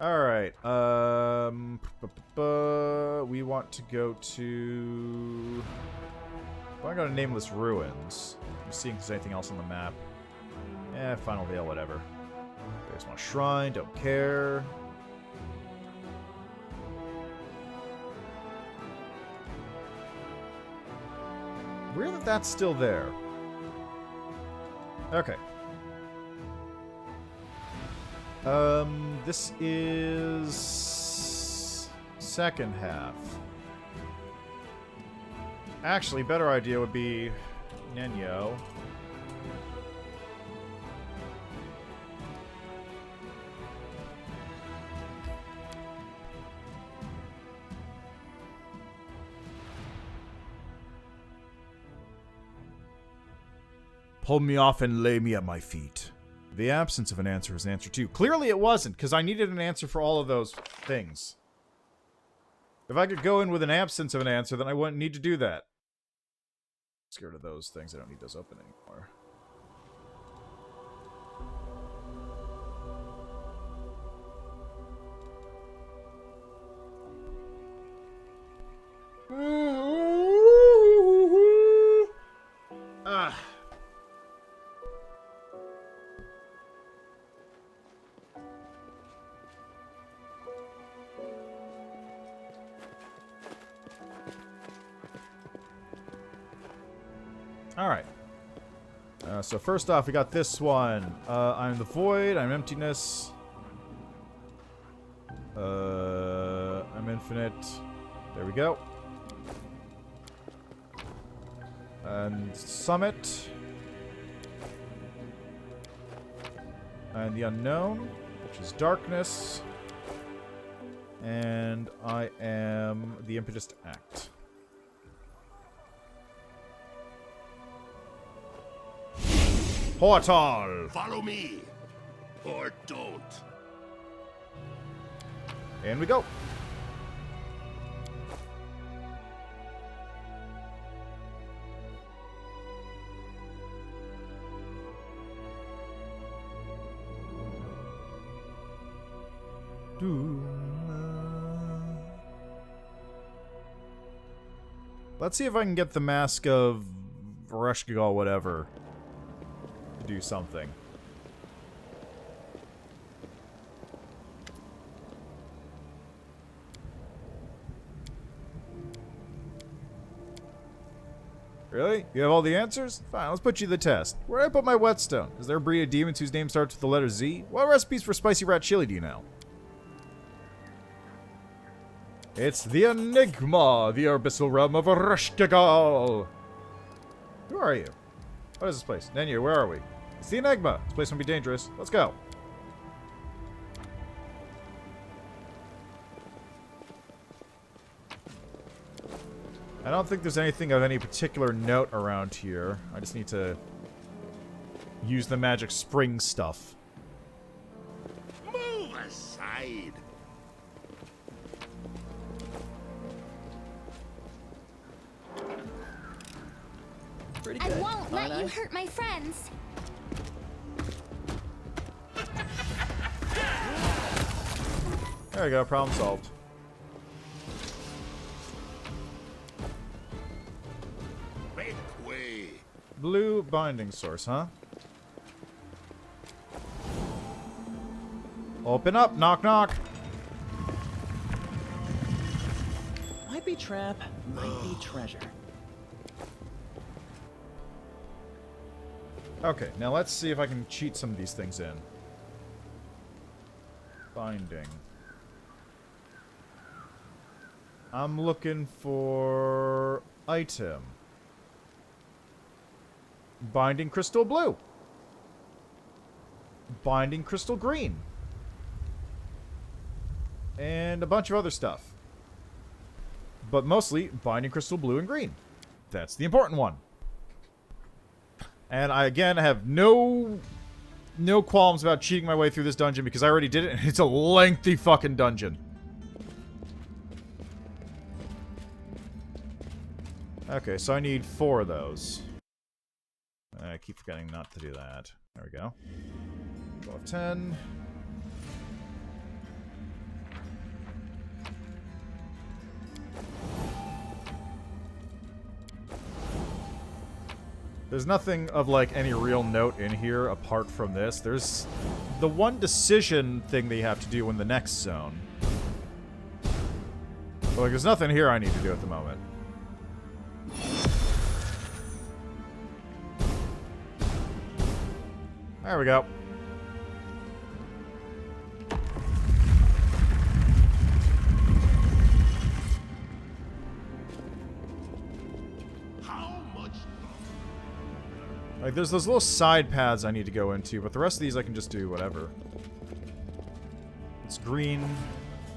Alright, we want to go to... I want to go to Nameless Ruins. I'm seeing if there's anything else on the map. Final Veil, whatever. There's my shrine, don't care. Weird that that's still there. Okay. This is... second half. Actually, better idea would be... Nenyo. Pull me off and lay me at my feet. The absence of an answer is an answer too. Clearly it wasn't, because I needed an answer for all of those things. If I could go in with an absence of an answer, then I wouldn't need to do that. I'm scared of those things. I don't need those open anymore. Ah. Alright. So first off, we got this one. I'm the void, I'm emptiness. I'm infinite. There we go. And summit. And the unknown, which is darkness. And I am the impetus to act. Portal! Follow me, or don't. And we go. Let's see if I can get the mask of Reshkigal, whatever, to do something. Really? You have all the answers? Fine, let's put you to the test. Where did I put my whetstone? Is there a breed of demons whose name starts with the letter Z? What recipes for spicy rat chili do you know? It's the Enigma, the abyssal realm of Reshkigal. Who are you? What is this place? Nenyu, where are we? It's the Enigma. This place might be dangerous. Let's go. I don't think there's anything of any particular note around here. I just need to use the magic spring stuff. Move aside. Pretty I good, won't let aren't you I? hurt my friends. There we go, problem solved. Make way. Blue binding source, huh? Open up, knock knock. Might be trap, might be treasure. Okay, now let's see if I can cheat some of these things in. Binding. I'm looking for item. Binding crystal blue. Binding crystal green. And a bunch of other stuff. But mostly binding crystal blue and green. That's the important one. And I, again, have no qualms about cheating my way through this dungeon because I already did it, and it's a lengthy fucking dungeon. Okay, so I need 4 of those. I keep forgetting not to do that. There we go. 12, 10. There's nothing of, like, any real note in here apart from this. There's the one decision thing they have to do in the next zone. But, like, there's nothing here I need to do at the moment. There we go. Like, there's those little side paths I need to go into, but the rest of these I can just do whatever. It's green.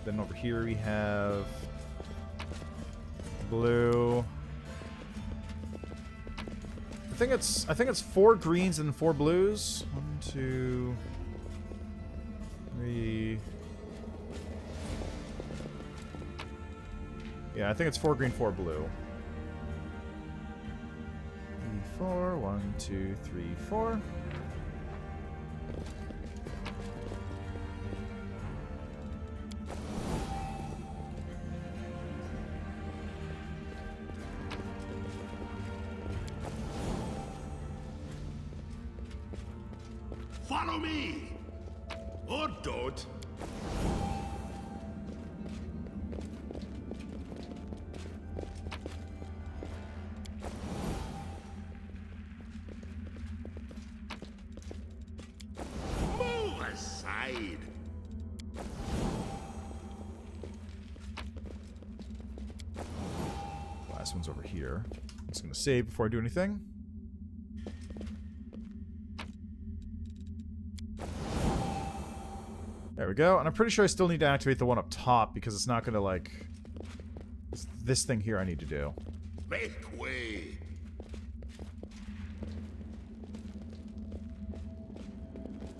Then over here we have blue. I think it's 4 greens and 4 blues. 1, 2, 3. Yeah, I think it's 4 green, 4 blue. 4. 1, 2, 3, 4. Follow me! Or don't. Move aside. Last one's over here. I'm just gonna save before I do anything. There we go, and I'm pretty sure I still need to activate the one up top because it's not gonna, like... It's this thing here I need to do. Make way.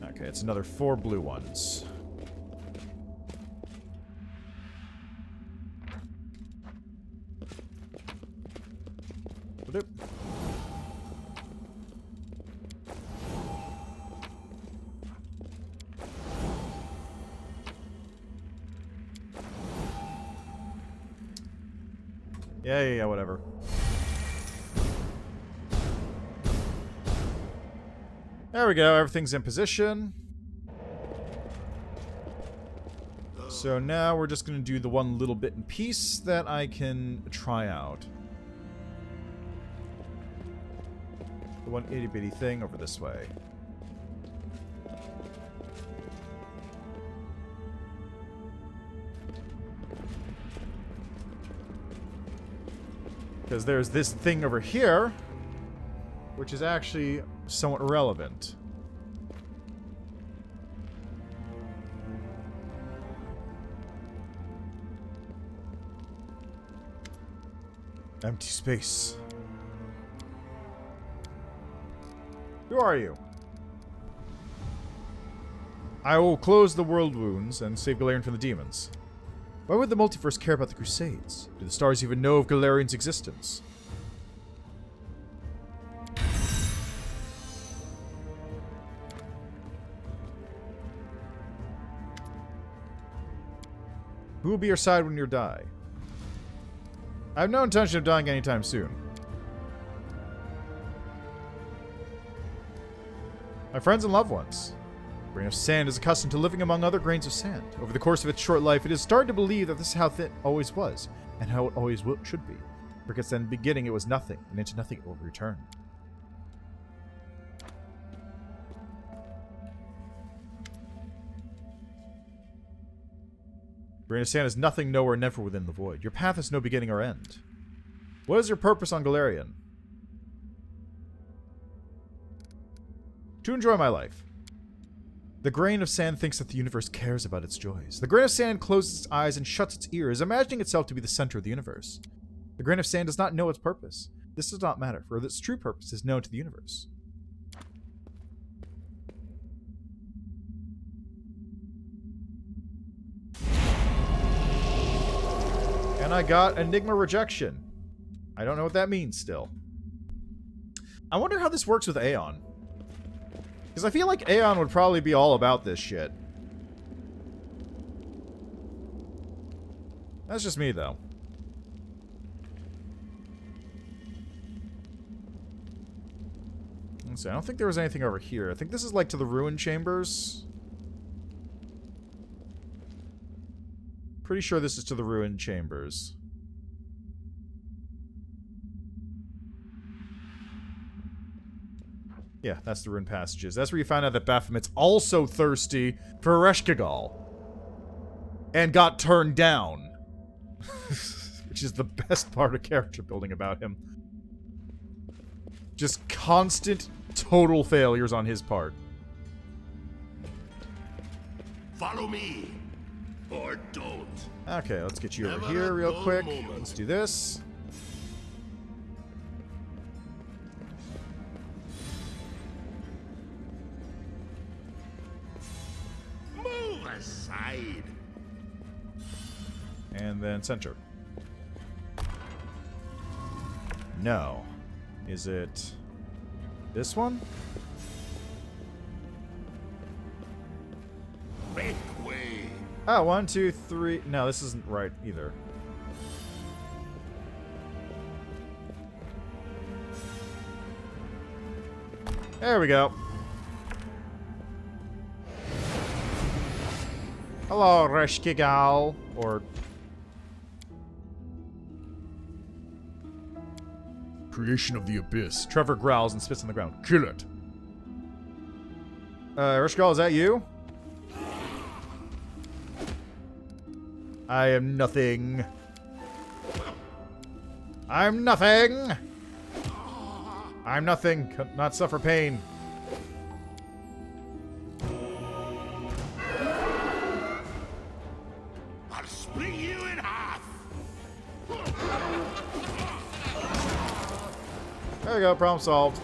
Okay, it's another 4 blue ones. Ba-doop. Yeah, whatever. There we go, everything's in position. So now we're just going to do the one little bit and piece that I can try out. The one itty bitty thing over this way. Because there's this thing over here, which is actually somewhat irrelevant. Empty space. Who are you? I will close the world wounds and save Galarian from the demons. Why would the multiverse care about the Crusades? Do the stars even know of Galarian's existence? Who will be your side when you die? I have no intention of dying anytime soon. My friends and loved ones. The grain of sand is accustomed to living among other grains of sand. Over the course of its short life, it is starting to believe that this is how it always was, and how it always should be. Because in the beginning it was nothing, and into nothing it will return. Grain of sand is nothing, nowhere, never within the void. Your path has no beginning or end. What is your purpose on Galarian? To enjoy my life. The grain of sand thinks that the universe cares about its joys. The grain of sand closes its eyes and shuts its ears, imagining itself to be the center of the universe. The grain of sand does not know its purpose. This does not matter, for its true purpose is known to the universe. And I got Enigma rejection. I don't know what that means still. I wonder how this works with Aeon. Because I feel like Aeon would probably be all about this shit. That's just me, though. Let's see, I don't think there was anything over here. I think this is like to the ruin chambers. Pretty sure this is to the ruin chambers. Yeah, that's the ruin passages. That's where you find out that Baphomet's also thirsty for Ereshkigal. And got turned down. Which is the best part of character building about him. Just constant, total failures on his part. Follow me, or don't. Okay, let's get you over here real quick. Let's do this. Move aside. And then center. No. Is it this one? Make way. Oh, 1, 2, 3. No, this isn't right either. There we go. Hello, Ereshkigal. Or Creation of the Abyss. Trevor growls and spits on the ground. Kill it. Ereshkigal, is that you? I am nothing. I'm nothing! I'm nothing. Could not suffer pain. I'll split you in half. There we go, problem solved.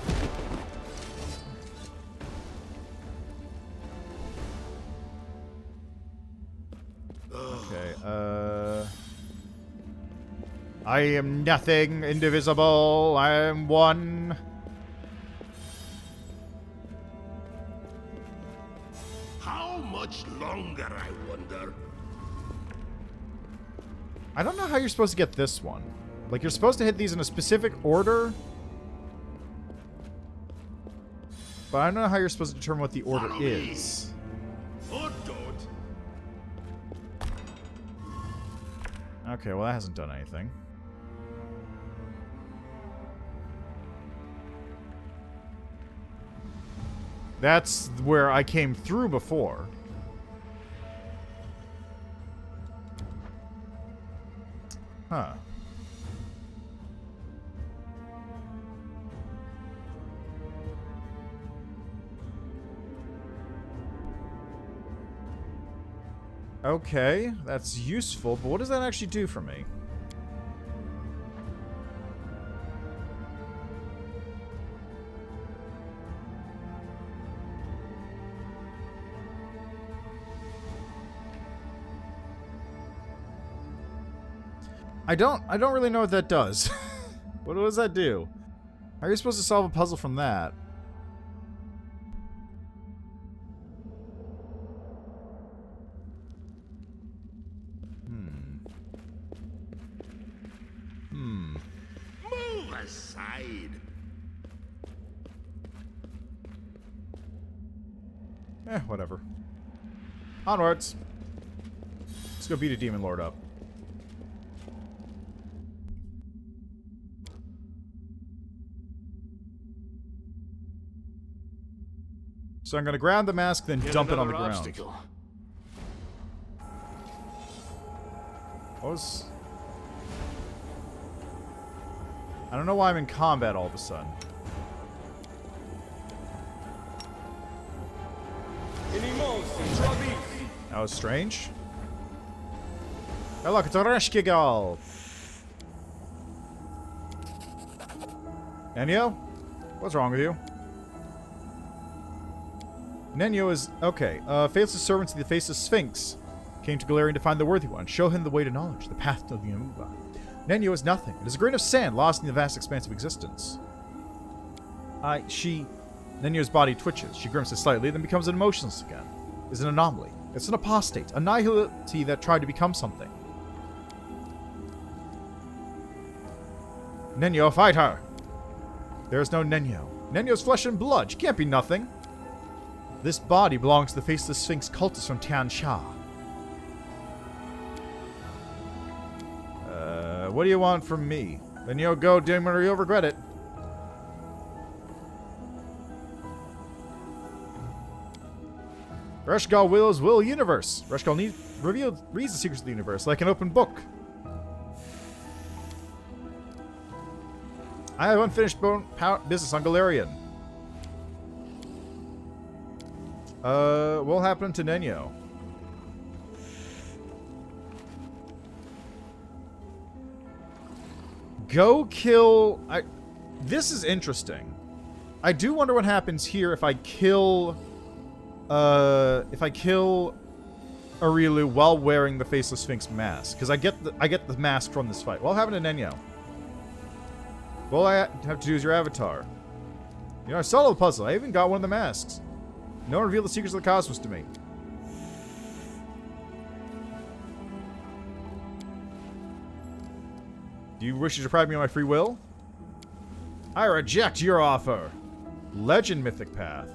Okay, I am nothing, indivisible, I am one. How much longer, I wonder? I don't know how you're supposed to get this one. Like, you're supposed to hit these in a specific order. But I don't know how you're supposed to determine what the order is. Or don't. Okay, well that hasn't done anything. That's where I came through before. Huh. Okay, that's useful, but what does that actually do for me? I don't really know what that does. What does that do? How are you supposed to solve a puzzle from that? Move aside. Whatever. Onwards. Let's go beat a demon lord up. So I'm gonna grab the mask, then dump it on the ground. Obstacle. What was... I don't know why I'm in combat all of a sudden. That was strange. Oh look, it's Ereshkigal! Nenyo? What's wrong with you? Nenyo is... okay. Faceless servants of the Faceless Sphinx. Came to Galarian to find the worthy one, show him the way to knowledge, the path to the Enigma. Nenyo is nothing. It is a grain of sand lost in the vast expanse of existence. Nenyo's body twitches. She grimaces slightly, then becomes emotionless again. It's an anomaly. It's an apostate. A nihility that tried to become something. Nenyo, fight her! There is no Nenyo. Nenyo's flesh and blood. She can't be nothing. This body belongs to the Faceless Sphinx cultist from Tian Sha. What do you want from me? Nenyo, go, demon, or you'll regret it. Reshgal wills will universe. Reshgal reads the secrets of the universe like an open book. I have unfinished business on Galarian. What'll happen to Nenyo? Go kill... This is interesting. I do wonder what happens here if I kill... Arilu while wearing the Faceless Sphinx mask. Because I get the mask from this fight. What happened to Nenyo? All I have to do is your avatar. You know, I solved the puzzle. I even got one of the masks. No one revealed the secrets of the cosmos to me. Do you wish to deprive me of my free will? I reject your offer. Legend Mythic Path.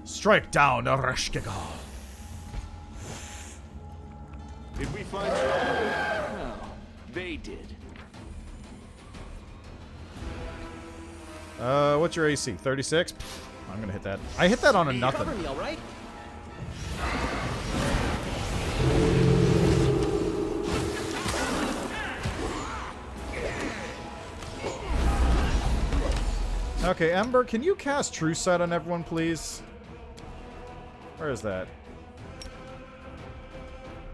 Strike down Ereshkigal. Did we find trouble? No, they did. What's your AC? 36? Pfft, I'm gonna hit that. I hit that on a nothing. Cover me, all right? Okay, Ember, can you cast True Sight on everyone, please? Where is that?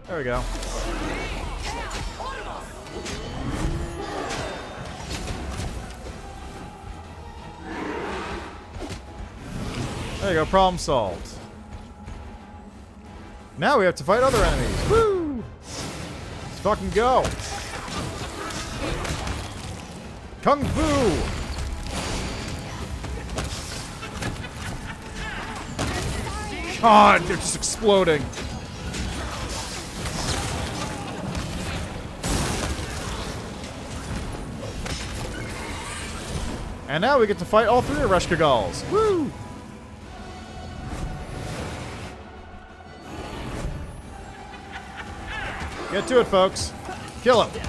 There we go. There you go, problem solved. Now we have to fight other enemies. Woo! Let's fucking go. Kung Fu! God, they're just exploding. And now we get to fight all three Ereshkigals. Woo! Get to it, folks. Kill him.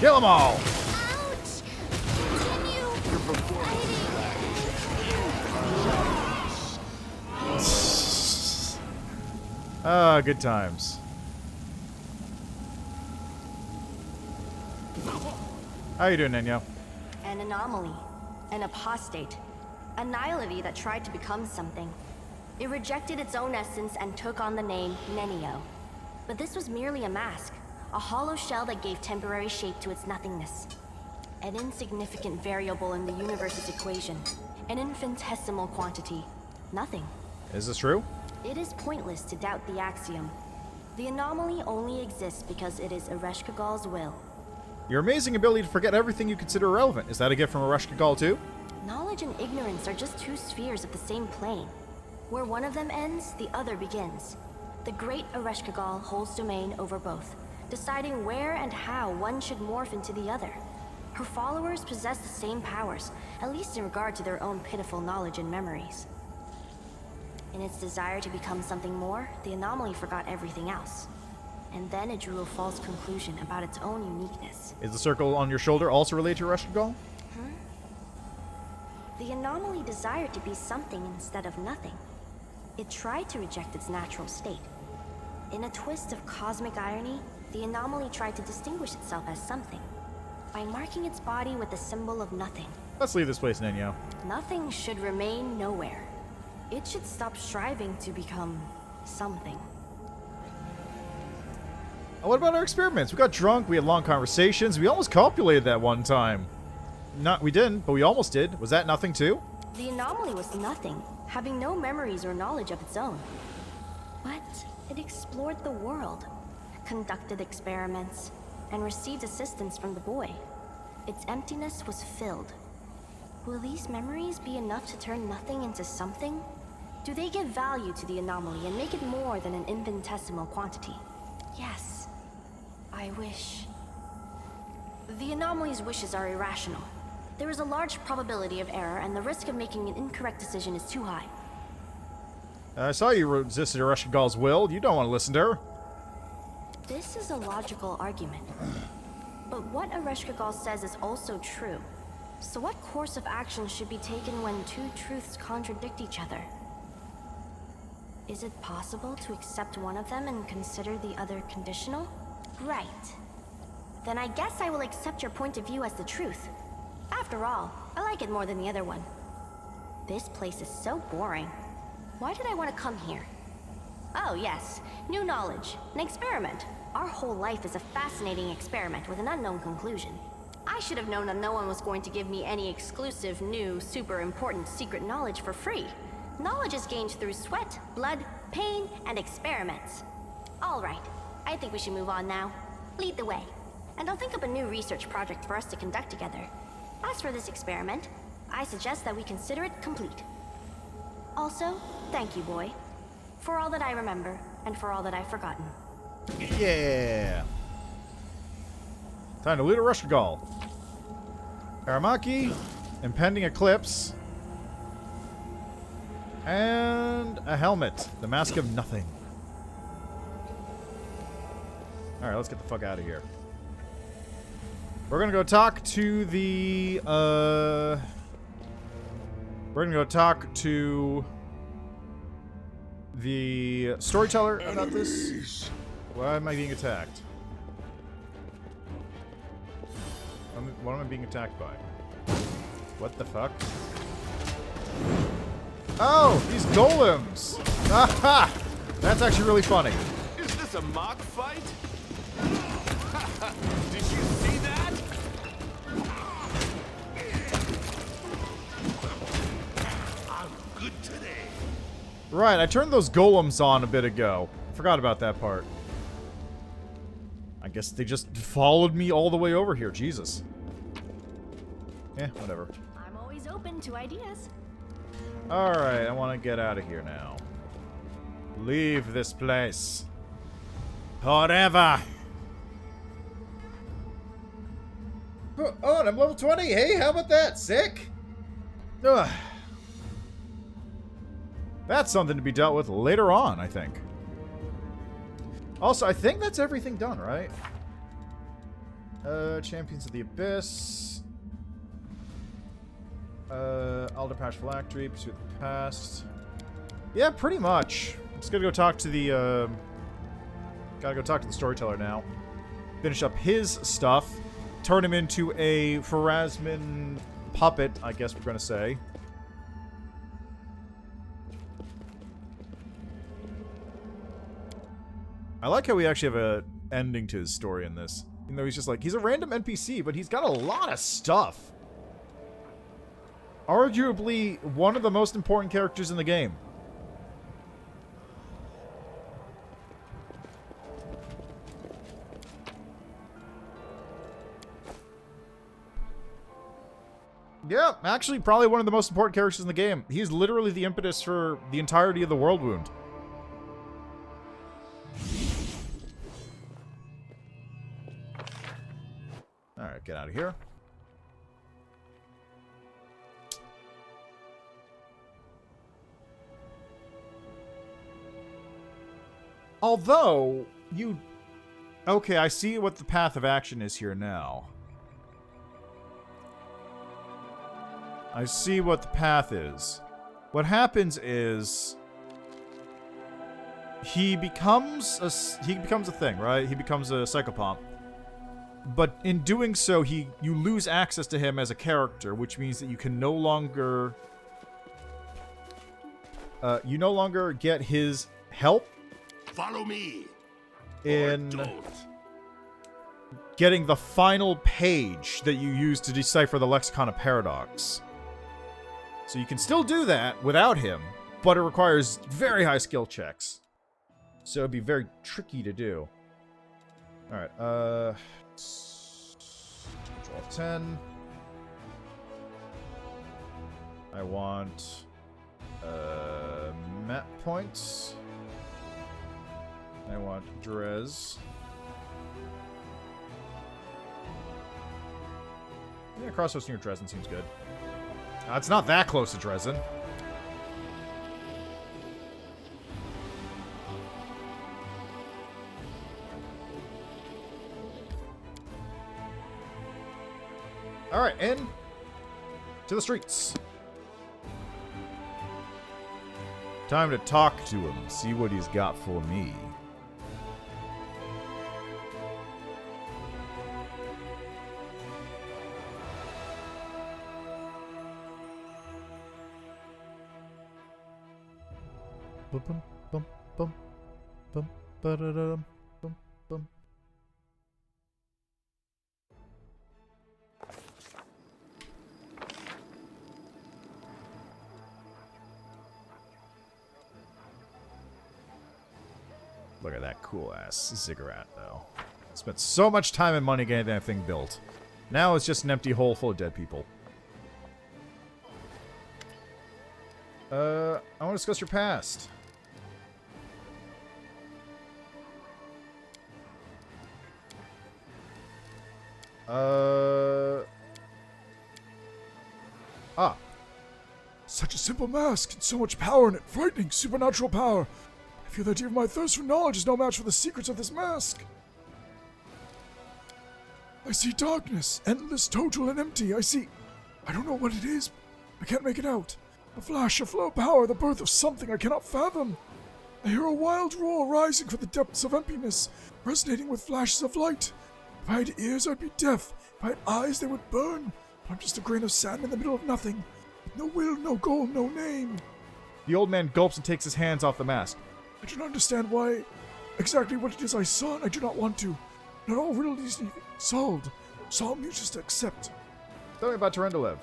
Kill them all. Ah, good times. How you doing, Nenyo? An anomaly. An apostate. A nihility that tried to become something. It rejected its own essence and took on the name Nenyo. But this was merely a mask. A hollow shell that gave temporary shape to its nothingness. An insignificant variable in the universe's equation. An infinitesimal quantity. Nothing. Is this true? It is pointless to doubt the axiom. The anomaly only exists because it is Ereshkigal's will. Your amazing ability to forget everything you consider irrelevant. Is that a gift from Ereshkigal too? Knowledge and ignorance are just two spheres of the same plane. Where one of them ends, the other begins. The great Ereshkigal holds domain over both, deciding where and how one should morph into the other. Her followers possess the same powers, at least in regard to their own pitiful knowledge and memories. In its desire to become something more, the anomaly forgot everything else. And then it drew a false conclusion about its own uniqueness. Is the circle on your shoulder also related to Ereshkigal? The anomaly desired to be something instead of nothing. It tried to reject its natural state. In a twist of cosmic irony, the anomaly tried to distinguish itself as something, by marking its body with the symbol of nothing. Let's leave this place, Nenyo. Nothing should remain nowhere. It should stop striving to become something. What about our experiments? We got drunk, we had long conversations, we almost copulated that one time. No, we didn't, but we almost did. Was that nothing too? The anomaly was nothing, having no memories or knowledge of its own. But it explored the world, conducted experiments, and received assistance from the boy. Its emptiness was filled. Will these memories be enough to turn nothing into something? Do they give value to the anomaly and make it more than an infinitesimal quantity? Yes. I wish. The anomaly's wishes are irrational. There is a large probability of error, and the risk of making an incorrect decision is too high. I saw you resisted Ereshkigal's will. You don't want to listen to her. This is a logical argument. But what Ereshkigal says is also true. So what course of action should be taken when two truths contradict each other? Is it possible to accept one of them and consider the other conditional? Right. Then I guess I will accept your point of view as the truth. After all, I like it more than the other one. This place is so boring. Why did I want to come here? Oh yes, new knowledge, an experiment. Our whole life is a fascinating experiment with an unknown conclusion. I should have known that no one was going to give me any exclusive, new, super important secret knowledge for free. Knowledge is gained through sweat, blood, pain, and experiments. All right, I think we should move on now. Lead the way. And I'll think up a new research project for us to conduct together. As for this experiment, I suggest that we consider it complete. Also, thank you, boy, for all that I remember and for all that I've forgotten. Yeah. Time to loot Ereshkigal. Aramaki, impending eclipse, and a helmet. The mask of nothing. Alright, let's get the fuck out of here. We're gonna go talk to the, we're gonna go talk to the storyteller about this. Why am I being attacked? What am I being attacked by? What the fuck? Oh, these golems! Aha! That's actually really funny. Is this a mock fight? Did you see that? I'm good today. Right, I turned those golems on a bit ago. Forgot about that part. I guess they just followed me all the way over here. Jesus. Eh, whatever. I'm always open to ideas. Alright, I want to get out of here now. Leave this place. Forever. Oh, and I'm level 20. Hey, how about that? Sick? Ugh. That's something to be dealt with later on, I think. Also, I think that's everything done, right? Champions of the Abyss. Alderpash Phylactery, Pursue the Past. Yeah, pretty much. Just gotta go talk to the, gotta go talk to the storyteller now. Finish up his stuff. Turn him into a Pharasman puppet, I guess we're gonna say. I like how we actually have a ending to his story in this. Even though he's just like, he's a random NPC, but he's got a lot of stuff. Arguably one of the most important characters in the game. Yeah, actually probably one of the most important characters in the game. He's literally the impetus for the entirety of the World Wound. Alright, get out of here. Although, you... Okay, I see what the path of action is here now. I see what the path is. What happens is... He becomes a thing, right? He becomes a psychopomp. But in doing so, you lose access to him as a character, which means that you can no longer... you no longer get his help. Follow me. In... getting the final page that you use to decipher the Lexicon of Paradox. So you can still do that without him, but it requires very high skill checks. So it'd be very tricky to do. Alright, 10. I want map points. I want Drez. Yeah, crossroads near Drezen seems good. It's not that close to Drezen. Alright, in to the streets. Time to talk to him, see what he's got for me. Bum bum bum bum ba-da-dum, bum bum. Look at that cool ass ziggurat, though. Spent so much time and money getting that thing built. Now it's just an empty hole full of dead people. I want to discuss your past. Such a simple mask, and so much power in it. Frightening, supernatural power. I feel that even my thirst for knowledge is no match for the secrets of this mask. I see darkness, endless, total, and empty. I don't know what it is. I can't make it out. A flash, a flow of power, the birth of something I cannot fathom. I hear a wild roar rising from the depths of emptiness, resonating with flashes of light. If I had ears, I'd be deaf. If I had eyes, they would burn. But I'm just a grain of sand in the middle of nothing. No will, no goal, no name. The old man gulps and takes his hands off the mask. I do not understand why, exactly what it is I saw, and I do not want to. Not all riddles need to be solved. Solve you just to accept. Tell me about Terendelev.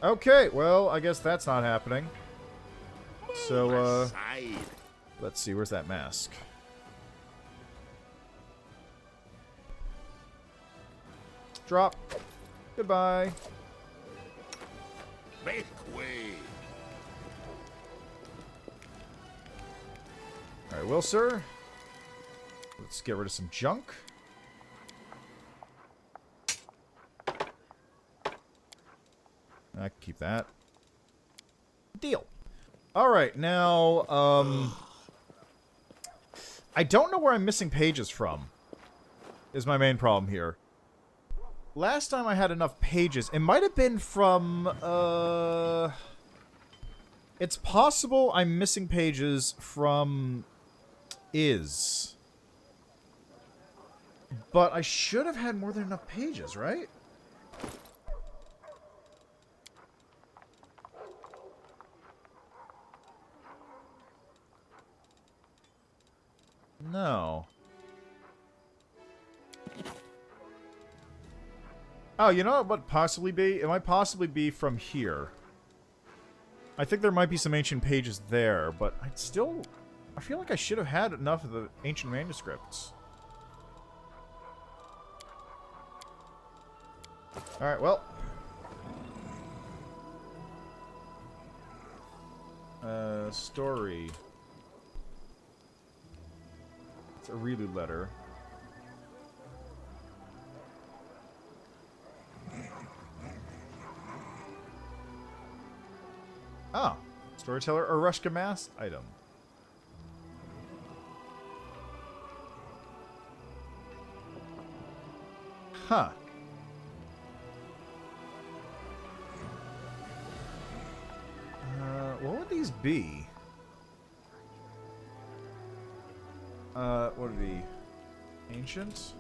Okay, well, I guess that's not happening. So, let's see, where's that mask? Drop. Goodbye. Make way. Alright, well, sir. Let's get rid of some junk. I can keep that. Deal. Alright, now, I don't know where I'm missing pages from, is my main problem here. Last time I had enough pages, it might have been from, it's possible I'm missing pages from But I should have had more than enough pages, right? No. Oh, you know what might possibly be? It might possibly be from here. I think there might be some ancient pages there, but I feel like I should have had enough of the ancient manuscripts. Alright, well. Story. It's a reload letter. Ah, storyteller Arushka mask item. Huh. What would these be? What would it be? Ancient?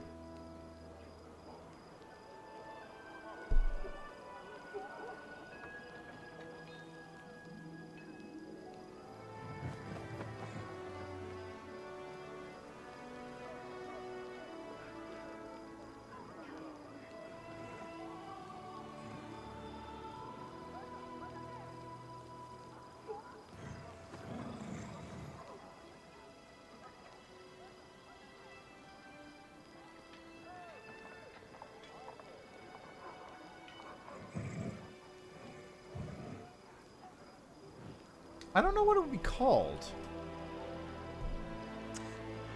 I don't know what it would be called.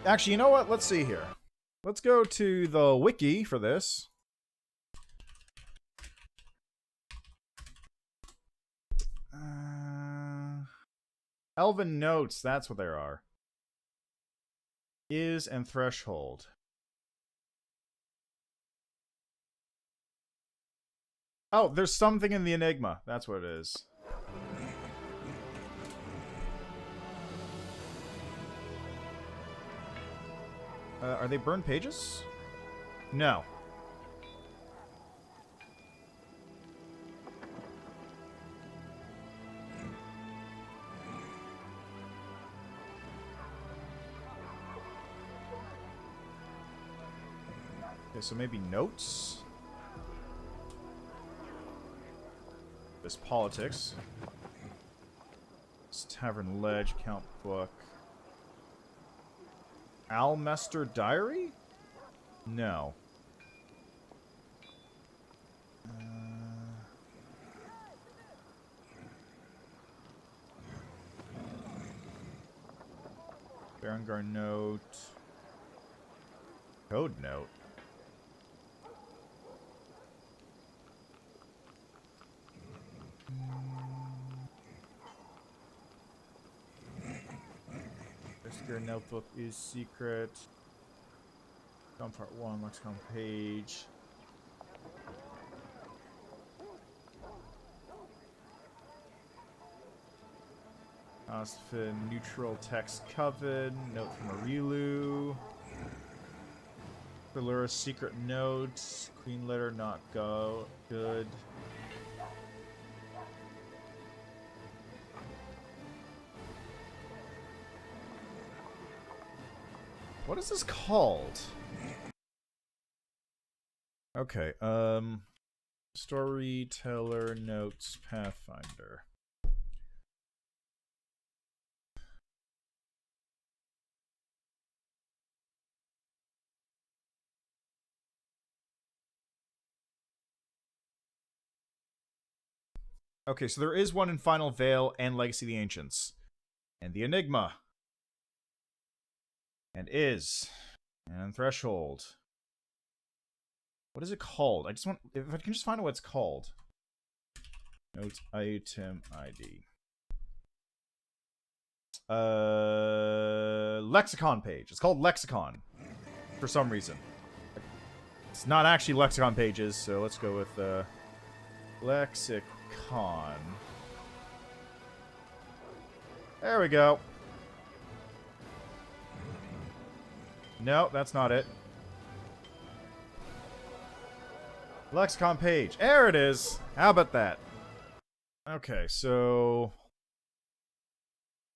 Actually, you know what? Let's see here. Let's go to the wiki for this. Elven notes, that's what there are. Is and threshold. Oh, there's something in the Enigma. That's what it is. Are they burned pages? No. Okay, so maybe notes? This politics. This tavern ledge, account book. Almester diary? No. Berengar note. Code note. Your notebook is secret. Gun part 1, lexicon page. Ostfin, neutral text coven. Note from Arilu. Valura's secret notes. Queen letter not go good. What is this called? Okay, Storyteller Notes Pathfinder. Okay, so there is one in Final Veil and Legacy of the Ancients. And the Enigma. And is. And Threshold. What is it called? I just want... If I can just find out what it's called. Notes item ID. Lexicon page. It's called Lexicon. For some reason. It's not actually Lexicon pages, so let's go with, Lexicon. There we go. No, that's not it. Lexicon page. There it is. How about that? Okay, so...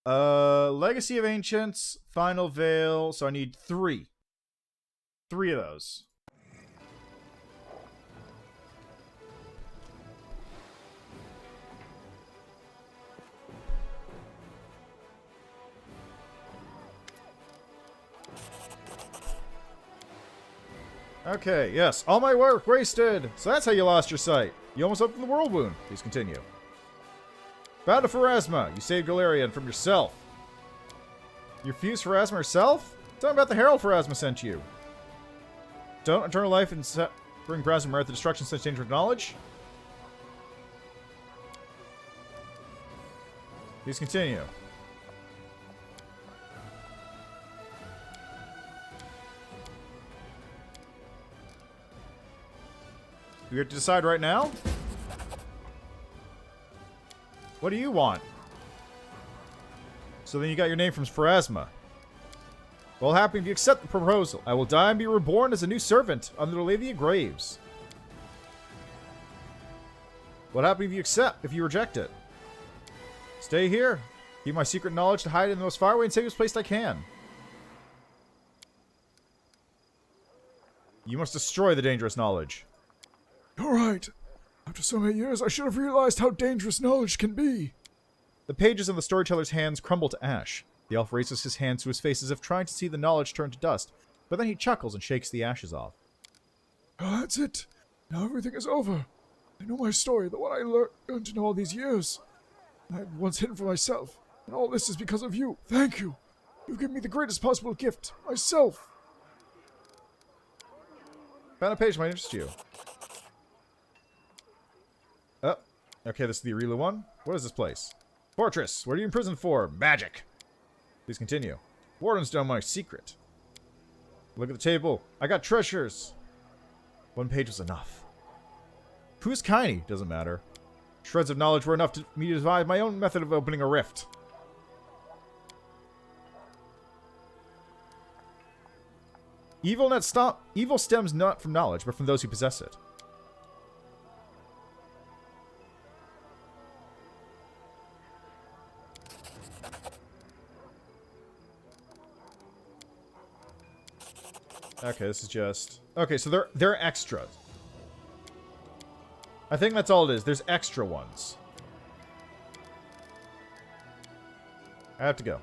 Legacy of Ancients, Final Veil. So I need 3. 3 of those. Okay, yes. All my work wasted! So that's how you lost your sight. You almost opened the world wound. Please continue. Bound to Pharasma. You saved Galarian from yourself. You refused Pharasma herself? Tell me about the Herald Pharasma sent you. Don't eternal life and bring Pharasma merit the destruction such danger of knowledge? Please continue. We have to decide right now? What do you want? So then you got your name from Pharasma. Well, happy if you accept the proposal. I will die and be reborn as a new servant under the Lady of Graves. What happens if you accept, if you reject it? Stay here. Keep my secret knowledge to hide in the most faraway and safest place I can. You must destroy the dangerous knowledge. You're right. After so many years, I should have realized how dangerous knowledge can be. The pages in the storyteller's hands crumble to ash. The elf raises his hands to his face as if trying to see the knowledge turn to dust, but then he chuckles and shakes the ashes off. Oh, that's it. Now everything is over. I know my story, the one I learned to know all these years. I had once hidden for myself. And all this is because of you. Thank you. You've given me the greatest possible gift. Myself. Found a page might interest you. Oh, okay, this is the Arilu one. What is this place? Fortress. What are you in prison for? Magic. Please continue. Warden's done my secret. Look at the table. I got treasures. One page was enough. Who's Kiny? Doesn't matter. Shreds of knowledge were enough to me to devise my own method of opening a rift. Evil stems not from knowledge, but from those who possess it. Okay, this is just... Okay, so they're extras. I think that's all it is. There's extra ones. I have to go.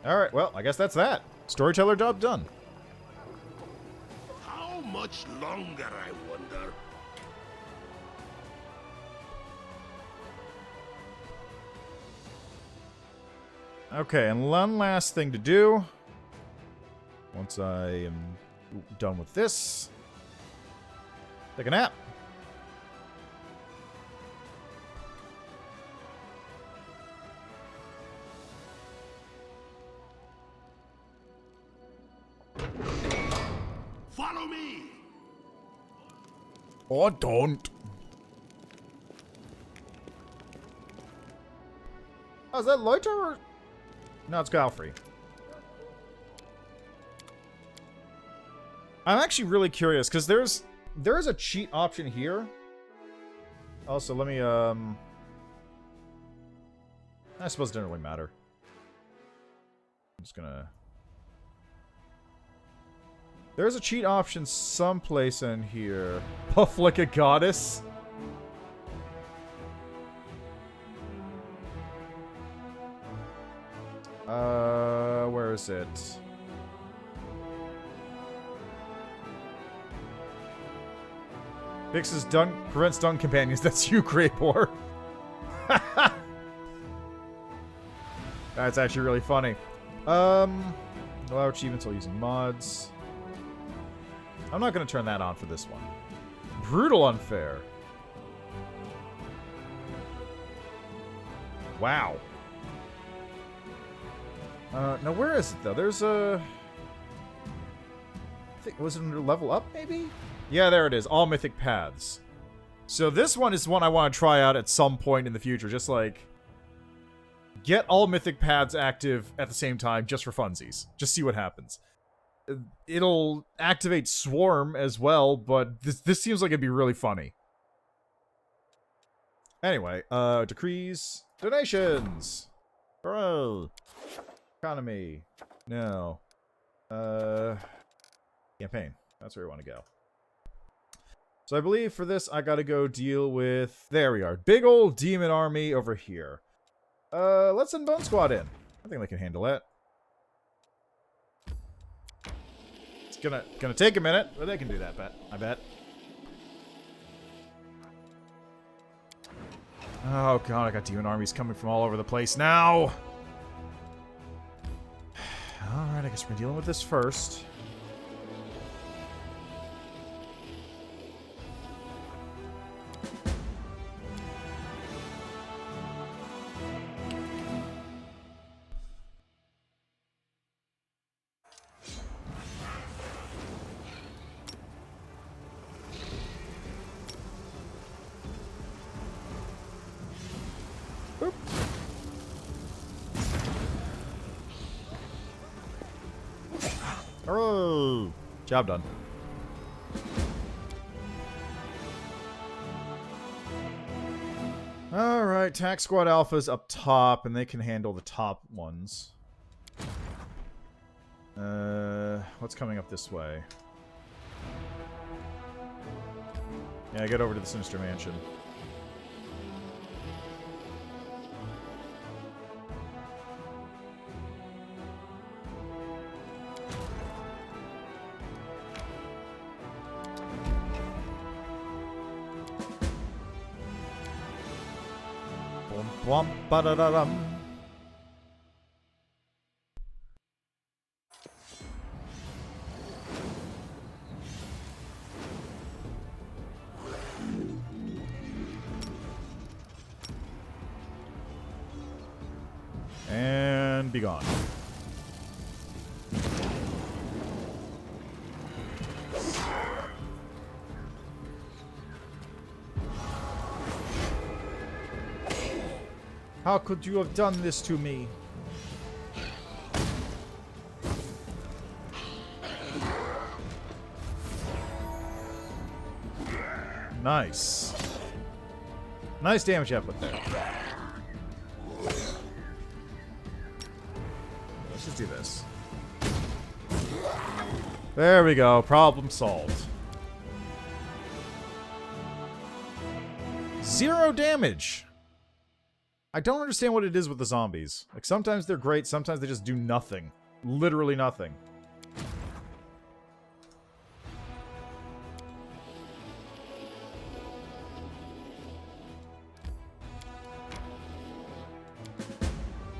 Alright, well, I guess that's that. Storyteller job done. How much longer, I wonder? Okay, and one last thing to do. Once I am done with this. Take a nap. Follow me! Or don't. Oh, is that Loiter or... No, it's Galfrey. I'm actually really curious, because there is a cheat option here. Also, let me, I suppose it doesn't really matter. I'm just gonna... There's a cheat option someplace in here. Puff like a goddess. Where is it? Fixes prevents stun companions. That's you, Greyboar. That's actually really funny. Allow achievements while using mods. I'm not going to turn that on for this one. Brutal unfair. Wow. Now where is it though? There's a... I think, was it under level up maybe? Yeah, there it is. All mythic paths. So this one is one I want to try out at some point in the future. Just like... Get all mythic paths active at the same time just for funsies. Just see what happens. It'll activate Swarm as well, but this seems like it'd be really funny. Anyway, decrees. Donations! Bro. Economy. No. Campaign. That's where we want to go. So I believe for this, I gotta go deal with... There we are. Big old demon army over here. Let's send Bone Squad in. I think they can handle it. It's gonna take a minute, but they can do that, I bet. Oh god, I got demon armies coming from all over the place now. Alright, I guess we're dealing with this first. Hooray! Job done. Alright, Tac Squad Alpha's up top, and they can handle the top ones. What's coming up this way? Yeah, get over to the Sinister Mansion. Womp ba-da-da-dum. And be gone. How could you have done this to me? Nice. Nice damage output there. Let's just do this. There we go. Problem solved. 0 damage. I don't understand what it is with the zombies. Like, sometimes they're great, sometimes they just do nothing. Literally nothing.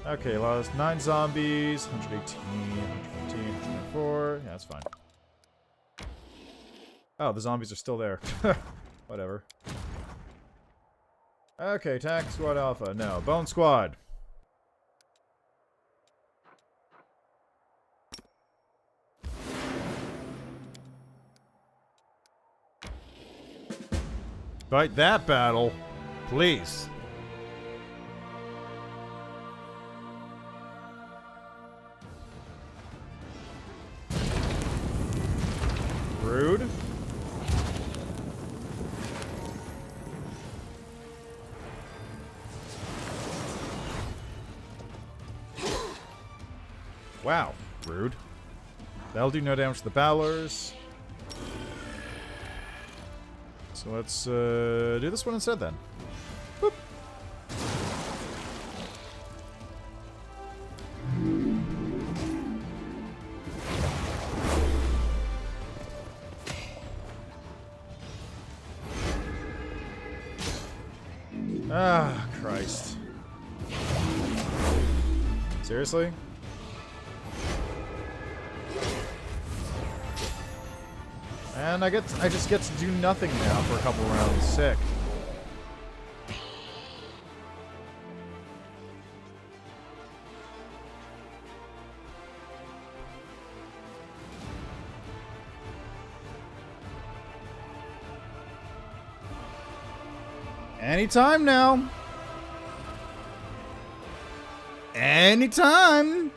Okay, lost 9 zombies, 118, 115, 124. Yeah, that's fine. Oh, the zombies are still there. Whatever. Okay, attack squad alpha. No, bone squad. Fight that battle, please. Rude. Wow, rude. That'll do no damage to the Balors. So let's do this one instead then. Boop. Ah, Christ. Seriously? And I just get to do nothing now for a couple rounds. Sick. Anytime now. Anytime.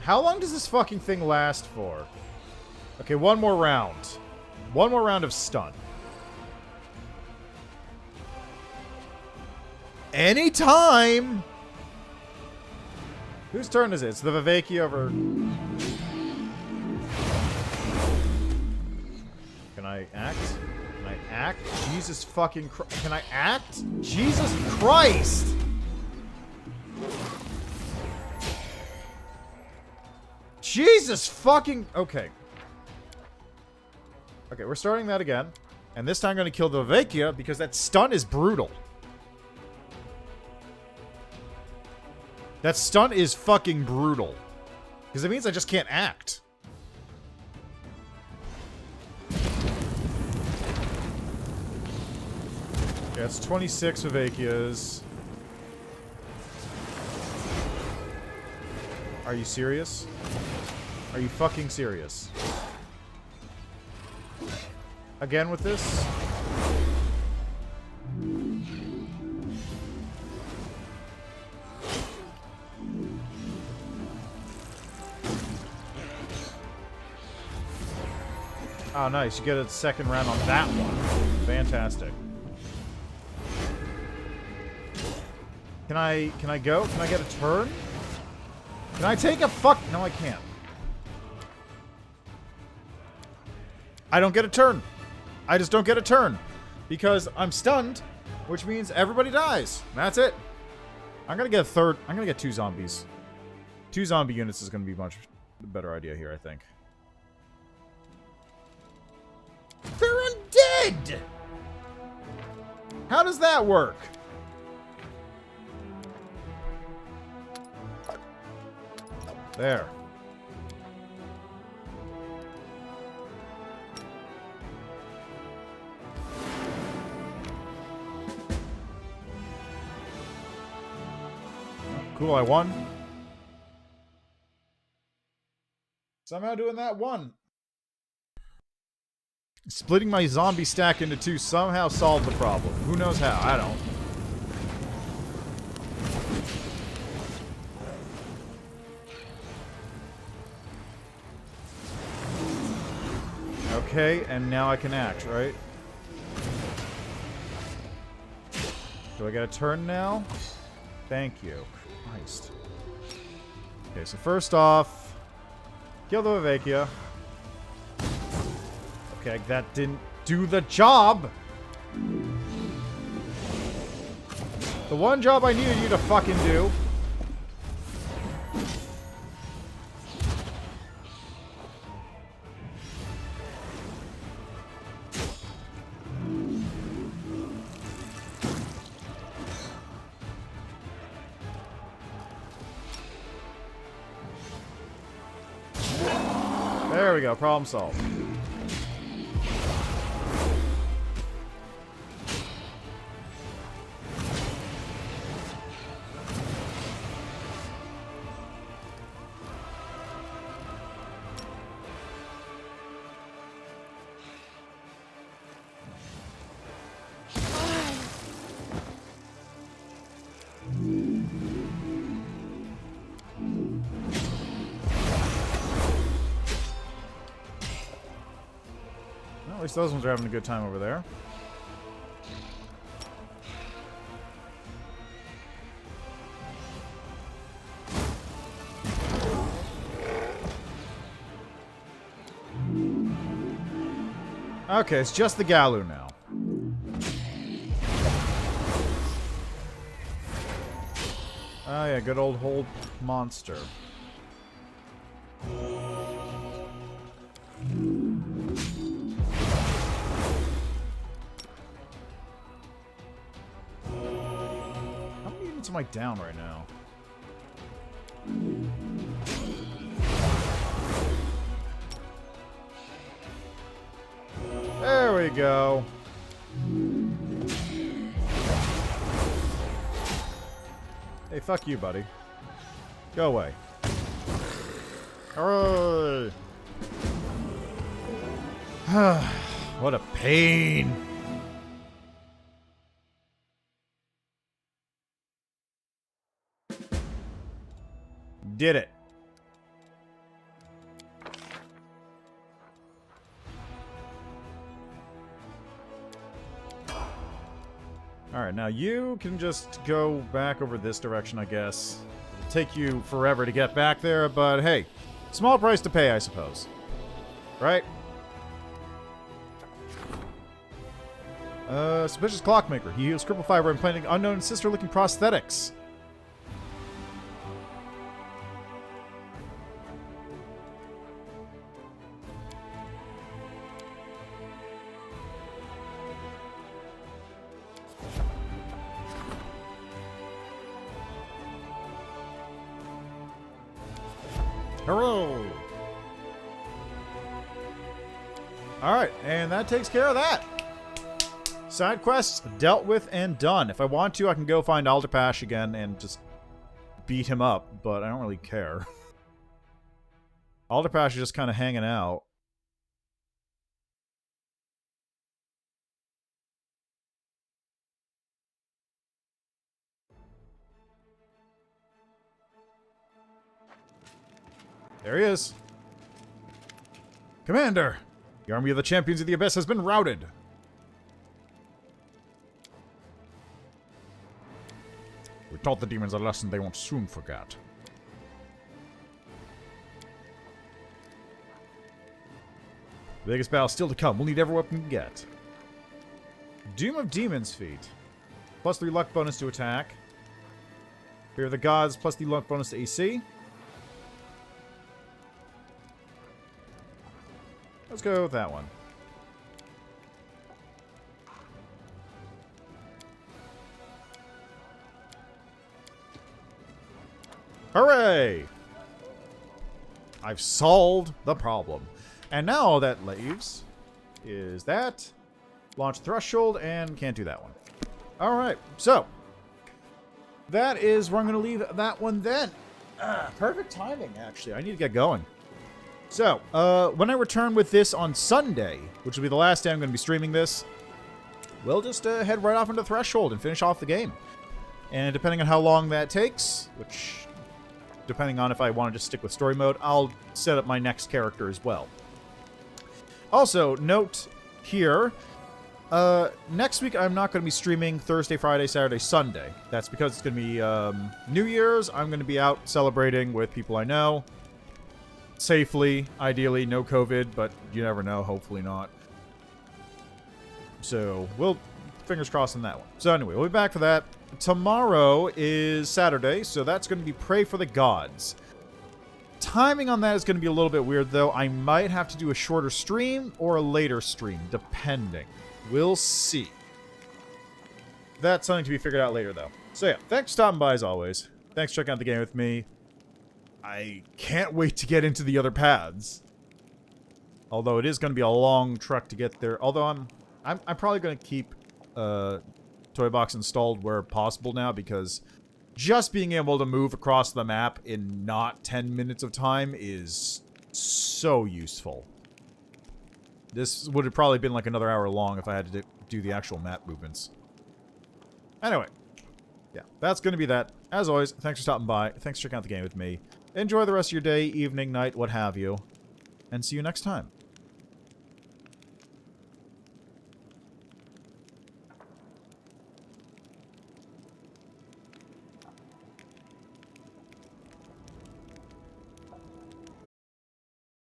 How long does this fucking thing last for? Okay, one more round. One more round of stun. Anytime! Whose turn is it? It's the Viveki over... Can I act? Can I act? Jesus fucking Christ. Can I act? Jesus Christ! Jesus fucking... Okay. Okay, we're starting that again. And this time I'm going to kill the Viveki because that stun is brutal. That stun is fucking brutal. Because it means I just can't act. Okay, that's 26 Vivekias. Are you serious? Are you fucking serious? Again with this? Oh, nice. You get a second round on that one. Fantastic. Can I go? Can I get a turn? Can I take a fuck? No, I can't. I don't get a turn. I just don't get a turn. Because I'm stunned, which means everybody dies. That's it. I'm gonna get a third. I'm gonna get 2 zombies. 2 zombie units is gonna be much better idea here, I think. They're undead! How does that work? There. Cool, I won. Somehow doing that won. Splitting my zombie stack into 2 somehow solved the problem. Who knows how? I don't. Okay, and now I can act, right? Do I get a turn now? Thank you. Christ. Okay, so first off, kill the Vivacia. Okay, that didn't do the job! The one job I needed you to fucking do. There we go, problem solved. At least those ones are having a good time over there. Okay, it's just the Galu now. Oh yeah, good old hold monster. Am I down right now? There we go. Hey, fuck you, buddy. Go away. Hooray! What a pain. Did it. Alright, now you can just go back over this direction, I guess. It'll take you forever to get back there, but hey, small price to pay, I suppose. Right? Suspicious clockmaker. He heals cripple fiber implanting unknown sister-looking prosthetics. Hello. Alright, and that takes care of that. Side quests dealt with and done. If I want to, I can go find Alderpash again and just beat him up, but I don't really care. Alderpash is just kind of hanging out. There he is. Commander! The army of the champions of the Abyss has been routed. We taught the demons a lesson they won't soon forget. The biggest battle still to come. We'll need every weapon we can get. Doom of Demons feat. +3 luck bonus to attack. Fear of the Gods plus the luck bonus to AC. Let's go with that one. Hooray! I've solved the problem. And now all that leaves is that. Launch Threshold, and can't do that one. Alright, so. That is where I'm going to leave that one then. Perfect timing, actually. I need to get going. So, when I return with this on Sunday, which will be the last day I'm going to be streaming this, we'll just head right off into Threshold and finish off the game. And depending on how long that takes, which, depending on if I want to just stick with story mode, I'll set up my next character as well. Also, note here, next week I'm not going to be streaming Thursday, Friday, Saturday, Sunday. That's because it's going to be New Year's. I'm going to be out celebrating with people I know. Safely, ideally, no COVID, but you never know, hopefully not. So, we'll, fingers crossed on that one. So anyway, we'll be back for that. Tomorrow is Saturday, so that's going to be Pray for the Gods. Timing on that is going to be a little bit weird, though. I might have to do a shorter stream or a later stream, depending. We'll see. That's something to be figured out later, though. So yeah, thanks for stopping by as always. Thanks for checking out the game with me. I can't wait to get into the other paths. Although it is going to be a long trek to get there. Although I'm probably going to keep Toy Box installed where possible now, because just being able to move across the map in not 10 minutes of time is so useful. This would have probably been like another hour long if I had to do the actual map movements. Anyway. Yeah, that's going to be that. As always, thanks for stopping by. Thanks for checking out the game with me. Enjoy the rest of your day, evening, night, what have you. And see you next time.